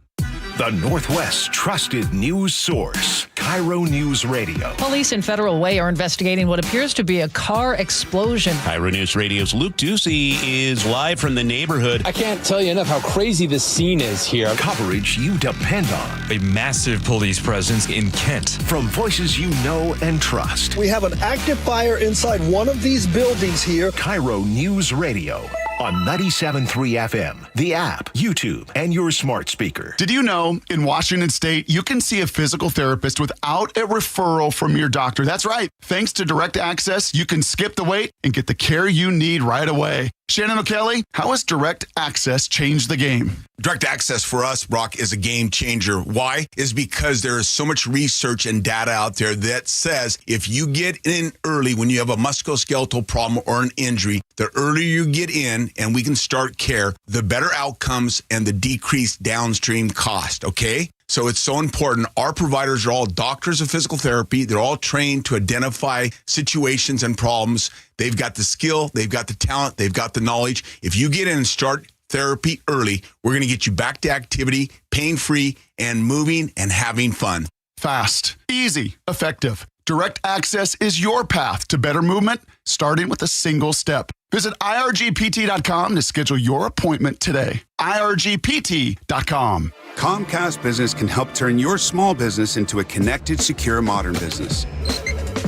S13: The Northwest's trusted news source, KIRO News Radio.
S3: Police in Federal Way are investigating what appears to be a car explosion.
S8: KIRO News Radio's Luke Ducey is live from the neighborhood.
S12: I can't tell you enough how crazy this scene is here.
S13: Coverage you depend on.
S14: A massive police presence in Kent.
S13: From voices you know and trust.
S15: We have an active fire inside one of these buildings here.
S13: KIRO News Radio. On 97.3 FM, the app, YouTube, and your smart speaker.
S19: Did you know in Washington State, you can see a physical therapist without a referral from your doctor? That's right. Thanks to Direct Access, you can skip the wait and get the care you need right away. Shannon O'Kelly, how has Direct Access changed the game?
S22: Direct Access for us, Brock, is a game changer. Why? Is because there is so much research and data out there that says if you get in early when you have a musculoskeletal problem or an injury, the earlier you get in and we can start care, the better outcomes and the decreased downstream cost, okay? So it's so important. Our providers are all doctors of physical therapy. They're all trained to identify situations and problems. They've got the skill, they've got the talent, they've got the knowledge. If you get in and start therapy early, we're going to get you back to activity, pain-free, and moving and having fun.
S19: Fast, easy, effective. Direct Access is your path to better movement, starting with a single step. Visit irgpt.com to schedule your appointment today. irgpt.com.
S23: Comcast Business can help turn your small business into a connected, secure, modern business.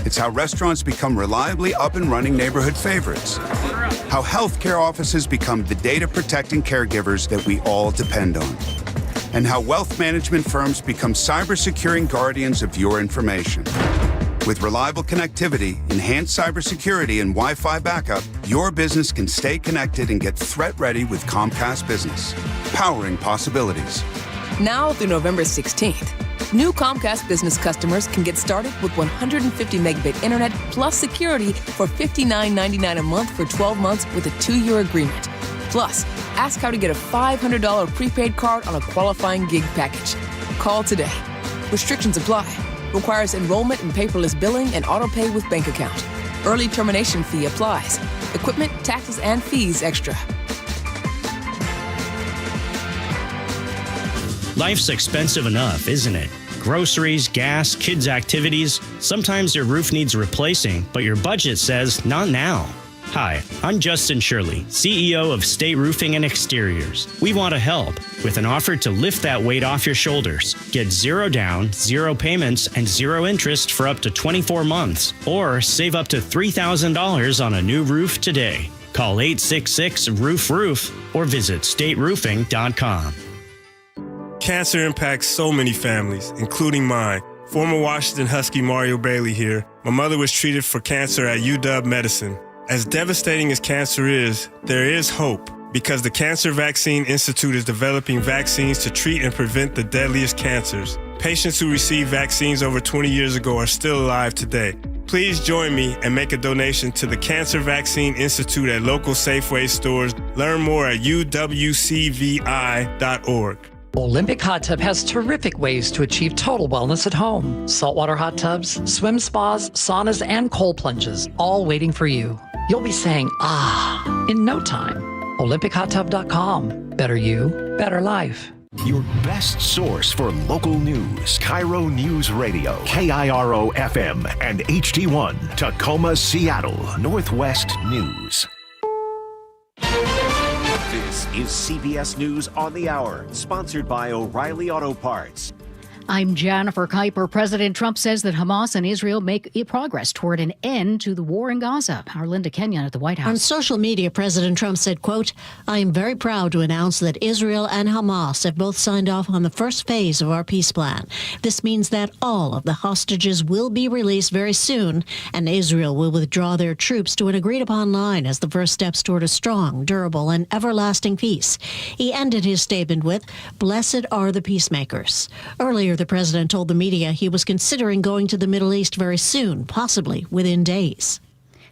S23: It's how restaurants become reliably up and running neighborhood favorites. How healthcare offices become the data protecting caregivers that we all depend on. and how wealth management firms become cyber-securing guardians of your information. With reliable connectivity, enhanced cybersecurity, and Wi-Fi backup, your business can stay connected and get threat-ready with Comcast Business, powering possibilities.
S4: Now through November 16th, new Comcast Business customers can get started with 150 megabit internet plus security for $59.99 a month for 12 months with a 2-year agreement. Plus, ask how to get a $500 prepaid card on a qualifying gig package. Call today. Restrictions apply. Requires enrollment in paperless billing and auto pay with bank account. Early termination fee applies. Equipment, taxes, and fees extra.
S5: Life's expensive enough, isn't it? Groceries, gas, kids' activities. Sometimes your roof needs replacing, but your budget says not now. Hi, I'm Justin Shirley, CEO of State Roofing and Exteriors. We want to help with an offer to lift that weight off your shoulders. Get 0 down, 0 payments, and 0 interest for up to 24 months. Or save up to $3,000 on a new roof today. Call 866-ROOF-ROOF or visit stateroofing.com.
S16: Cancer impacts so many families, including mine. Former Washington Husky Mario Bailey here. My mother was treated for cancer at UW Medicine. As devastating as cancer is, there is hope because the Cancer Vaccine Institute is developing vaccines to treat and prevent the deadliest cancers. Patients who received vaccines over 20 years ago are still alive today. Please join me and make a donation to the Cancer Vaccine Institute at local Safeway stores. Learn more at uwcvi.org.
S18: Olympic Hot Tub has terrific ways to achieve total wellness at home. Saltwater hot tubs, swim spas, saunas, and cold plunges, all waiting for you. You'll be saying, ah, in no time. OlympicHotTub.com. Better you, better life.
S13: Your best source for local news. KIRO News Radio. KIRO FM and HD1. Tacoma, Seattle. Northwest News.
S20: This is CBS News on the Hour, sponsored by O'Reilly Auto Parts.
S21: I'm Jennifer Kuiper. President Trump says that Hamas and Israel make progress toward an end to the war in Gaza. Our Linda Kenyon at the White House.
S24: On social media, President Trump said, quote, I am very proud to announce that Israel and Hamas have both signed off on the first phase of our peace plan. This means that all of the hostages will be released very soon, and Israel will withdraw their troops to an agreed-upon line as the first steps toward a strong, durable, and everlasting peace. He ended his statement with, Blessed are the peacemakers. Earlier, the president told the media he was considering going to the Middle East very soon, possibly within days.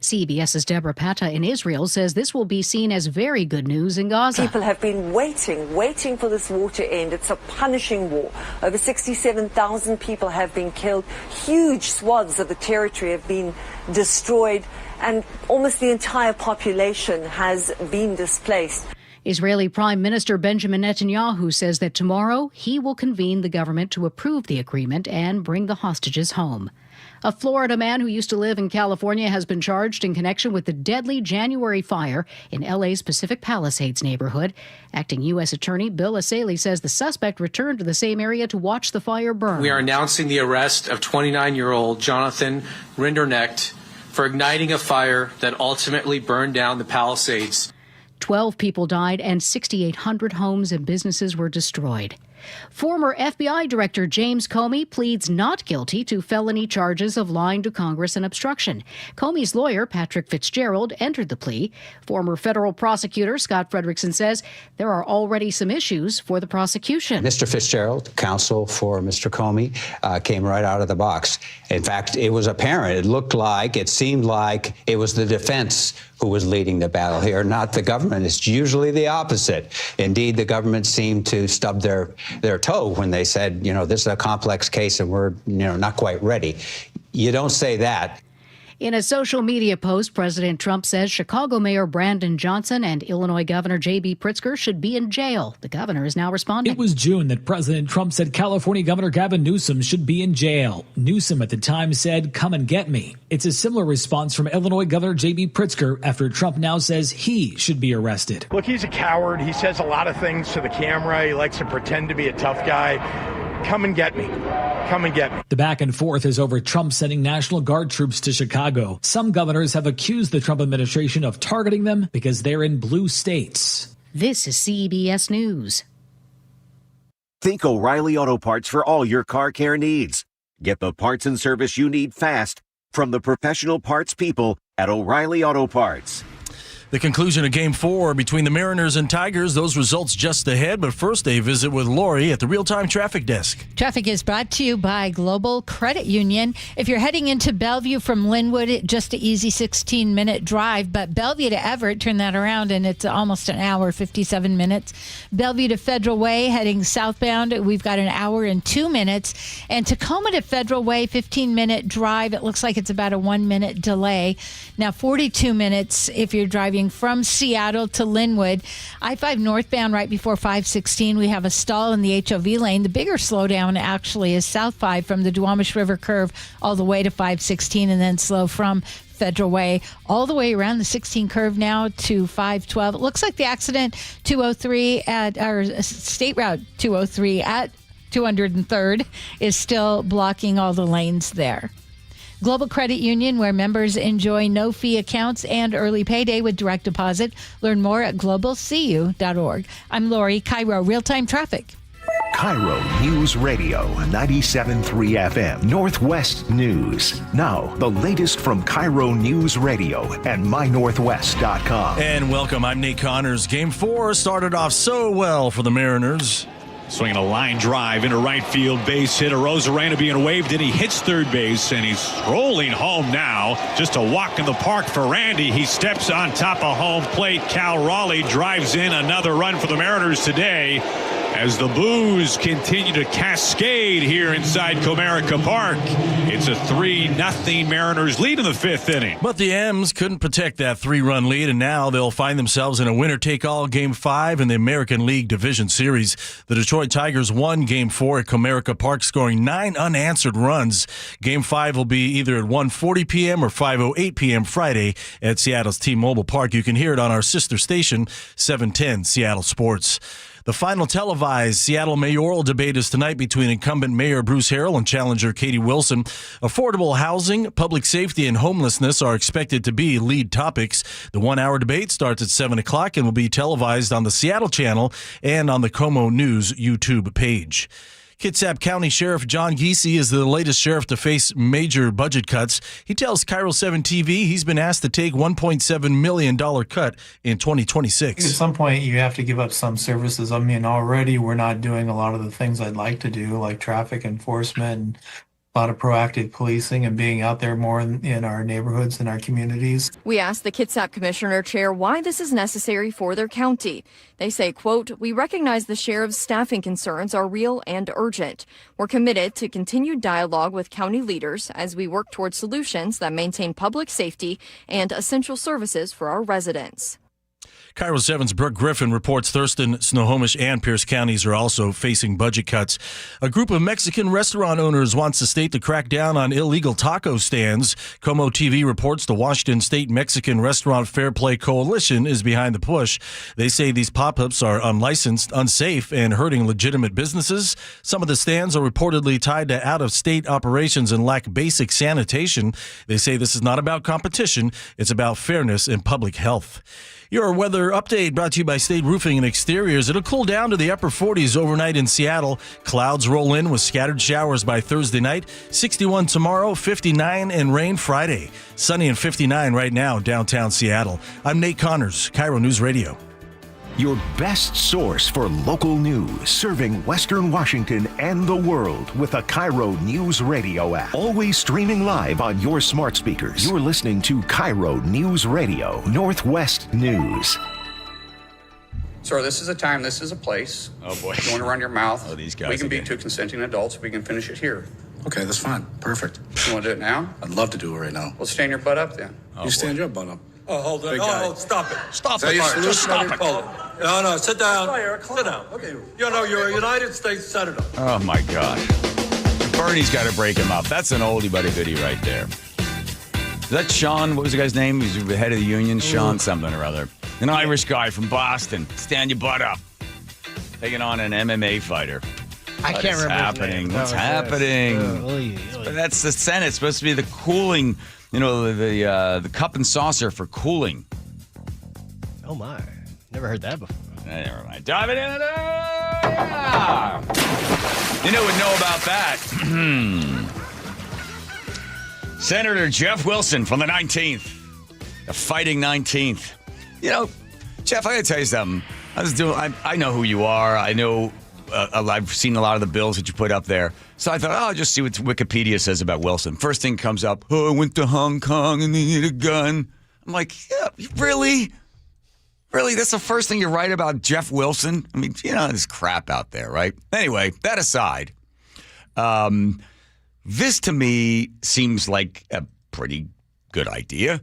S21: CBS's Deborah Patta in Israel says this will be seen as very good news in Gaza.
S25: People have been waiting for this war to end. It's a punishing war. Over 67,000 people have been killed. Huge swaths of the territory have been destroyed, and almost the entire population has been displaced.
S21: Israeli Prime Minister Benjamin Netanyahu says that tomorrow he will convene the government to approve the agreement and bring the hostages home. A Florida man who used to live in California has been charged in connection with the deadly January fire in LA's Pacific Palisades neighborhood. Acting U.S. Attorney Bill Asaley says the suspect returned to the same area to watch the fire burn.
S26: We are announcing the arrest of 29-year-old Jonathan Rinderknecht for igniting a fire that ultimately burned down the Palisades.
S21: 12 people died and 6,800 homes and businesses were destroyed. Former FBI Director James Comey pleads not guilty to felony charges of lying to Congress and obstruction. Comey's lawyer, Patrick Fitzgerald, entered the plea. Former federal prosecutor Scott Frederickson says there are already some issues for the prosecution.
S27: Mr. Fitzgerald, counsel for Mr. Comey, came right out of the box. In fact, it was apparent. It seemed like it was the defense who was leading the battle here, not the government. It's usually the opposite. Indeed, the government seemed to stub their toe when they said, this is a complex case and we're, not quite ready. You don't say that.
S21: In a social media post, President Trump says Chicago Mayor Brandon Johnson and Illinois Governor J.B. Pritzker should be in jail. The governor is now responding.
S31: It was June that President Trump said California Governor Gavin Newsom should be in jail. Newsom at the time said, come and get me. It's a similar response from Illinois Governor J.B. Pritzker after Trump now says he should be arrested.
S32: Look, he's a coward. He says a lot of things to the camera. He likes to pretend to be a tough guy. Come and get me. Come and get me.
S31: The back and forth is over Trump sending National Guard troops to Chicago. Some governors have accused the Trump administration of targeting them because they're in blue states.
S21: This is CBS News.
S20: Think O'Reilly Auto Parts for all your car care needs. Get the parts and service you need fast from the professional parts people at O'Reilly Auto Parts.
S1: The conclusion of Game 4 between the Mariners and Tigers, those results just ahead. But first, a visit with Lori at the real-time traffic desk.
S2: Traffic is brought to you by Global Credit Union. If you're heading into Bellevue from Linwood, just an easy 16-minute drive. But Bellevue to Everett, turn that around, and it's almost an hour, 57 minutes. Bellevue to Federal Way, heading southbound, we've got an hour and 2 minutes. And Tacoma to Federal Way, 15-minute drive. It looks like it's about a 1-minute delay. Now, 42 minutes if you're driving from Seattle to Linwood. I-5 northbound right before 516. We have a stall in the HOV lane. The bigger slowdown actually is South 5 from the Duwamish River curve all the way to 516, and then slow from Federal Way all the way around the 16 curve now to 512. It looks like the accident 203 at our State Route 203 at 203rd is still blocking all the lanes there. Global Credit Union, where members enjoy no-fee accounts and early payday with direct deposit. Learn more at globalcu.org. I'm Lori, KIRO Real-Time Traffic.
S13: KIRO News Radio 97.3 FM, Northwest News. Now, the latest from KIRO News Radio and mynorthwest.com.
S1: And welcome, I'm Nate Connors. Game 4 started off so well for the Mariners.
S3: Swinging a line drive into right field, base hit. Arozarena being waved, and he hits third base, and he's rolling home now. Just a walk in the park for Randy. He steps on top of home plate. Cal Raleigh drives in another run for the Mariners today as the boos continue to cascade here inside Comerica Park. It's a 3-0 Mariners lead in the fifth inning.
S1: But the M's couldn't protect that 3-run lead, and now they'll find themselves in a winner-take-all Game 5 in the American League Division Series. The Detroit Tigers won Game 4 at Comerica Park, scoring 9 unanswered runs. Game 5 will be either at 1:40 p.m. or 5:08 p.m. Friday at Seattle's T-Mobile Park. You can hear it on our sister station, 710 Seattle Sports. The final televised Seattle mayoral debate is tonight between incumbent Mayor Bruce Harrell and challenger Katie Wilson. Affordable housing, public safety, and homelessness are expected to be lead topics. The 1-hour debate starts at 7 o'clock and will be televised on the Seattle channel and on the Como News YouTube page. Kitsap County Sheriff John Giese is the latest sheriff to face major budget cuts. He tells KIRO 7 TV he's been asked to take $1.7 million cut in 2026.
S6: At some point, you have to give up some services. I mean, already we're not doing a lot of the things I'd like to do, like traffic enforcement and a lot of proactive policing and being out there more in our neighborhoods and our communities.
S7: We asked the Kitsap Commissioner Chair why this is necessary for their county. They say, quote, "We recognize the sheriff's staffing concerns are real and urgent. We're committed to continued dialogue with county leaders as we work towards solutions that maintain public safety and essential services for our residents."
S1: KIRO 7's Brooke Griffin reports Thurston, Snohomish, and Pierce counties are also facing budget cuts. A group of Mexican restaurant owners wants the state to crack down on illegal taco stands. Como TV reports the Washington State Mexican Restaurant Fair Play Coalition is behind the push. They say these pop-ups are unlicensed, unsafe, and hurting legitimate businesses. Some of the stands are reportedly tied to out-of-state operations and lack basic sanitation. They say this is not about competition, it's about fairness and public health. Your weather update brought to you by State Roofing and Exteriors. It'll cool down to the upper 40s overnight in Seattle. Clouds roll in with scattered showers by Thursday night. 61 tomorrow, 59, and rain Friday. Sunny and 59 right now downtown Seattle. I'm Nate Connors, KIRO News Radio.
S13: Your best source for local news, serving Western Washington and the world with a KIRO News Radio app. Always streaming live on your smart speakers. You're listening to KIRO News Radio, Northwest News.
S9: Sir, this is a time, this is a place.
S3: Oh, boy.
S9: You want to run your mouth?
S3: Oh, these guys.
S9: We can be
S3: again.
S9: two consenting adults. We can finish it here.
S10: Okay, that's fine. Perfect.
S9: You want to do it now?
S10: I'd love to do it right now.
S9: Well, stand your butt up then.
S10: You stand your butt up. Oh, hold on.
S9: Big guy.
S10: Oh, stop it. Stop
S9: Is that
S10: it.
S9: your
S10: Just
S9: solution
S10: stop
S9: or your
S10: it.
S9: polo?
S10: No, sit down. Sit down. Okay. You know, you're a United States Senator.
S3: Oh, my gosh. Bernie's got to break him up. That's an oldie but a goodie right there. Is that Sean? What was the guy's name? He's the head of the union. Sean something or other. An Irish guy from Boston. Stand your butt up. Taking on an MMA fighter.
S11: I can't remember his name.
S3: What's happening? That's the Senate. It's supposed to be the cooling, the cup and saucer for cooling.
S11: Oh, my. Never heard that before.
S3: Never mind. Diving in.
S4: Yeah. You know would know about that. Senator Jeff Wilson from the 19th. The Fighting 19th. You know, Jeff, I got to tell you something. I know who you are. I know I've seen a lot of the bills that you put up there. So I thought, I'll just see what Wikipedia says about Wilson. First thing comes up, I went to Hong Kong and they need a gun. I'm like, yeah, really? Really? That's the first thing you write about Jeff Wilson? I mean, there's crap out there, right? Anyway, that aside, this to me seems like a pretty good idea.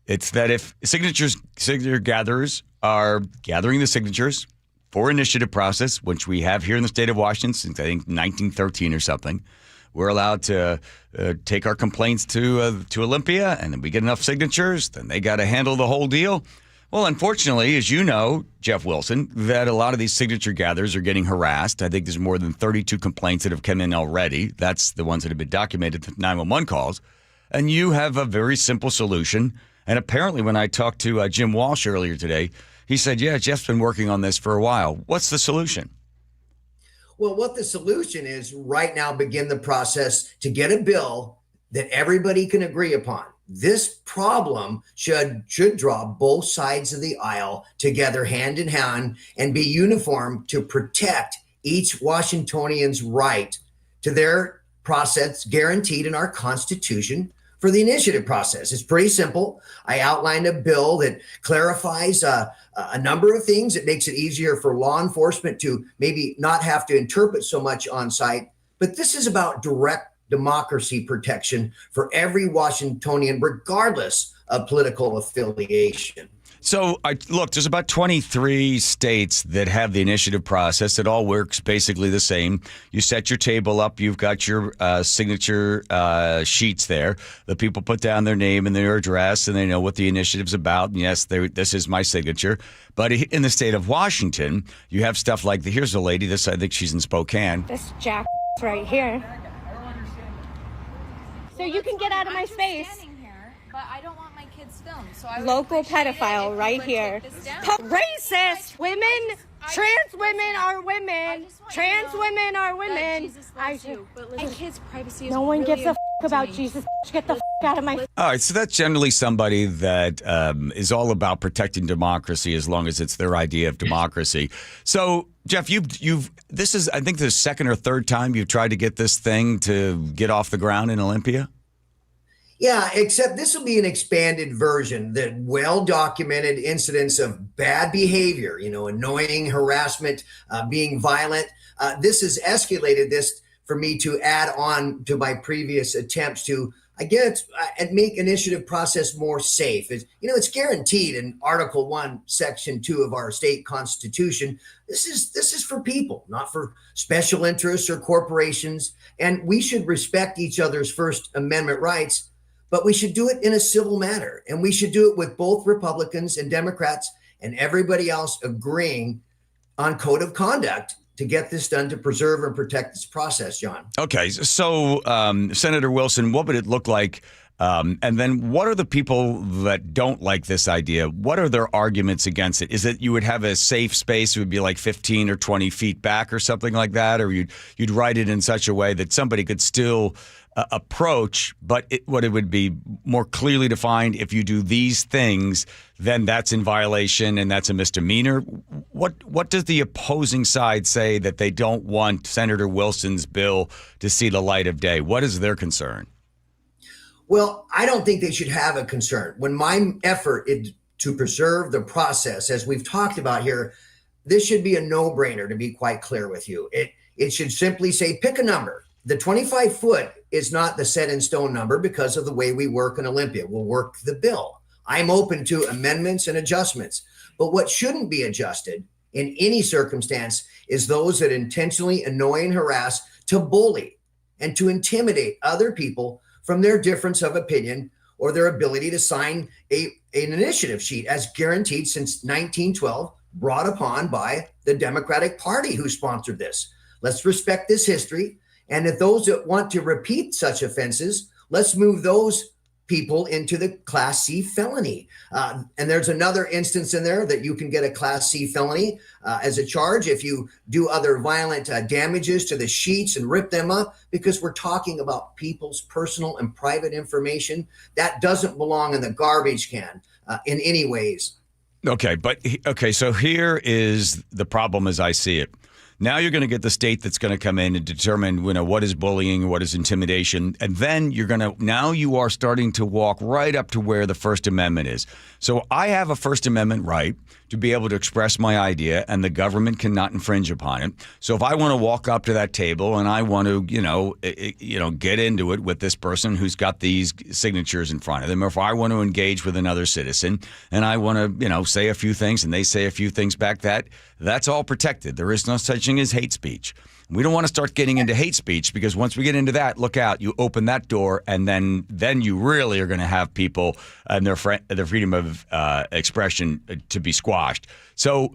S4: It's that if signature gatherers are gathering the signatures for initiative process, which we have here in the state of Washington since I think 1913 or something, we're allowed to take our complaints to Olympia, and then we get enough signatures, then they got to handle the whole deal. Well, unfortunately, as you know, Jeff Wilson, that a lot of these signature gatherers are getting harassed. I think there's more than 32 complaints that have come in already. That's the ones that have been documented, the 911 calls. And you have a very simple solution. And apparently when I talked to Jim Walsh earlier today, he said, yeah, Jeff's been working on this for a while. What's the solution?
S8: Well, what the solution is right now, begin the process to get a bill that everybody can agree upon. This problem should draw both sides of the aisle together hand in hand and be uniform to protect each Washingtonian's right to their process guaranteed in our Constitution for the initiative process. It's pretty simple. I outlined a bill that clarifies a number of things. It makes it easier for law enforcement to maybe not have to interpret so much on site. But this is about direct democracy protection for every Washingtonian, regardless of political affiliation.
S4: So, look, there's about 23 states that have the initiative process. It all works basically the same. You set your table up. You've got your signature sheets there. The people put down their name and their address, and they know what the initiative's about. And yes, this is my signature. But in the state of Washington, you have stuff like, here's a lady. I think she's in Spokane.
S12: This jack right here. So you can get out of my space.
S14: But I don't want my kids filmed. So I
S12: local pedophile right here. Racist women, trans women are women. Trans women are women.
S14: I do. But listen, kids' privacy is
S12: no one gives a about Jesus. Get the out of my.
S4: All right, so that's generally somebody that is all about protecting democracy as long as it's their idea of democracy. So, Jeff, this is, I think, the second or third time you've tried to get this thing to get off the ground in Olympia?
S8: Yeah, except this will be an expanded version that well-documented incidents of bad behavior, annoying, harassment, being violent. This has escalated this for me to add on to my previous attempts to, and make initiative process more safe. It's guaranteed in Article 1, Section 2 of our state constitution. This is for people, not for special interests or corporations. And we should respect each other's First Amendment rights, but we should do it in a civil manner. And we should do it with both Republicans and Democrats and everybody else agreeing on code of conduct to get this done to preserve and protect this process, John.
S4: Okay, so Senator Wilson, what would it look like? And then what are the people that don't like this idea? What are their arguments against it? Is it you would have a safe space? It would be like 15 or 20 feet back or something like that? Or you'd write it in such a way that somebody could still approach, but it would be more clearly defined. If you do these things, then that's in violation and that's a misdemeanor. What does the opposing side say that they don't want Senator Wilson's bill to see the light of day? What is their concern?
S8: Well, I don't think they should have a concern. When my effort is to preserve the process, as we've talked about here, this should be a no-brainer, to be quite clear with you. It should simply say, pick a number. The 25 foot is not the set in stone number because of the way we work in Olympia. We'll work the bill. I'm open to amendments and adjustments, but what shouldn't be adjusted in any circumstance is those that intentionally annoy and harass, to bully and to intimidate other people from their difference of opinion or their ability to sign an initiative sheet as guaranteed since 1912, brought upon by the Democratic Party who sponsored this. Let's respect this history. And if those that want to repeat such offenses, let's move those people into the Class C felony. And there's another instance in there that you can get a Class C felony as a charge if you do other violent damages to the sheets and rip them up, because we're talking about people's personal and private information that doesn't belong in the garbage can in any ways.
S4: Okay, so here is the problem as I see it. Now you're going to get the state that's going to come in and determine, what is bullying, what is intimidation, and then now you are starting to walk right up to where the First Amendment is. So I have a First Amendment right to be able to express my idea, and the government cannot infringe upon it. So if I want to walk up to that table and I want to, get into it with this person who's got these signatures in front of them, or if I want to engage with another citizen and I want to, say a few things and they say a few things back, that's all protected. There is no such thing as hate speech. We don't want to start getting into hate speech, because once we get into that, look out, you open that door, and then you really are going to have people and their freedom of expression to be squashed. So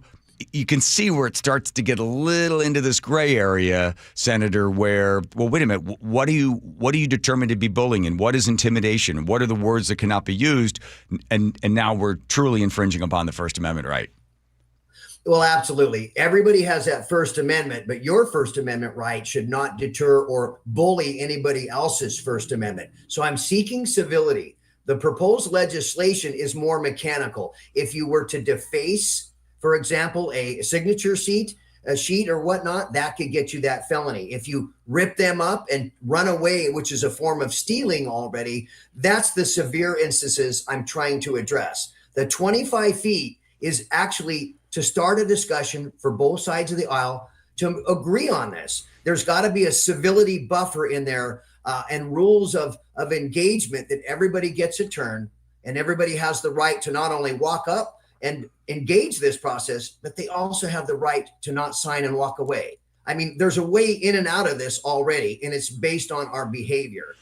S4: you can see where it starts to get a little into this gray area, Senator, where, well, wait a minute, what do you determine to be bullying, and what is intimidation? What are the words that cannot be used? And now we're truly infringing upon the First Amendment right.
S8: Well, absolutely. Everybody has that First Amendment, but your First Amendment right should not deter or bully anybody else's First Amendment. So I'm seeking civility. The proposed legislation is more mechanical. If you were to deface, for example, a signature sheet or whatnot, that could get you that felony. If you rip them up and run away, which is a form of stealing already, that's the severe instances I'm trying to address. The 25 feet is actually to start a discussion for both sides of the aisle to agree on this. There's got to be a civility buffer in there and rules of engagement that everybody gets a turn, and everybody has the right to not only walk up and engage this process, but they also have the right to not sign and walk away. I mean, there's a way in and out of this already, and it's based on our behavior.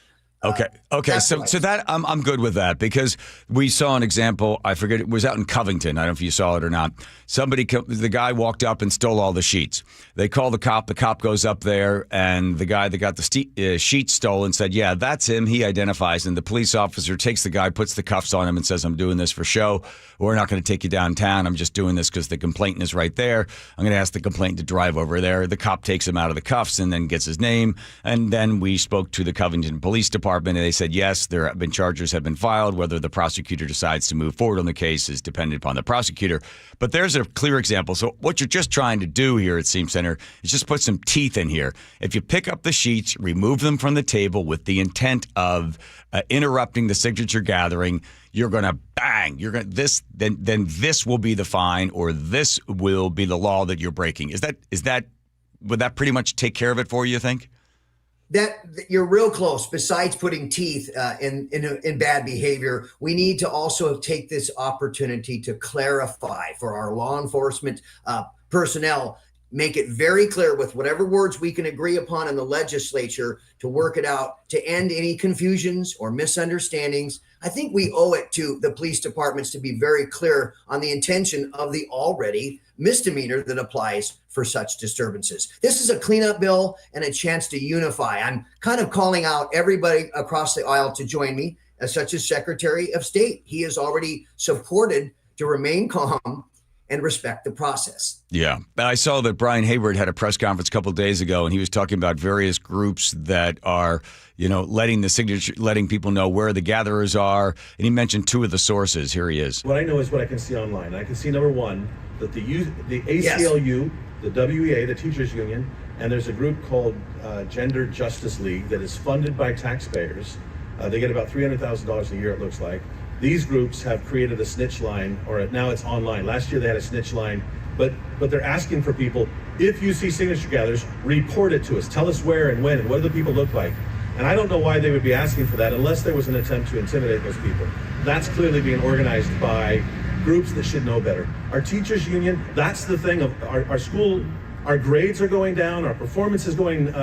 S4: Okay. So that I'm good with that, because we saw an example. I forget, it was out in Covington. I don't know if you saw it or not. The guy walked up and stole all the sheets. They call the cop. The cop goes up there, and the guy that got the sheets stolen said, "Yeah, that's him." He identifies, and the police officer takes the guy, puts the cuffs on him, and says, "I'm doing this for show. We're not going to take you downtown. I'm just doing this because the complainant is right there. I'm going to ask the complainant to drive over there." The cop takes him out of the cuffs and then gets his name. And then we spoke to the Covington Police Department, and they said, yes, charges have been filed. Whether the prosecutor decides to move forward on the case is dependent upon the prosecutor. But there's a clear example. So what you're just trying to do here, it seems, Senator, is just put some teeth in here. If you pick up the sheets, remove them from the table with the intent of interrupting the signature gathering, you're going to bang. Then this will be the fine, or this will be the law that you're breaking. Would that pretty much take care of it for you, think?
S8: That you're real close. Besides putting teeth in bad behavior, we need to also take this opportunity to clarify for our law enforcement personnel, make it very clear with whatever words we can agree upon in the legislature to work it out, to end any confusions or misunderstandings. I think we owe it to the police departments to be very clear on the intention of the already misdemeanor that applies for such disturbances. This is a cleanup bill and a chance to unify. I'm kind of calling out everybody across the aisle to join me, such as Secretary of State. He has already supported to remain calm and respect the process.
S4: Yeah. I saw that Brian Hayward had a press conference a couple of days ago, and he was talking about various groups that are, letting people know where the gatherers are. And he mentioned two of the sources. Here he is.
S5: What I know is what I can see online. I can see, number one, that the ACLU, the WEA, the teachers union, and there's a group called Gender Justice League that is funded by taxpayers. They get about $300,000 a year, it looks like. These groups have created a snitch line, or now it's online. Last year they had a snitch line, but they're asking for people, if you see signature gatherers, report it to us. Tell us where and when and what do the people look like. And I don't know why they would be asking for that unless there was an attempt to intimidate those people. That's clearly being organized by groups that should know better. Our teachers union, that's the thing of our school, our grades are going down, our performance is going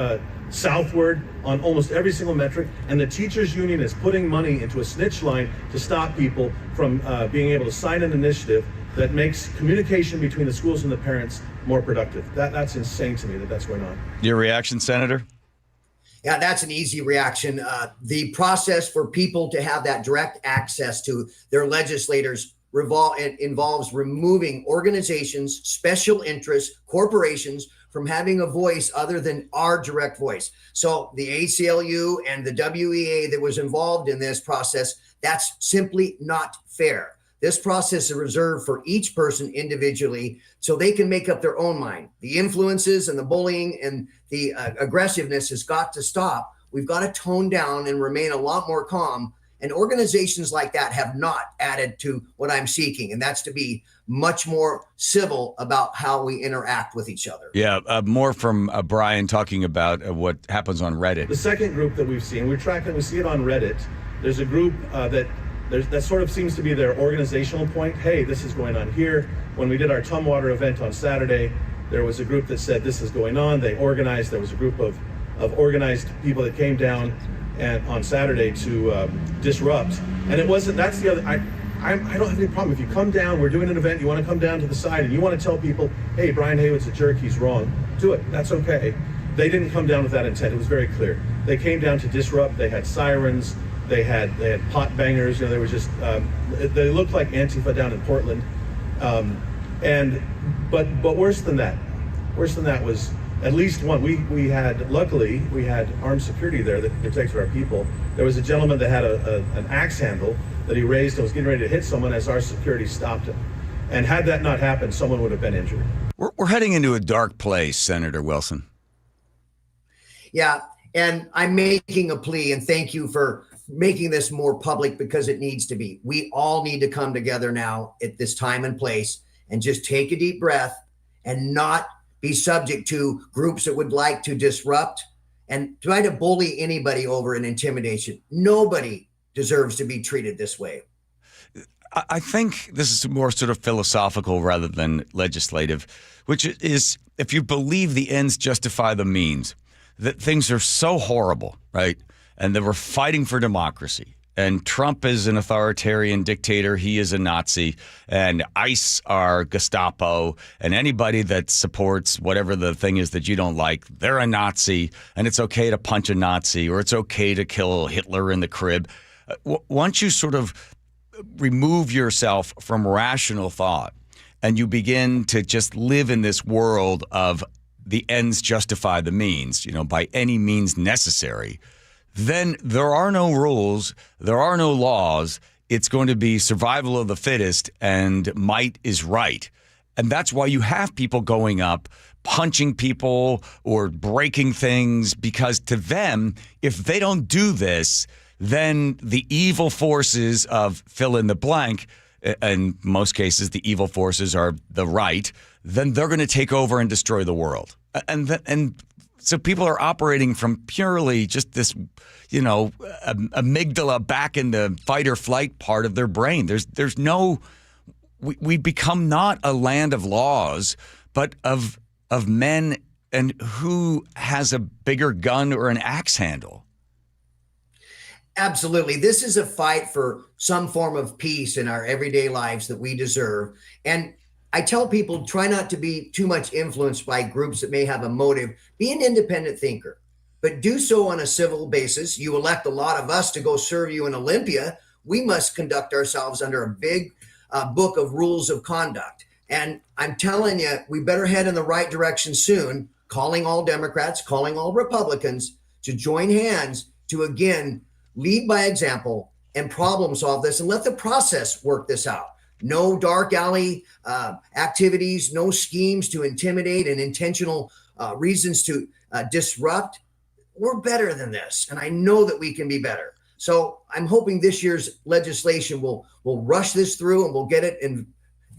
S5: southward on almost every single metric, and the teachers union is putting money into a snitch line to stop people from being able to sign an initiative that makes communication between the schools and the parents more productive. That's insane to me that's going on.
S4: Your reaction, Senator?
S8: Yeah, that's an easy reaction. The process for people to have that direct access to their legislators involves removing organizations, special interests, corporations from having a voice other than our direct voice. So the ACLU and the WEA that was involved in this process, that's simply not fair. This process is reserved for each person individually so they can make up their own mind. The influences and the bullying and the aggressiveness has got to stop. We've got to tone down and remain a lot more calm. And organizations like that have not added to what I'm seeking, and that's to be much more civil about how we interact with each other.
S4: Yeah, more from Brian talking about what happens on Reddit.
S5: The second group that we've seen, we see it on Reddit. There's a group that sort of seems to be their organizational point. Hey, this is going on here. When we did our Tumwater event on Saturday, there was a group that said this is going on. They organized. There was a group of organized people that came down and on Saturday to disrupt. And it wasn't. That's the other. I don't have any problem if you come down. We're doing an event. You want to come down to the side and you want to tell people, hey, Brian Haywood's a jerk. He's wrong. Do it. That's okay. They didn't come down with that intent. It was very clear. They came down to disrupt. They had sirens. They had pot bangers. They were just. They looked like Antifa down in Portland. But worse than that. Worse than that was at least one. Luckily we had armed security there that protects our people. There was a gentleman that had an axe handle that he raised and was getting ready to hit someone as our security stopped him. And had that not happened, someone would have been injured.
S4: We're heading into a dark place, Senator Wilson.
S8: Yeah, and I'm making a plea, and thank you for making this more public because it needs to be. We all need to come together now at this time and place and just take a deep breath and not be subject to groups that would like to disrupt and try to bully anybody over an intimidation. Nobody deserves to be treated this way.
S4: I think this is more sort of philosophical rather than legislative, which is if you believe the ends justify the means, that things are so horrible, right? And that we're fighting for democracy. And Trump is an authoritarian dictator. He is a Nazi. And ICE are Gestapo. And anybody that supports whatever the thing is that you don't like, they're a Nazi. And it's okay to punch a Nazi or it's okay to kill Hitler in the crib. Once you sort of remove yourself from rational thought and you begin to just live in this world of the ends justify the means, by any means necessary, then there are no rules, there are no laws. It's going to be survival of the fittest and might is right. And that's why you have people going up, punching people or breaking things, because to them, if they don't do this, then the evil forces of fill in the blank, in most cases, the evil forces are the right, then they're going to take over and destroy the world. And so people are operating from purely just this, amygdala back in the fight or flight part of their brain. There's no, we become not a land of laws, but of men and who has a bigger gun or an axe handle.
S8: Absolutely. This is a fight for some form of peace in our everyday lives that we deserve. And I tell people, try not to be too much influenced by groups that may have a motive. Be an independent thinker, but do so on a civil basis. You elect a lot of us to go serve you in Olympia. We must conduct ourselves under a big book of rules of conduct. And I'm telling you, we better head in the right direction soon, calling all Democrats, calling all Republicans to join hands to, again, lead by example and problem solve this and let the process work this out. No dark alley activities, no schemes to intimidate and intentional reasons to disrupt. We're better than this. And I know that we can be better. So I'm hoping this year's legislation will rush this through and we'll get it in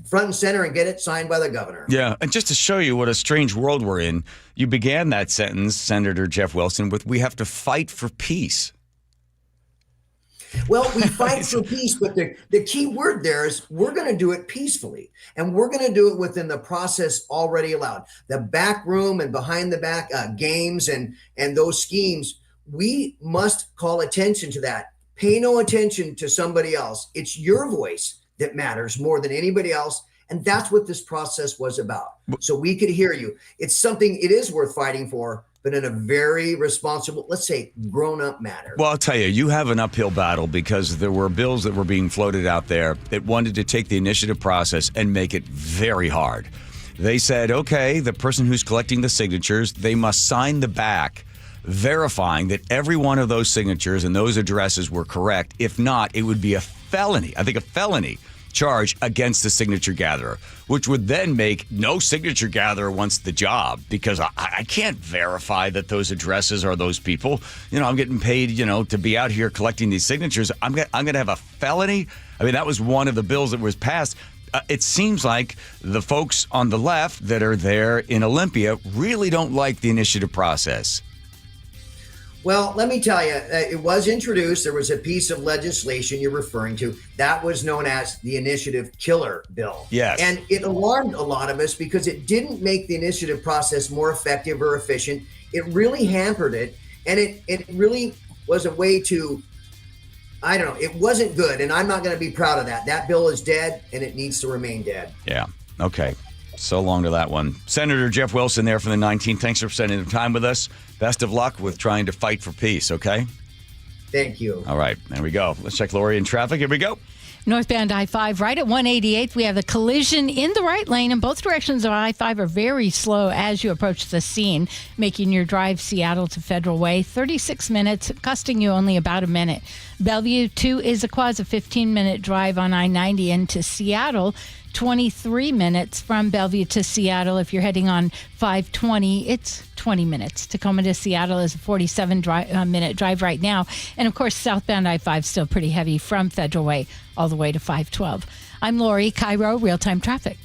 S8: front and center and get it signed by the governor.
S4: Yeah. And just to show you what a strange world we're in, you began that sentence, Senator Jeff Wilson, with "we have to fight for peace."
S8: Well, we fight for peace, but the key word there is we're going to do it peacefully, and we're going to do it within the process already allowed. The back room and behind the back games and those schemes, we must call attention to that. Pay no attention to somebody else. It's your voice that matters more than anybody else, and that's what this process was about. So we could hear you. It's something it is worth fighting for, but in a very responsible, let's say, grown-up manner.
S4: Well, I'll tell you, you have an uphill battle because there were bills that were being floated out there that wanted to take the initiative process and make it very hard. They said, okay, the person who's collecting the signatures, they must sign the back verifying that every one of those signatures and those addresses were correct. If not, it would be a felony, I think a felony charge against the signature gatherer, which would then make no signature gatherer wants the job because I can't verify that those addresses are those people. You know, I'm getting paid, to be out here collecting these signatures. I'm going to have a felony. I mean, that was one of the bills that was passed. It seems like the folks on the left that are there in Olympia really don't like the initiative process.
S8: Well, let me tell you, it was introduced. There was a piece of legislation you're referring to that was known as the initiative killer bill.
S4: Yes.
S8: And it alarmed a lot of us because it didn't make the initiative process more effective or efficient. It really hampered it. And it really was a way to, I don't know, it wasn't good. And I'm not going to be proud of that. That bill is dead and it needs to remain dead.
S4: Yeah. Okay. So long to that one. Senator Jeff Wilson there from the 19th. Thanks for spending the time with us. Best of luck with trying to fight for peace, okay?
S8: Thank you.
S4: All right, there we go. Let's check Lori in traffic. Here we go.
S2: Northbound I-5 right at 188th. We have a collision in the right lane, and both directions of I-5 are very slow as you approach the scene, making your drive Seattle to Federal Way 36 minutes, costing you only about a minute. Bellevue to Issaquah, a 15-minute drive on I-90 into Seattle. 23 minutes from Bellevue to Seattle. If you're heading on 520, it's 20 minutes. Tacoma to Seattle is a 47-minute drive right now. And, of course, southbound I-5 still pretty heavy from Federal Way all the way to 512. I'm Lori, KIRO, real-time traffic.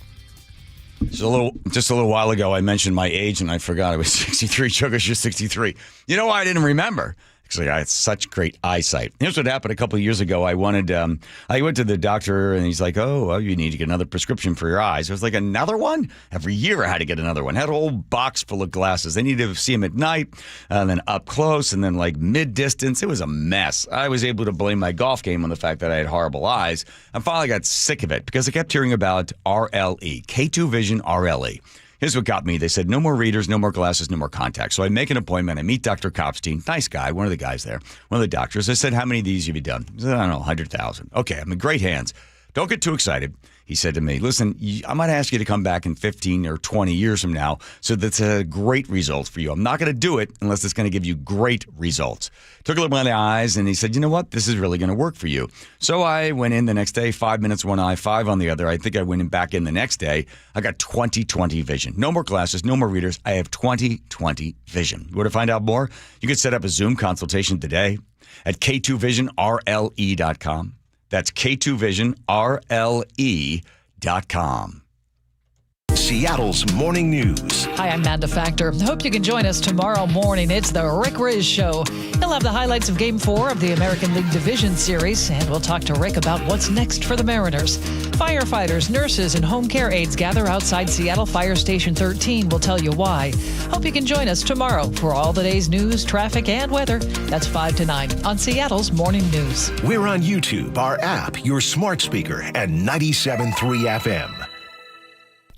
S4: Just a little while ago, I mentioned my age, and I forgot I was 63. Sugar's just 63. You know why I didn't remember? Because I had such great eyesight. Here's what happened a couple of years ago. I went to the doctor, and he's like, oh, well, you need to get another prescription for your eyes. I was like, another one? Every year I had to get another one. I had a whole box full of glasses. They needed to see them at night, and then up close, and then like mid-distance. It was a mess. I was able to blame my golf game on the fact that I had horrible eyes. I finally got sick of it because I kept hearing about RLE, K2 Vision RLE. Here's what got me. They said, no more readers, no more glasses, no more contacts. So I make an appointment. I meet Dr. Kopstein. Nice guy, one of the guys there, one of the doctors. I said, how many of these have you done? He said, I don't know, 100,000. Okay, I'm in great hands. Don't get too excited. He said to me, listen, I might ask you to come back in 15 or 20 years from now so that's a great result for you. I'm not going to do it unless it's going to give you great results. Took a look at my eyes, and he said, you know what? This is really going to work for you. So I went in the next day, 5 minutes one eye, 5 on the other. I think I went in back in the next day. I got 20/20 vision. No more glasses, no more readers. I have 20/20 vision. You want to find out more? You can set up a Zoom consultation today at K2VisionRLE.com. That's K2VisionRLE.com.
S13: Seattle's morning news.
S15: Hi, I'm Amanda Factor. Hope you can join us tomorrow morning. It's the Rick Riz Show. He'll have the highlights of Game 4 of the American League Division Series, and we'll talk to Rick about what's next for the Mariners. Firefighters, nurses, and home care aides gather outside Seattle Fire Station 13. We'll tell you why. Hope you can join us tomorrow for all the day's news, traffic, and weather. That's 5 to 9 on Seattle's Morning News.
S13: We're on YouTube, our app, your smart speaker, and 97.3 FM.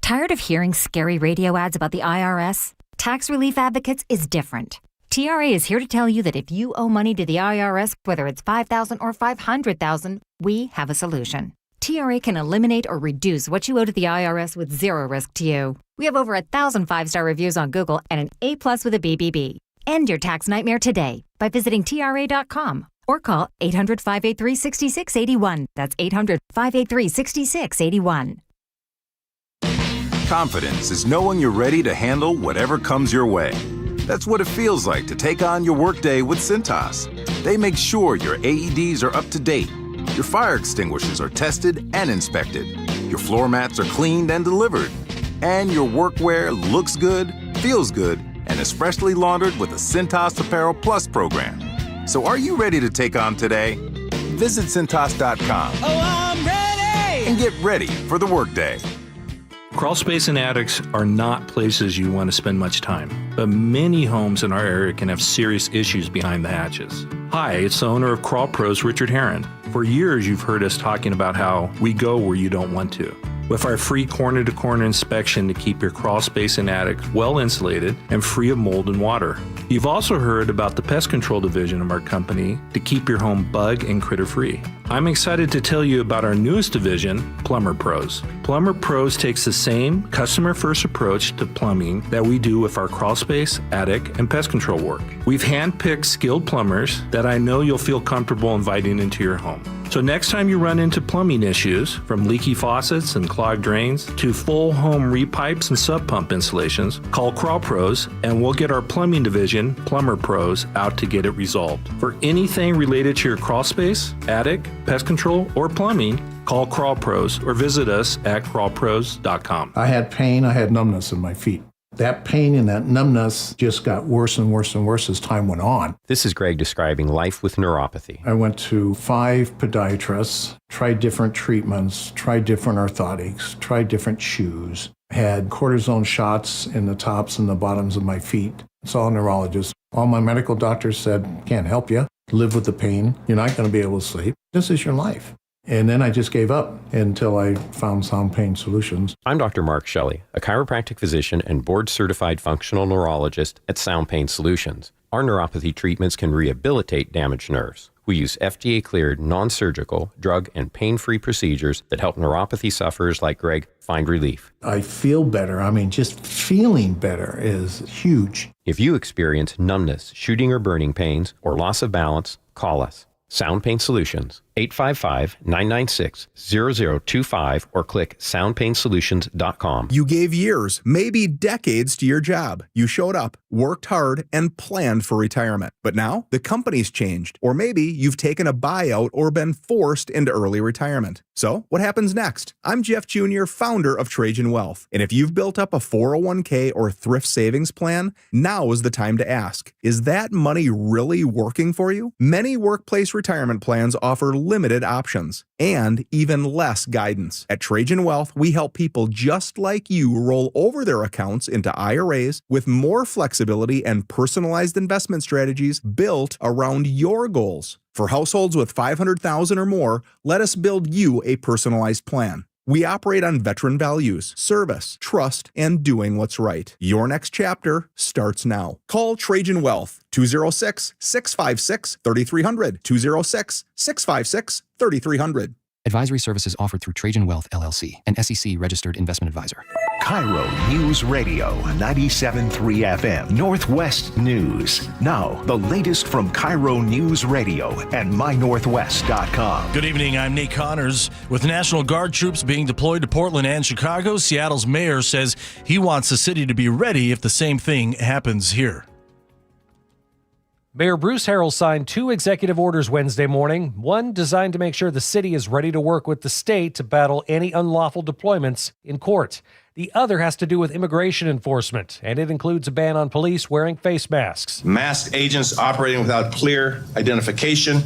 S16: Tired of hearing scary radio ads about the IRS? Tax Relief Advocates is different. TRA is here to tell you that if you owe money to the IRS, whether it's $5,000 or $500,000, we have a solution. TRA can eliminate or reduce what you owe to the IRS with zero risk to you. We have over 1,000 5-star reviews on Google and an A+ with a BBB. End your tax nightmare today by visiting TRA.com or call 800-583-6681. That's 800-583-6681.
S17: Confidence is knowing you're ready to handle whatever comes your way. That's what it feels like to take on your workday with Cintas. They make sure your AEDs are up to date, your fire extinguishers are tested and inspected, your floor mats are cleaned and delivered, and your workwear looks good, feels good, and is freshly laundered with the Cintas Apparel Plus program. So are you ready to take on today? Visit Cintas.com.
S18: Oh, I'm ready!
S17: And get ready for the workday.
S19: Crawl space and attics are not places you want to spend much time, but many homes in our area can have serious issues behind the hatches. Hi, it's the owner of Crawl Pros, Richard Herron. For years, you've heard us talking about how we go where you don't want to. with our free corner-to-corner inspection to keep your crawl space and attic well insulated and free of mold and water. You've also heard about the pest control division of our company to keep your home bug and critter free. I'm excited to tell you about our newest division, Plumber Pros. Plumber Pros takes the same customer-first approach to plumbing that we do with our crawl space, attic, and pest control work. We've handpicked skilled plumbers that I know you'll feel comfortable inviting into your home. So next time you run into plumbing issues, from leaky faucets and clogged drains to full home repipes and sub pump installations, call Crawl Pros and we'll get our plumbing division, Plumber Pros, out to get it resolved. For anything related to your crawl space, attic, pest control, or plumbing, call Crawl Pros or visit us at crawlpros.com.
S21: I had pain, I had numbness in my feet. That pain and that numbness just got worse and worse and worse as time went on.
S22: This is Greg describing life with neuropathy.
S21: I went to 5 podiatrists, tried different treatments, tried different orthotics, tried different shoes, had cortisone shots in the tops and the bottoms of my feet. Saw a neurologist. All my medical doctors said, can't help you. Live with the pain. You're not going to be able to sleep. This is your life. And then I just gave up until I found Sound Pain Solutions.
S22: I'm Dr. Mark Shelley, a chiropractic physician and board-certified functional neurologist at Sound Pain Solutions. Our neuropathy treatments can rehabilitate damaged nerves. We use FDA-cleared, non-surgical, drug and pain-free procedures that help neuropathy sufferers like Greg find relief.
S21: I feel better. I mean, just feeling better is huge.
S22: If you experience numbness, shooting or burning pains, or loss of balance, call us. Sound Pain Solutions, 855-996-0025 or click soundpainsolutions.com.
S23: You gave years, maybe decades to your job. You showed up, worked hard, and planned for retirement. But now the company's changed, or maybe you've taken a buyout or been forced into early retirement. So what happens next? I'm Jeff Jr., founder of Trajan Wealth. And if you've built up a 401k or thrift savings plan, now is the time to ask, is that money really working for you? Many workplace retirement plans offer limited options and even less guidance. At Trajan Wealth, we help people just like you roll over their accounts into IRAs with more flexibility and personalized investment strategies built around your goals. For households with $500,000 or more, let us build you a personalized plan. We operate on veteran values, service, trust, and doing what's right. Your next chapter starts now. Call Trajan Wealth, 206-656-3300, 206-656-3300.
S24: Advisory services offered through Trajan Wealth, LLC, an SEC-registered investment advisor.
S13: KIRO News Radio, 97.3 FM, Northwest News. Now, the latest from KIRO News Radio and mynorthwest.com.
S1: Good evening, I'm Nate Connors. With National Guard troops being deployed to Portland and Chicago, Seattle's mayor says he wants the city to be ready if the same thing happens here.
S25: Mayor Bruce Harrell signed 2 executive orders Wednesday morning, one designed to make sure the city is ready to work with the state to battle any unlawful deployments in court. The other has to do with immigration enforcement, and it includes a ban on police wearing face masks.
S26: Masked agents operating without clear identification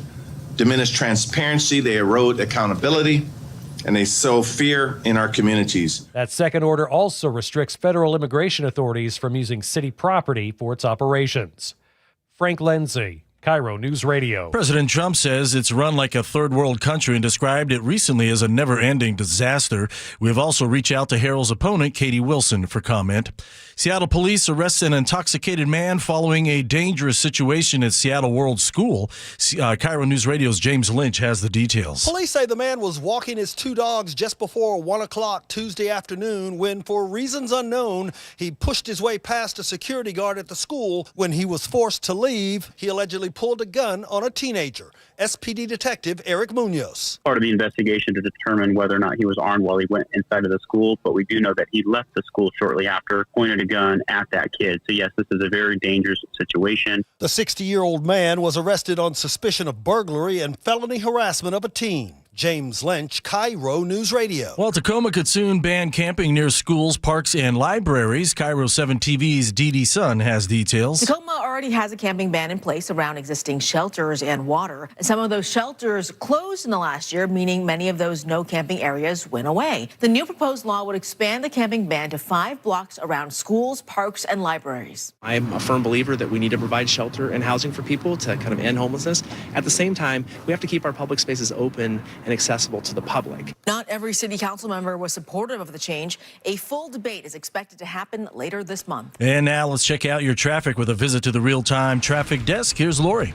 S26: diminish transparency, they erode accountability, and they sow fear in our communities.
S25: That second order also restricts federal immigration authorities from using city property for its operations. Frank Lindsay, KIRO News Radio.
S1: President Trump says it's run like a third world country and described it recently as a never-ending disaster. We've also reached out to Harrell's opponent, Katie Wilson, for comment. Seattle police arrest an intoxicated man following a dangerous situation at Seattle World School. KIRO News Radio's James Lynch has the details.
S27: Police say the man was walking his 2 dogs just before 1 o'clock Tuesday afternoon when, for reasons unknown, he pushed his way past a security guard at the school. When he was forced to leave, he allegedly pulled a gun on a teenager. SPD Detective Eric Munoz.
S28: Part of the investigation to determine whether or not he was armed while he went inside of the school, but we do know that he left the school shortly after, pointed a gun at that kid. So yes, this is a very dangerous situation.
S27: The 60-year-old man was arrested on suspicion of burglary and felony harassment of a teen. James Lynch, KIRO News Radio.
S1: Well, Tacoma could soon ban camping near schools, parks, and libraries. KIRO 7 TV's Dee Dee Sun has details.
S29: Tacoma already has a camping ban in place around existing shelters and water. Some of those shelters closed in the last year, meaning many of those no camping areas went away. The new proposed law would expand the camping ban to 5 blocks around schools, parks, and libraries.
S30: I'm a firm believer that we need to provide shelter and housing for people to kind of end homelessness. At the same time, we have to keep our public spaces open and accessible to the public.
S29: Not every city council member was supportive of the change. A full debate is expected to happen later this month.
S1: And now let's check out your traffic with a visit to the real-time traffic desk. Here's Lori.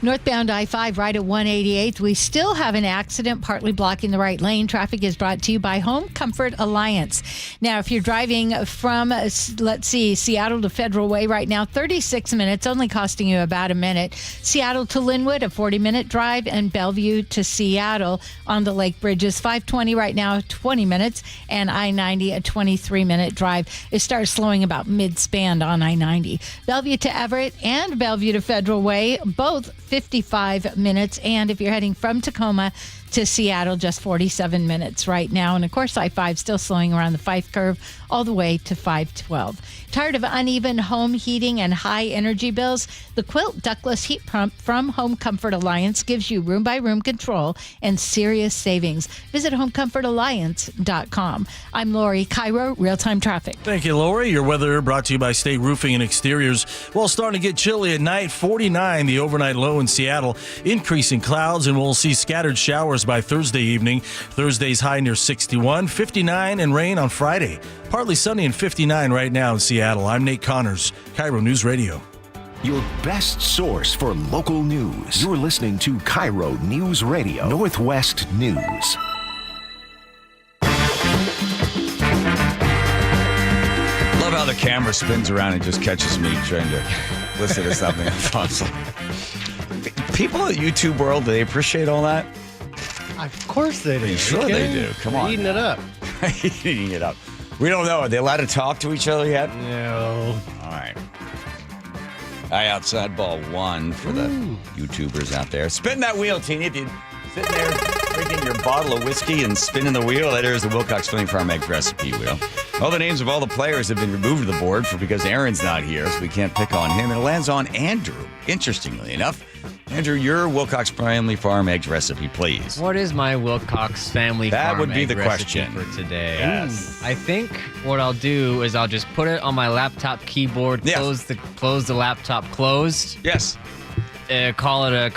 S2: Northbound I-5 right at 188th. We still have an accident partly blocking the right lane. Traffic is brought to you by Home Comfort Alliance. Now, if you're driving from, Seattle to Federal Way right now, 36 minutes, only costing you about a minute. Seattle to Linwood, a 40-minute drive, and Bellevue to Seattle on the Lake Bridges, 520 right now, 20 minutes, and I-90, a 23-minute drive. It starts slowing about mid-span on I-90. Bellevue to Everett and Bellevue to Federal Way, both 55 minutes. And if you're heading from Tacoma to Seattle, just 47 minutes right now. And of course, I-5 still slowing around the Fife curve all the way to 512. Tired of uneven home heating and high energy bills? The Quilt ductless heat pump from Home Comfort Alliance gives you room-by-room control and serious savings. Visit homecomfortalliance.com. I'm Lori, KIRO Real-Time Traffic.
S1: Thank you, Lori. Your weather brought to you by State Roofing and Exteriors. Well, starting to get chilly at night, 49 the overnight low in Seattle. Increasing clouds, and we'll see scattered showers by Thursday evening. Thursday's high near 61, 59, and rain on Friday. Partly sunny and 59 right now in Seattle. I'm Nate Connors, KIRO News Radio.
S13: Your best source for local news. You're listening to KIRO News Radio, Northwest News.
S4: Love how the camera spins around and just catches me trying to listen to something. People in the YouTube world, do they appreciate all that?
S3: Of course they do.
S4: Sure they do. Come on.
S3: Eating it up.
S4: Eating it up. We don't know. Are they allowed to talk to each other yet?
S3: No.
S4: All right. Outside ball one for the YouTubers out there. Spin that wheel, Teeny. If you're sitting there drinking your bottle of whiskey and spinning the wheel, that is the Wilcox Filling Farm Egg recipe wheel. All the names of all the players have been removed to the board because Aaron's not here, so we can't pick on him. And it lands on Andrew, interestingly enough. Andrew, your Wilcox Family Farm Eggs recipe, please.
S5: What is my Wilcox Family Farm
S4: That would be
S5: egg
S4: the
S5: recipe
S4: question
S5: for today?
S4: Yes.
S5: I think what I'll do is I'll just put it on my laptop keyboard, close the laptop closed.
S4: Yes.
S5: Call it a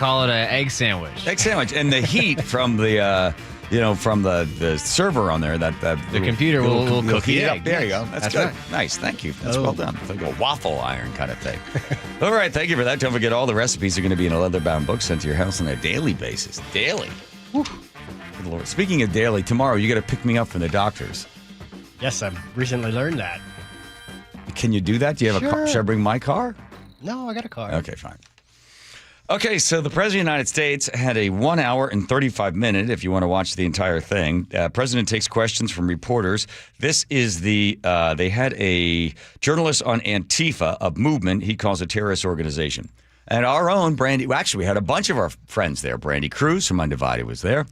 S5: egg sandwich.
S4: Egg sandwich, and the heat from the from the server on there, the
S5: computer will cook
S4: heat
S5: the
S4: up.
S5: egg.
S4: There you
S5: Yes,
S4: go. That's
S5: that's
S4: good.
S5: right.
S4: Nice. Thank you. That's well done. It's like a waffle iron kind of thing. All right. Thank you for that. Don't forget, all the recipes are going to be in a leather-bound book sent to your house on a daily basis. Daily. Good Lord. Speaking of daily, tomorrow you got to pick me up from the doctor's.
S3: Yes, I've recently learned that.
S4: Can you do that? Do you have a car? Should I bring my car?
S3: No, I got a car.
S4: Okay, fine. Okay, so the President of the United States had a 1 hour and 35 minute, if you want to watch the entire thing. President takes questions from reporters. This is they had a journalist on Antifa, a movement he calls a terrorist organization. And our own Brandy, we had a bunch of our friends there. Brandy Cruz from Undivided was there.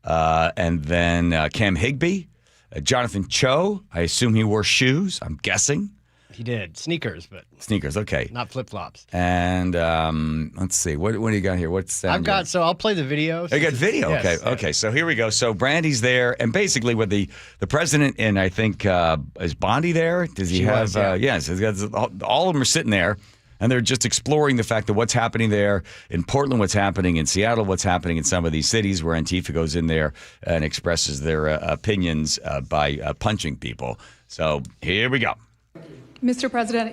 S4: And then Cam Higbee, Jonathan Cho. I assume he wore shoes, I'm guessing.
S3: He did. Sneakers, but...
S4: Sneakers, okay.
S3: Not flip-flops.
S4: And let's see. What do you got here? What's that?
S3: So I'll play the video.
S4: I got video.
S3: Yes,
S4: Okay.
S3: yes.
S4: Okay. So here we go. So Brandy's there, and basically with the president and I think is Bondi there? Does he
S3: She
S4: have?
S3: was, yeah.
S4: Yes. All of them are sitting there, and they're just exploring the fact of what's happening there in Portland, what's happening in Seattle, what's happening in some of these cities where Antifa goes in there and expresses their opinions by punching people. So here we go.
S6: Mr. President,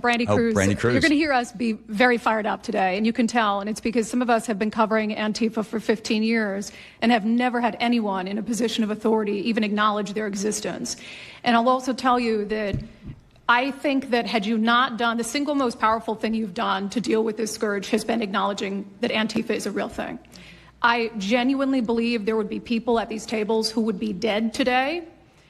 S6: Brandy Cruz, you're going to hear us be very fired up today, and you can tell, and it's because some of us have been covering Antifa for 15 years and have never had anyone in a position of authority even acknowledge their existence. And I'll also tell you that I think that had you not done, the single most powerful thing you've done to deal with this scourge has been acknowledging that Antifa is a real thing. I genuinely believe there would be people at these tables who would be dead today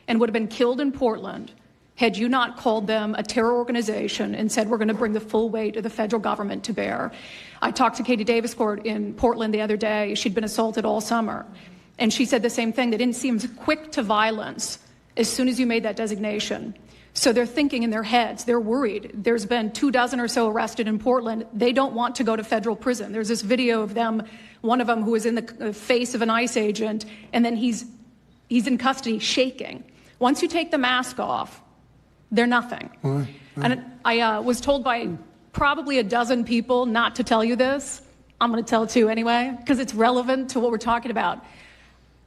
S6: and would have been killed in Portland had you not called them a terror organization and said, we're going to bring the full weight of the federal government to bear. I talked to Katie Daviscourt in Portland the other day. She'd been assaulted all summer. And she said the same thing. They didn't seem quick to violence as soon as you made that designation. So they're thinking in their heads. They're worried. There's been 24 or so arrested in Portland. They don't want to go to federal prison. There's this video of them, one of them who was in the face of an ICE agent, and then he's in custody shaking. Once you take the mask off, they're nothing. And I was told by probably a dozen people not to tell you this. I'm going to tell it to you anyway, because it's relevant to what we're talking about.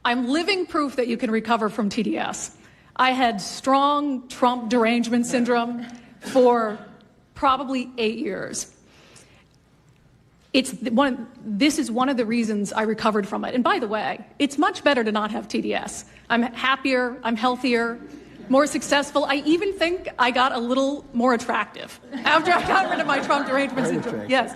S6: I'm living proof that you can recover from TDS. I had strong Trump derangement syndrome for probably 8 years. This is one of the reasons I recovered from it. And by the way, it's much better to not have TDS. I'm happier, I'm healthier, more successful. I even think I got a little more attractive after I got rid of my Trump derangement syndrome. Yes.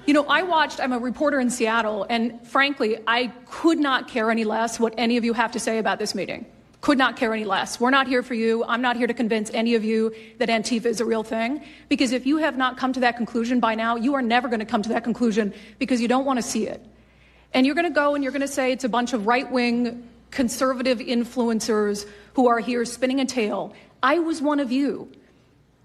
S6: You know, I'm a reporter in Seattle, and frankly, I could not care any less what any of you have to say about this meeting. Could not care any less. We're not here for you. I'm not here to convince any of you that Antifa is a real thing, because if you have not come to that conclusion by now, you are never going to come to that conclusion because you don't want to see it. And you're going to go and you're going to say it's a bunch of right-wing conservative influencers who are here spinning a tale. I was one of you.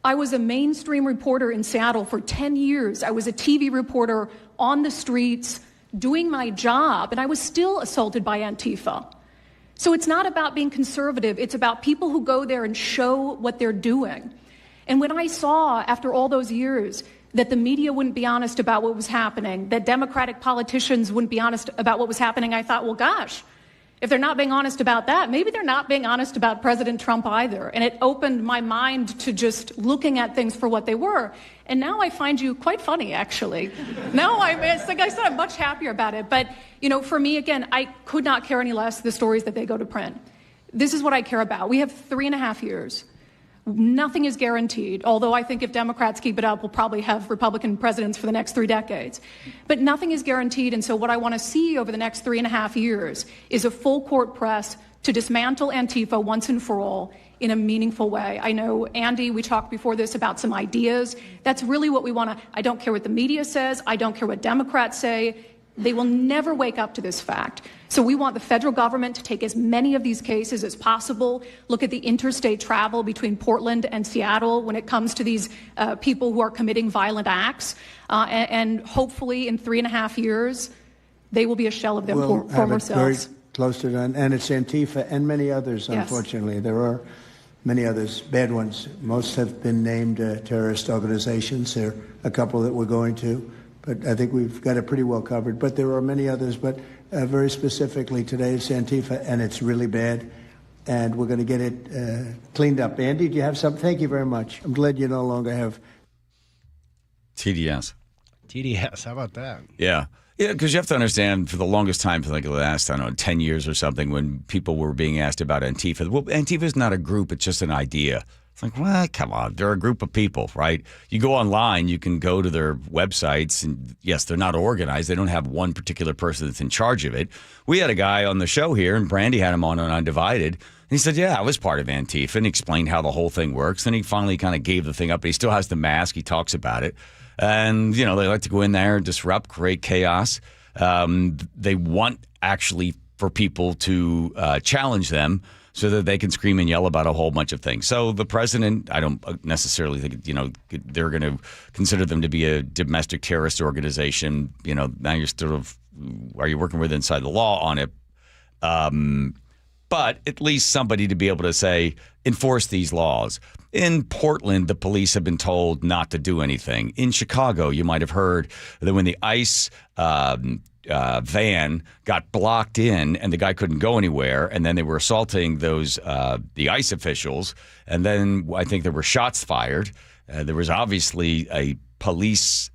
S6: I was a mainstream reporter in Seattle for 10 years. I was a TV reporter on the streets doing my job, and I was still assaulted by Antifa. So it's not about being conservative. It's about people who go there and show what they're doing. And when I saw, after all those years, that the media wouldn't be honest about what was happening, that Democratic politicians wouldn't be honest about what was happening, I thought, well, gosh, if they're not being honest about that, maybe they're not being honest about President Trump either. And it opened my mind to just looking at things for what they were. And now I find you quite funny, actually. Now it's like I said, I'm much happier about it. But, you know, for me, again, I could not care any less the stories that they go to print. This is what I care about. We have 3.5 years. Nothing is guaranteed, although I think if Democrats keep it up, we'll probably have Republican presidents for the next 3 decades. But nothing is guaranteed, and so what I want to see over the next 3.5 years is a full court press to dismantle Antifa once and for all in a meaningful way. I know, Andy, we talked before this about some ideas. That's really what we want to. I don't care what the media says. I don't care what Democrats say. They will never wake up to this fact. So we want the federal government to take as many of these cases as possible, look at the interstate travel between Portland and Seattle when it comes to these people who are committing violent acts, and hopefully in 3.5 years, they will be a shell of their former selves.
S7: Very close to done, and it's Antifa and many others, unfortunately. Yes. There are many others, bad ones. Most have been named terrorist organizations. There are a couple that we're going to. But I think we've got it pretty well covered. But there are many others. But very specifically today, it's Antifa, and it's really bad. And we're going to get it cleaned up. Andy, do you have something? Thank you very much. I'm glad you no longer have
S4: TDS.
S3: TDS, how about that?
S4: Yeah. Yeah, because you have to understand, for the longest time, for like the last, 10 years or something, when people were being asked about Antifa, well, Antifa is not a group, it's just an idea. It's like, well, come on. They're a group of people, right? You go online, you can go to their websites, and yes, they're not organized. They don't have one particular person that's in charge of it. We had a guy on the show here, and Brandy had him on Undivided, and he said, yeah, I was part of Antifa, and he explained how the whole thing works. Then he finally kind of gave the thing up, but he still has the mask. He talks about it. And, they like to go in there and disrupt, create chaos. They want actually for people to challenge them so that they can scream and yell about a whole bunch of things. So the president, I don't necessarily think, they're going to consider them to be a domestic terrorist organization. Now you're sort of, are you working with inside the law on it? But at least somebody to be able to say, enforce these laws. In Portland, the police have been told not to do anything. In Chicago, you might have heard that when the ICE van got blocked in and the guy couldn't go anywhere, and then they were assaulting the ICE officials, and then I think there were shots fired. There was obviously a police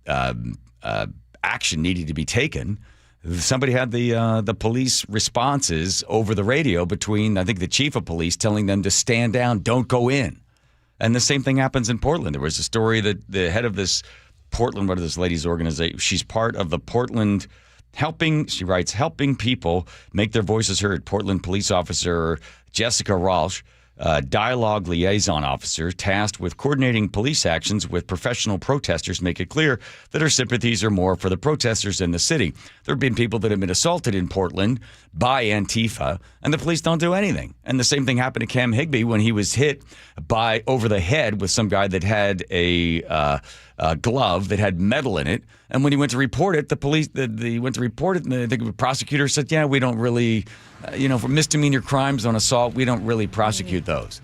S4: action needed to be taken. Somebody had the police responses over the radio between, I think, the chief of police telling them to stand down, don't go in. And the same thing happens in Portland. There was a story that the head of this Portland, what is this lady's organization? She's part of the Portland she writes, helping people make their voices heard. Portland police officer Jessica Rausch, dialogue liaison officer tasked with coordinating police actions with professional protesters, make it clear that her sympathies are more for the protesters in the city. There have been people that have been assaulted in Portland by Antifa, and the police don't do anything. And the same thing happened to Cam Higbee when he was hit over the head with some guy that had a glove that had metal in it. And when he went to report it, and the prosecutor said, yeah, we don't really, for misdemeanor crimes on assault, we don't really prosecute those.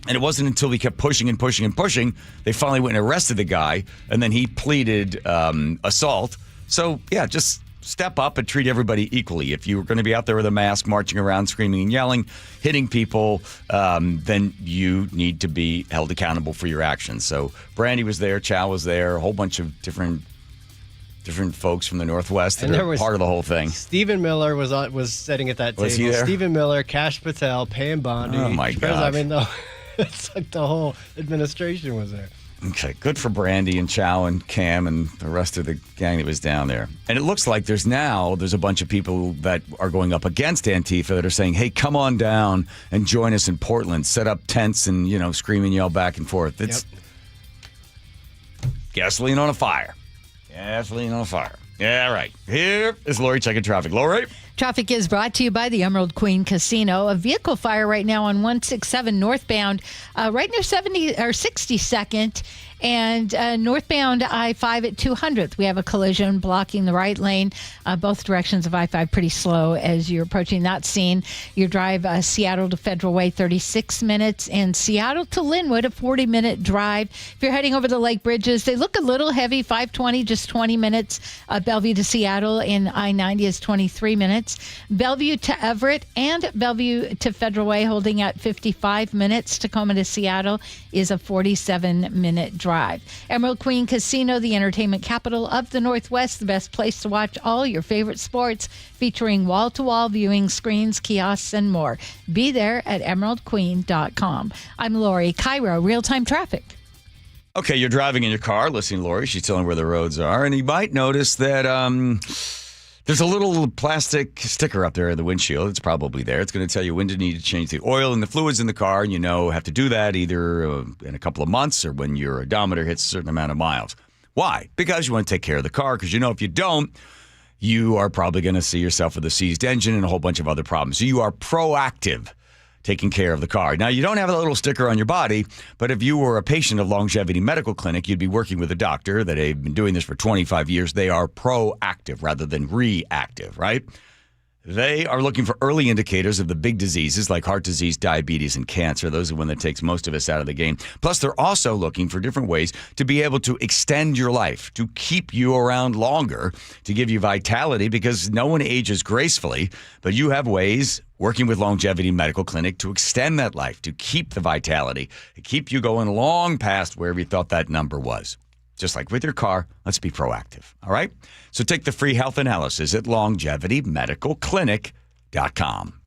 S4: And it wasn't until we kept pushing and pushing and pushing, they finally went and arrested the guy, and then he pleaded assault. So, yeah, just step up and treat everybody equally. If you're going to be out there with a mask, marching around, screaming and yelling, hitting people, then you need to be held accountable for your actions. So Brandy was there, Chow was there, a whole bunch of different folks from the Northwest that are part of the whole thing.
S3: Stephen Miller was sitting at that table.
S4: Was he there?
S3: Stephen Miller, Kash Patel, Pam Bondi.
S4: Oh, my God.
S3: I mean, it's like the whole administration was there.
S4: Okay, good for Brandy and Chow and Cam and the rest of the gang that was down there. And it looks like there's a bunch of people that are going up against Antifa that are saying, hey, come on down and join us in Portland. Set up tents and, scream and yell back and forth. It's gasoline on a fire. Gasoline on a fire. Yeah, right. Here is Lori checking traffic. Lori?
S2: Traffic is brought to you by the Emerald Queen Casino. A vehicle fire right now on 167 northbound, right near 62nd and northbound I-5 at 200th. We have a collision blocking the right lane. Both directions of I-5 pretty slow as you're approaching that scene. Your drive Seattle to Federal Way, 36 minutes, and Seattle to Linwood, a 40-minute drive. If you're heading over the Lake Bridges, they look a little heavy, 520, just 20 minutes. Bellevue to Seattle and I-90 is 23 minutes. Bellevue to Everett and Bellevue to Federal Way holding at 55 minutes. Tacoma to Seattle is a 47-minute drive. Emerald Queen Casino, the entertainment capital of the Northwest, the best place to watch all your favorite sports, featuring wall-to-wall viewing screens, kiosks, and more. Be there at emeraldqueen.com. I'm Lori, KIRO Real-Time Traffic.
S4: Okay, you're driving in your car, listening to Lori. She's telling where the roads are, and you might notice that there's a little plastic sticker up there in the windshield. It's probably there. It's going to tell you when to need to change the oil and the fluids in the car, and have to do that either in a couple of months or when your odometer hits a certain amount of miles. Why? Because you want to take care of the car, because if you don't, you are probably going to see yourself with a seized engine and a whole bunch of other problems. So you are proactive, taking care of the car. Now, you don't have a little sticker on your body, but if you were a patient of Longevity Medical Clinic, you'd be working with a doctor that have been doing this for 25 years. They are proactive rather than reactive, right? They are looking for early indicators of the big diseases like heart disease, diabetes, and cancer. Those are one that takes most of us out of the game. Plus, they're also looking for different ways to be able to extend your life, to keep you around longer, to give you vitality, because no one ages gracefully, but you have ways working with Longevity Medical Clinic to extend that life, to keep the vitality, to keep you going long past wherever you thought that number was. Just like with your car, let's be proactive, all right? So take the free health analysis at longevitymedicalclinic.com.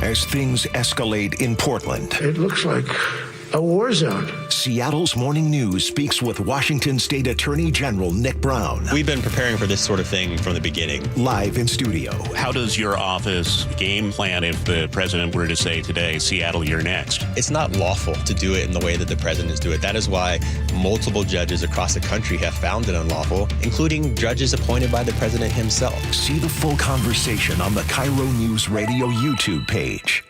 S13: As things escalate in Portland,
S21: It looks like a war zone.
S13: Seattle's Morning News speaks with Washington State Attorney General Nick Brown.
S8: We've been preparing for this sort of thing from the beginning.
S13: Live in studio.
S9: How does your office game plan if the president were to say today, Seattle, you're next?
S8: It's not lawful to do it in the way that the presidents do it. That is why multiple judges across the country have found it unlawful, including judges appointed by the president himself.
S13: See the full conversation on the KIRO Newsradio YouTube page.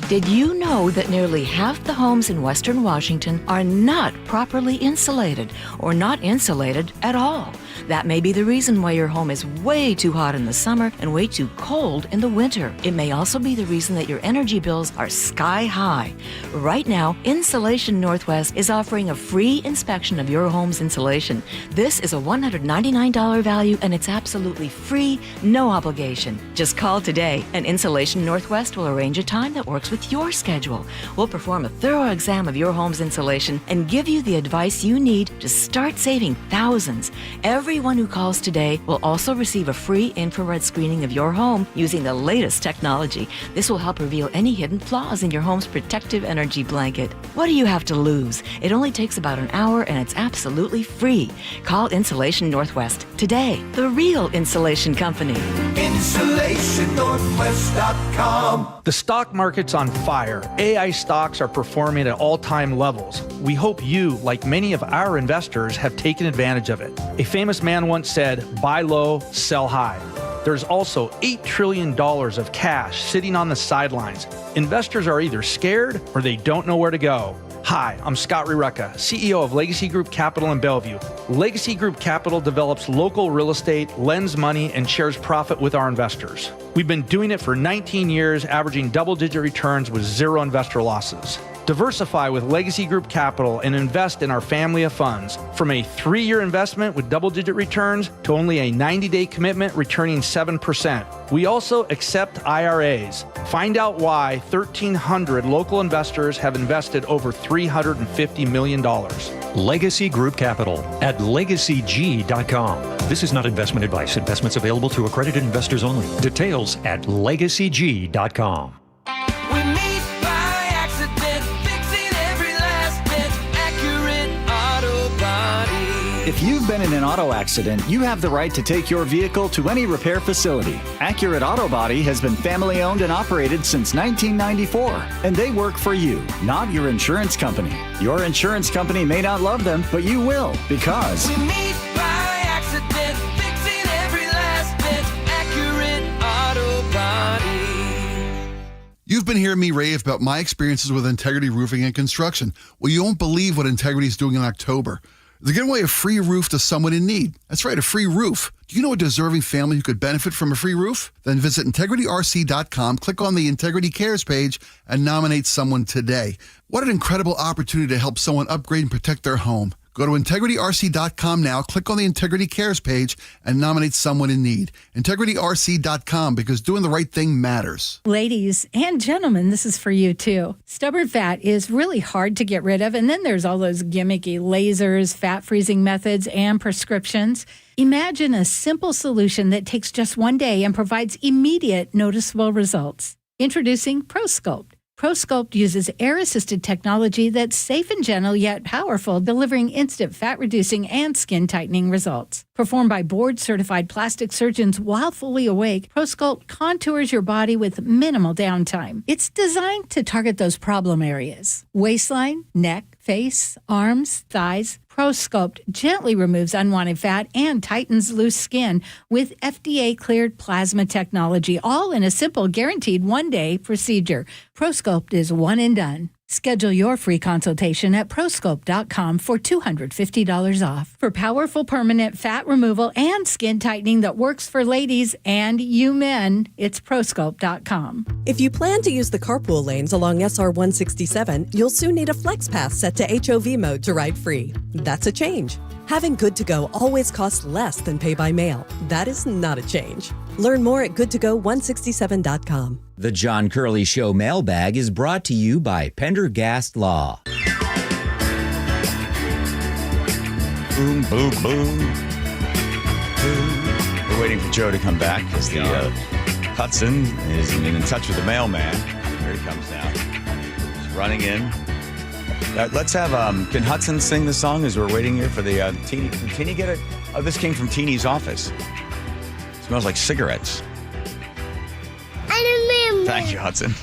S10: Did you know that nearly half the homes in Western Washington are not properly insulated or not insulated at all? That may be the reason why your home is way too hot in the summer and way too cold in the winter. It may also be the reason that your energy bills are sky high. Right now, Insulation Northwest is offering a free inspection of your home's insulation. This is a $199 value and it's absolutely free, no obligation. Just call today and Insulation Northwest will arrange a time that works with your schedule. We'll perform a thorough exam of your home's insulation and give you the advice you need to start saving thousands. Everyone who calls today will also receive a free infrared screening of your home using the latest technology. This will help reveal any hidden flaws in your home's protective energy blanket. What do you have to lose? It only takes about an hour and it's absolutely free. Call Insulation Northwest today, the real insulation company.
S11: InsulationNorthwest.com.
S12: The stock market's on fire. AI stocks are performing at all-time levels. We hope you, like many of our investors, have taken advantage of it. A famous man once said, buy low, sell high. There's also $8 trillion of cash sitting on the sidelines. Investors are either scared or they don't know where to go. Hi, I'm Scott Rireka, CEO of Legacy Group Capital in Bellevue. Legacy Group Capital develops local real estate, lends money, and shares profit with our investors. We've been doing it for 19 years, averaging double-digit returns with zero investor losses. Diversify with Legacy Group Capital and invest in our family of funds. From a 3-year investment with double-digit returns to only a 90-day commitment returning 7%. We also accept IRAs. Find out why 1,300 local investors have invested over $350 million.
S11: Legacy Group Capital at LegacyG.com. This is not investment advice. Investments available to accredited investors only. Details at LegacyG.com.
S14: If you've been in an auto accident, you have the right to take your vehicle to any repair facility. Accurate Auto Body has been family owned and operated since 1994, and they work for you, not your insurance company. Your insurance company may not love them, but you will, because
S15: we meet by accident, fixing every last bit. Accurate Auto Body.
S16: You've been hearing me rave about my experiences with Integrity Roofing and Construction. Well, you won't believe what Integrity is doing in October. They're giving away a free roof to someone in need. That's right, a free roof. Do you know a deserving family who could benefit from a free roof? Then visit IntegrityRC.com, click on the Integrity Cares page, and nominate someone today. What an incredible opportunity to help someone upgrade and protect their home. Go to IntegrityRC.com now, click on the Integrity Cares page, and nominate someone in need. IntegrityRC.com, because doing the right thing matters.
S2: Ladies and gentlemen, this is for you too. Stubborn fat is really hard to get rid of, and then there's all those gimmicky lasers, fat freezing methods, and prescriptions. Imagine a simple solution that takes just one day and provides immediate noticeable results. Introducing ProSculpt. ProSculpt uses air-assisted technology that's safe and gentle yet powerful, delivering instant fat-reducing and skin-tightening results. Performed by board-certified plastic surgeons while fully awake, ProSculpt contours your body with minimal downtime. It's designed to target those problem areas: waistline, neck, face, arms, thighs. ProSculpt gently removes unwanted fat and tightens loose skin with FDA-cleared plasma technology, all in a simple, guaranteed one-day procedure. ProSculpt is one and done. Schedule your free consultation at ProSculpt.com for $250 off. For powerful permanent fat removal and skin tightening that works for ladies and you men, it's ProSculpt.com.
S17: If you plan to use the carpool lanes along SR 167, you'll soon need a Flex Pass set to HOV mode to ride free. That's a change. Having Good to Go always costs less than pay by mail. That is not a change. Learn more at goodtogo167.com.
S18: The John Curley Show mailbag is brought to you by Pendergast Law.
S4: Boom, boom, boom. Boom. We're waiting for Joe to come back because the Hudson is in touch with the mailman. Here he comes now. He's running in. Let's have, can Hudson sing the song as we're waiting here for the Teeny? Can Teeny get it? Oh, this came from Teeny's office. It smells like cigarettes. Thank you, Hudson.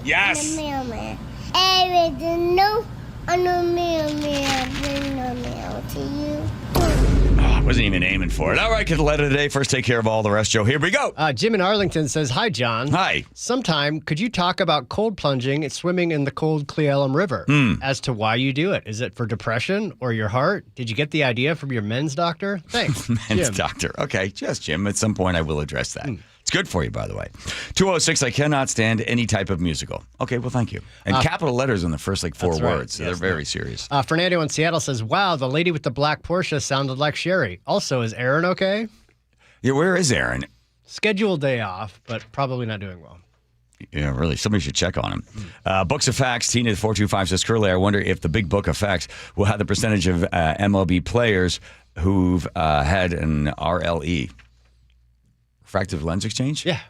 S4: Yes. I wasn't even aiming for it. All right, get the letter today. First, take care of all the rest, Joe. Here we go.
S3: Jim in Arlington says, hi, John.
S4: Hi.
S3: Sometime, could you talk about cold plunging and swimming in the cold Cle Elum River? As to why you do it. Is it for depression or your heart? Did you get the idea from your men's doctor? Thanks,
S4: Men's doctor. Okay, just Jim. At some point, I will address that. It's good for you, by the way. 206, I cannot stand any type of musical. Okay, well, thank you. And capital letters in the first, four words. So they're very serious.
S3: Fernando in Seattle says, wow, the lady with the black Porsche sounded like Sherry. Also, is Aaron okay?
S4: Yeah, where is Aaron?
S3: Scheduled day off, but probably not doing well.
S4: Yeah, really. Somebody should check on him. Books of Facts, Tina 425 says, Curly, I wonder if the big book of facts will have the percentage of MLB players who've had an RLE. Refractive lens exchange?
S3: Yeah.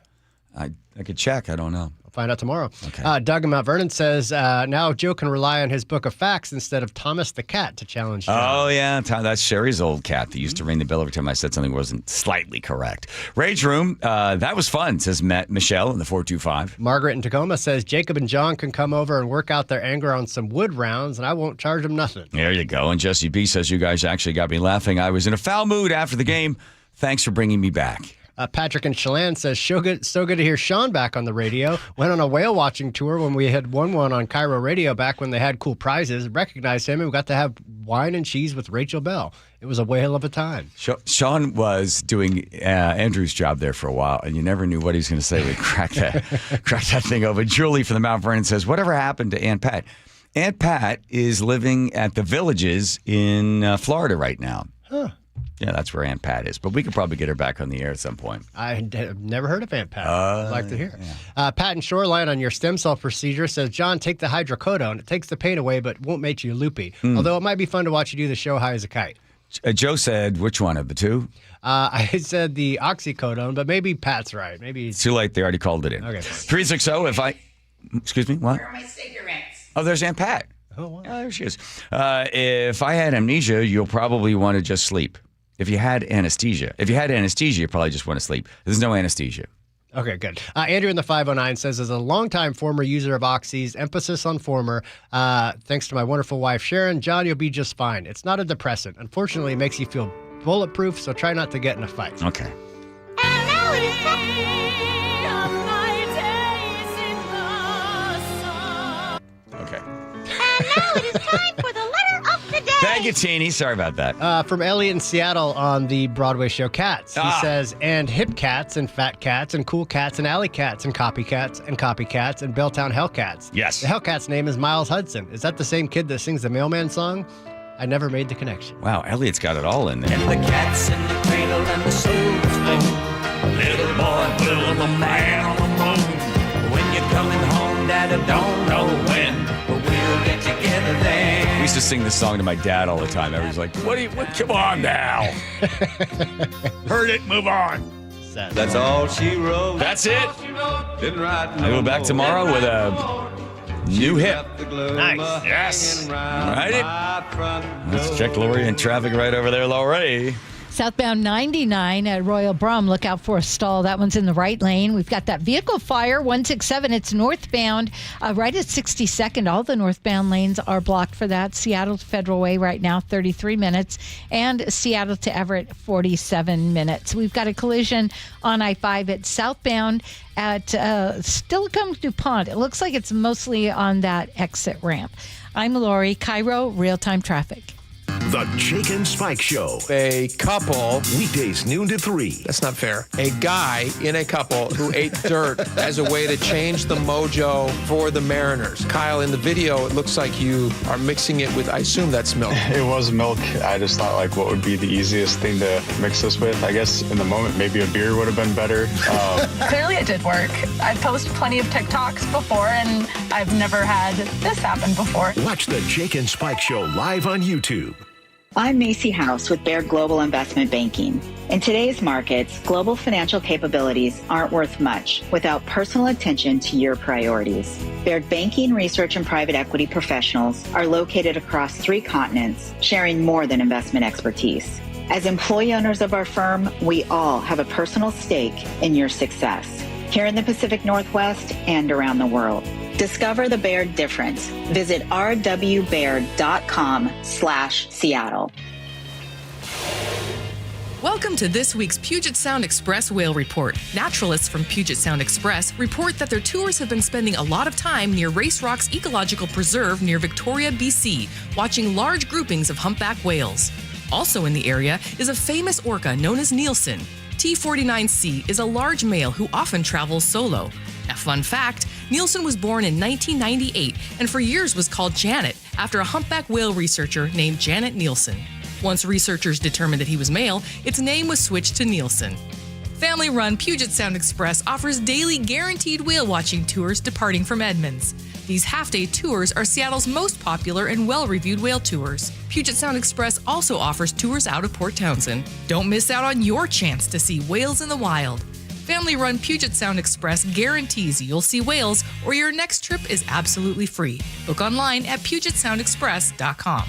S4: I could check. I don't know.
S3: I'll find out tomorrow. Okay. Doug in Mount Vernon says, now Joe can rely on his book of facts instead of Thomas the cat to challenge Joe.
S4: Oh, yeah. That's Sherry's old cat that used to ring the bell every time I said something wasn't slightly correct. Rage Room, that was fun, says Michelle in the 425.
S3: Margaret in Tacoma says, Jacob and John can come over and work out their anger on some wood rounds, and I won't charge them nothing.
S4: There you go. And Jesse B says, you guys actually got me laughing. I was in a foul mood after the game. Thanks for bringing me back.
S3: Patrick in Chelan says, so good to hear Sean back on the radio. Went on a whale watching tour when we had won one on KIRO Radio back when they had cool prizes. Recognized him and we got to have wine and cheese with Rachel Bell. It was a whale of a time.
S4: Sean was doing Andrew's job there for a while, and you never knew what he was going to say when he cracked that thing open. Julie from the Mount Vernon says, whatever happened to Aunt Pat? Aunt Pat is living at the Villages in Florida right now.
S3: Huh.
S4: Yeah, that's where Aunt Pat is. But we could probably get her back on the air at some point.
S3: I've never heard of Aunt Pat. I'd like to hear. Yeah. Pat in Shoreline on your stem cell procedure says, John, take the hydrocodone. It takes the pain away, but won't make you loopy. Although it might be fun to watch you do the show high as a kite.
S4: Joe said, which one of the two?
S3: I said the oxycodone, but maybe Pat's right. Maybe
S4: it's too late. They already called it in.
S3: Okay.
S4: 360, excuse me, what?
S19: Where are my cigarettes?
S4: Oh, there's Aunt Pat.
S3: Oh, wow.
S4: Oh, there she is. If I had amnesia, you'll probably want to just sleep. If you had anesthesia, you probably just want to sleep. There's no anesthesia.
S3: Okay, good. Andrew in the 509 says, as a longtime former user of Oxys, emphasis on former, thanks to my wonderful wife, Sharon, John, you'll be just fine. It's not a depressant. Unfortunately, it makes you feel bulletproof, so try not to get in a fight.
S4: Okay.
S15: And now it is time.
S4: Okay.
S15: And now it is time for the letter of the day.
S4: Thank you, Teeny. Sorry about that.
S3: From Elliot in Seattle on the Broadway show Cats. He says, and hip cats and fat cats and cool cats and alley cats and copycats and Belltown Hellcats.
S4: Yes.
S3: The Hellcat's name is Miles Hudson. Is that the same kid that sings the Mailman song? I never made the connection.
S4: Wow, Elliot's got it all in there.
S15: And the cat's in the cradle and the soul's home. Little boy, building the man on the moon. When you're coming home, Dad, I don't know when, but we'll get together then.
S4: We used to sing this song to my dad all the time. Everybody's like, what come on now. Heard it, move on.
S15: That's all she wrote.
S4: That's it. I go back tomorrow with a new hit.
S3: Nice.
S4: Yes. All right. Let's check Lori in traffic right over there, Lori.
S2: Southbound 99 at Royal Brum, look out for a stall. That one's in the right lane. We've got that vehicle fire, 167. It's northbound, right at 62nd. All the northbound lanes are blocked for that. Seattle to Federal Way right now, 33 minutes. And Seattle to Everett, 47 minutes. We've got a collision on I-5 at southbound at Stillicum DuPont. It looks like it's mostly on that exit ramp. I'm Lori, KIRO, real-time traffic.
S13: The Jake and Spike Show.
S20: A couple.
S13: Weekdays noon to 3.
S20: That's not fair. A guy in a couple who ate dirt as a way to change the mojo for the Mariners. Kyle, in the video, it looks like you are mixing it with, I assume that's milk.
S22: It was milk. I just thought, like, what would be the easiest thing to mix this with? I guess in the moment, maybe a beer would have been better.
S23: Clearly it did work. I've posted plenty of TikToks before, and I've never had this happen before.
S13: Watch the Jake and Spike Show live on YouTube.
S24: I'm Macy House with Baird Global Investment Banking. In today's markets, global financial capabilities aren't worth much without personal attention to your priorities. Baird Banking, Research, and Private Equity professionals are located across 3 continents, sharing more than investment expertise. As employee owners of our firm, we all have a personal stake in your success, here in the Pacific Northwest and around the world. Discover the Baird difference. Visit rwbaird.com/Seattle.
S25: Welcome to this week's Puget Sound Express Whale Report. Naturalists from Puget Sound Express report that their tours have been spending a lot of time near Race Rock's Ecological Preserve near Victoria, BC, watching large groupings of humpback whales. Also in the area is a famous orca known as Nielsen. T49C is a large male who often travels solo. A fun fact, Nielsen was born in 1998 and for years was called Janet after a humpback whale researcher named Janet Nielsen. Once researchers determined that he was male, its name was switched to Nielsen. Family-run Puget Sound Express offers daily guaranteed whale watching tours departing from Edmonds. These half-day tours are Seattle's most popular and well-reviewed whale tours. Puget Sound Express also offers tours out of Port Townsend. Don't miss out on your chance to see whales in the wild. Family-run Puget Sound Express guarantees you'll see whales or your next trip is absolutely free. Book online at PugetSoundExpress.com.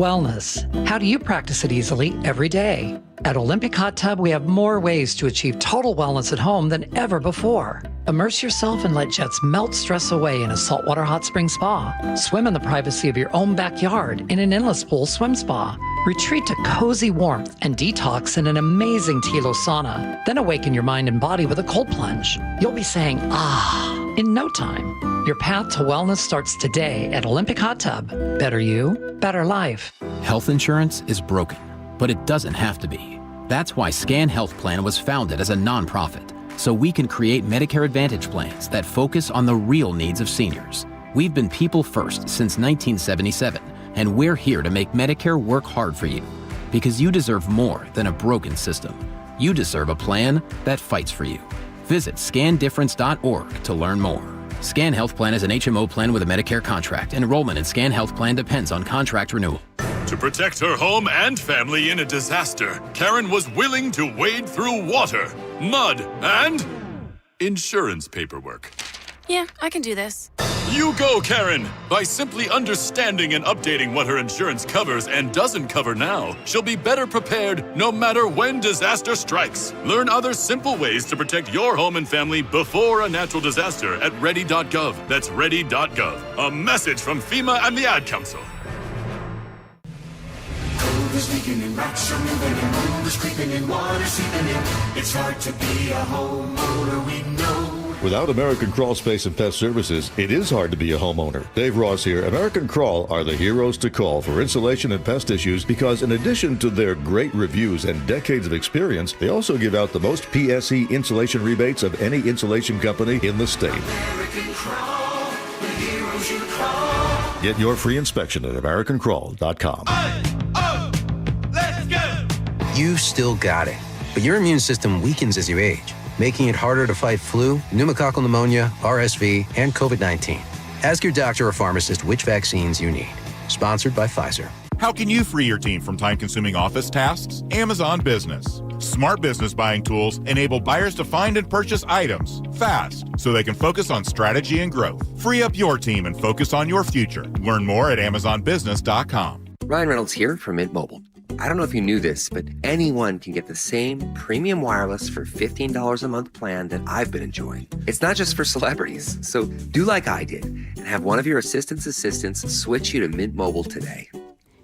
S1: Wellness. How do you practice it easily every day? At Olympic Hot Tub, we have more ways to achieve total wellness at home than ever before. Immerse yourself and let jets melt stress away in a saltwater hot spring spa. Swim in the privacy of your own backyard in an endless pool swim spa. Retreat to cozy warmth and detox in an amazing Tilo sauna. Then awaken your mind and body with a cold plunge. You'll be saying, ah, in no time. Your path to wellness starts today at Olympic Hot Tub. Better you, better life.
S5: Health insurance is broken, but it doesn't have to be. That's why Scan Health Plan was founded as a nonprofit, so we can create Medicare Advantage plans that focus on the real needs of seniors. We've been people first since 1977, and we're here to make Medicare work hard for you, because you deserve more than a broken system. You deserve a plan that fights for you. Visit scandifference.org to learn more. Scan Health Plan is an HMO plan with a Medicare contract. Enrollment in Scan Health Plan depends on contract renewal.
S6: To protect her home and family in a disaster, Karen was willing to wade through water, mud, and insurance paperwork.
S7: Yeah, I can do this.
S6: You go, Karen! By simply understanding and updating what her insurance covers and doesn't cover now, she'll be better prepared no matter when disaster strikes. Learn other simple ways to protect your home and family before a natural disaster at ready.gov. That's ready.gov. A message from FEMA and the Ad Council.
S15: Cold is leaking and rocks are moving and mold is creeping and water seeping in. It's hard to be a homeowner, we know.
S19: Without American Crawl Space and Pest Services, it is hard to be a homeowner. Dave Ross here. American Crawl are the heroes to call for insulation and pest issues because in addition to their great reviews and decades of experience, they also give out the most PSE insulation rebates of any insulation company in the state.
S15: American Crawl, the heroes you call.
S19: Get your free inspection at AmericanCrawl.com.
S15: Let's go!
S26: You still got it, but your immune system weakens as you age, making it harder to fight flu, pneumococcal pneumonia, RSV, and COVID-19. Ask your doctor or pharmacist which vaccines you need. Sponsored by Pfizer.
S27: How can you free your team from time-consuming office tasks? Amazon Business. Smart business buying tools enable buyers to find and purchase items fast so they can focus on strategy and growth. Free up your team and focus on your future. Learn more at AmazonBusiness.com.
S28: Ryan Reynolds here from Mint Mobile. I don't know if you knew this, but anyone can get the same premium wireless for $15 a month plan that I've been enjoying. It's not just for celebrities, so do like I did and have one of your assistants switch you to Mint Mobile today.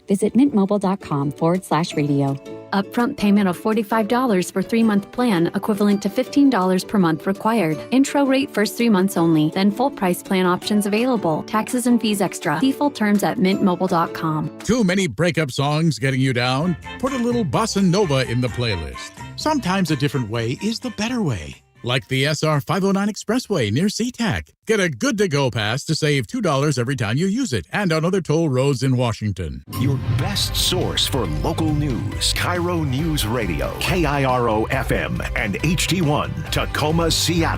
S29: Visit mintmobile.com/radio. Upfront payment of $45 for 3-month plan, equivalent to $15 per month required. Intro rate first 3 months only, then full price plan options available. Taxes and fees extra. See full terms at mintmobile.com.
S30: Too many breakup songs getting you down? Put a little bossa nova in the playlist. Sometimes a different way is the better way. Like the SR 509 Expressway near SeaTac. Get a good-to-go pass to save $2 every time you use it, and on other toll roads in Washington.
S13: Your best source for local news. KIRO News Radio, KIRO FM, and HD1, Tacoma, Seattle.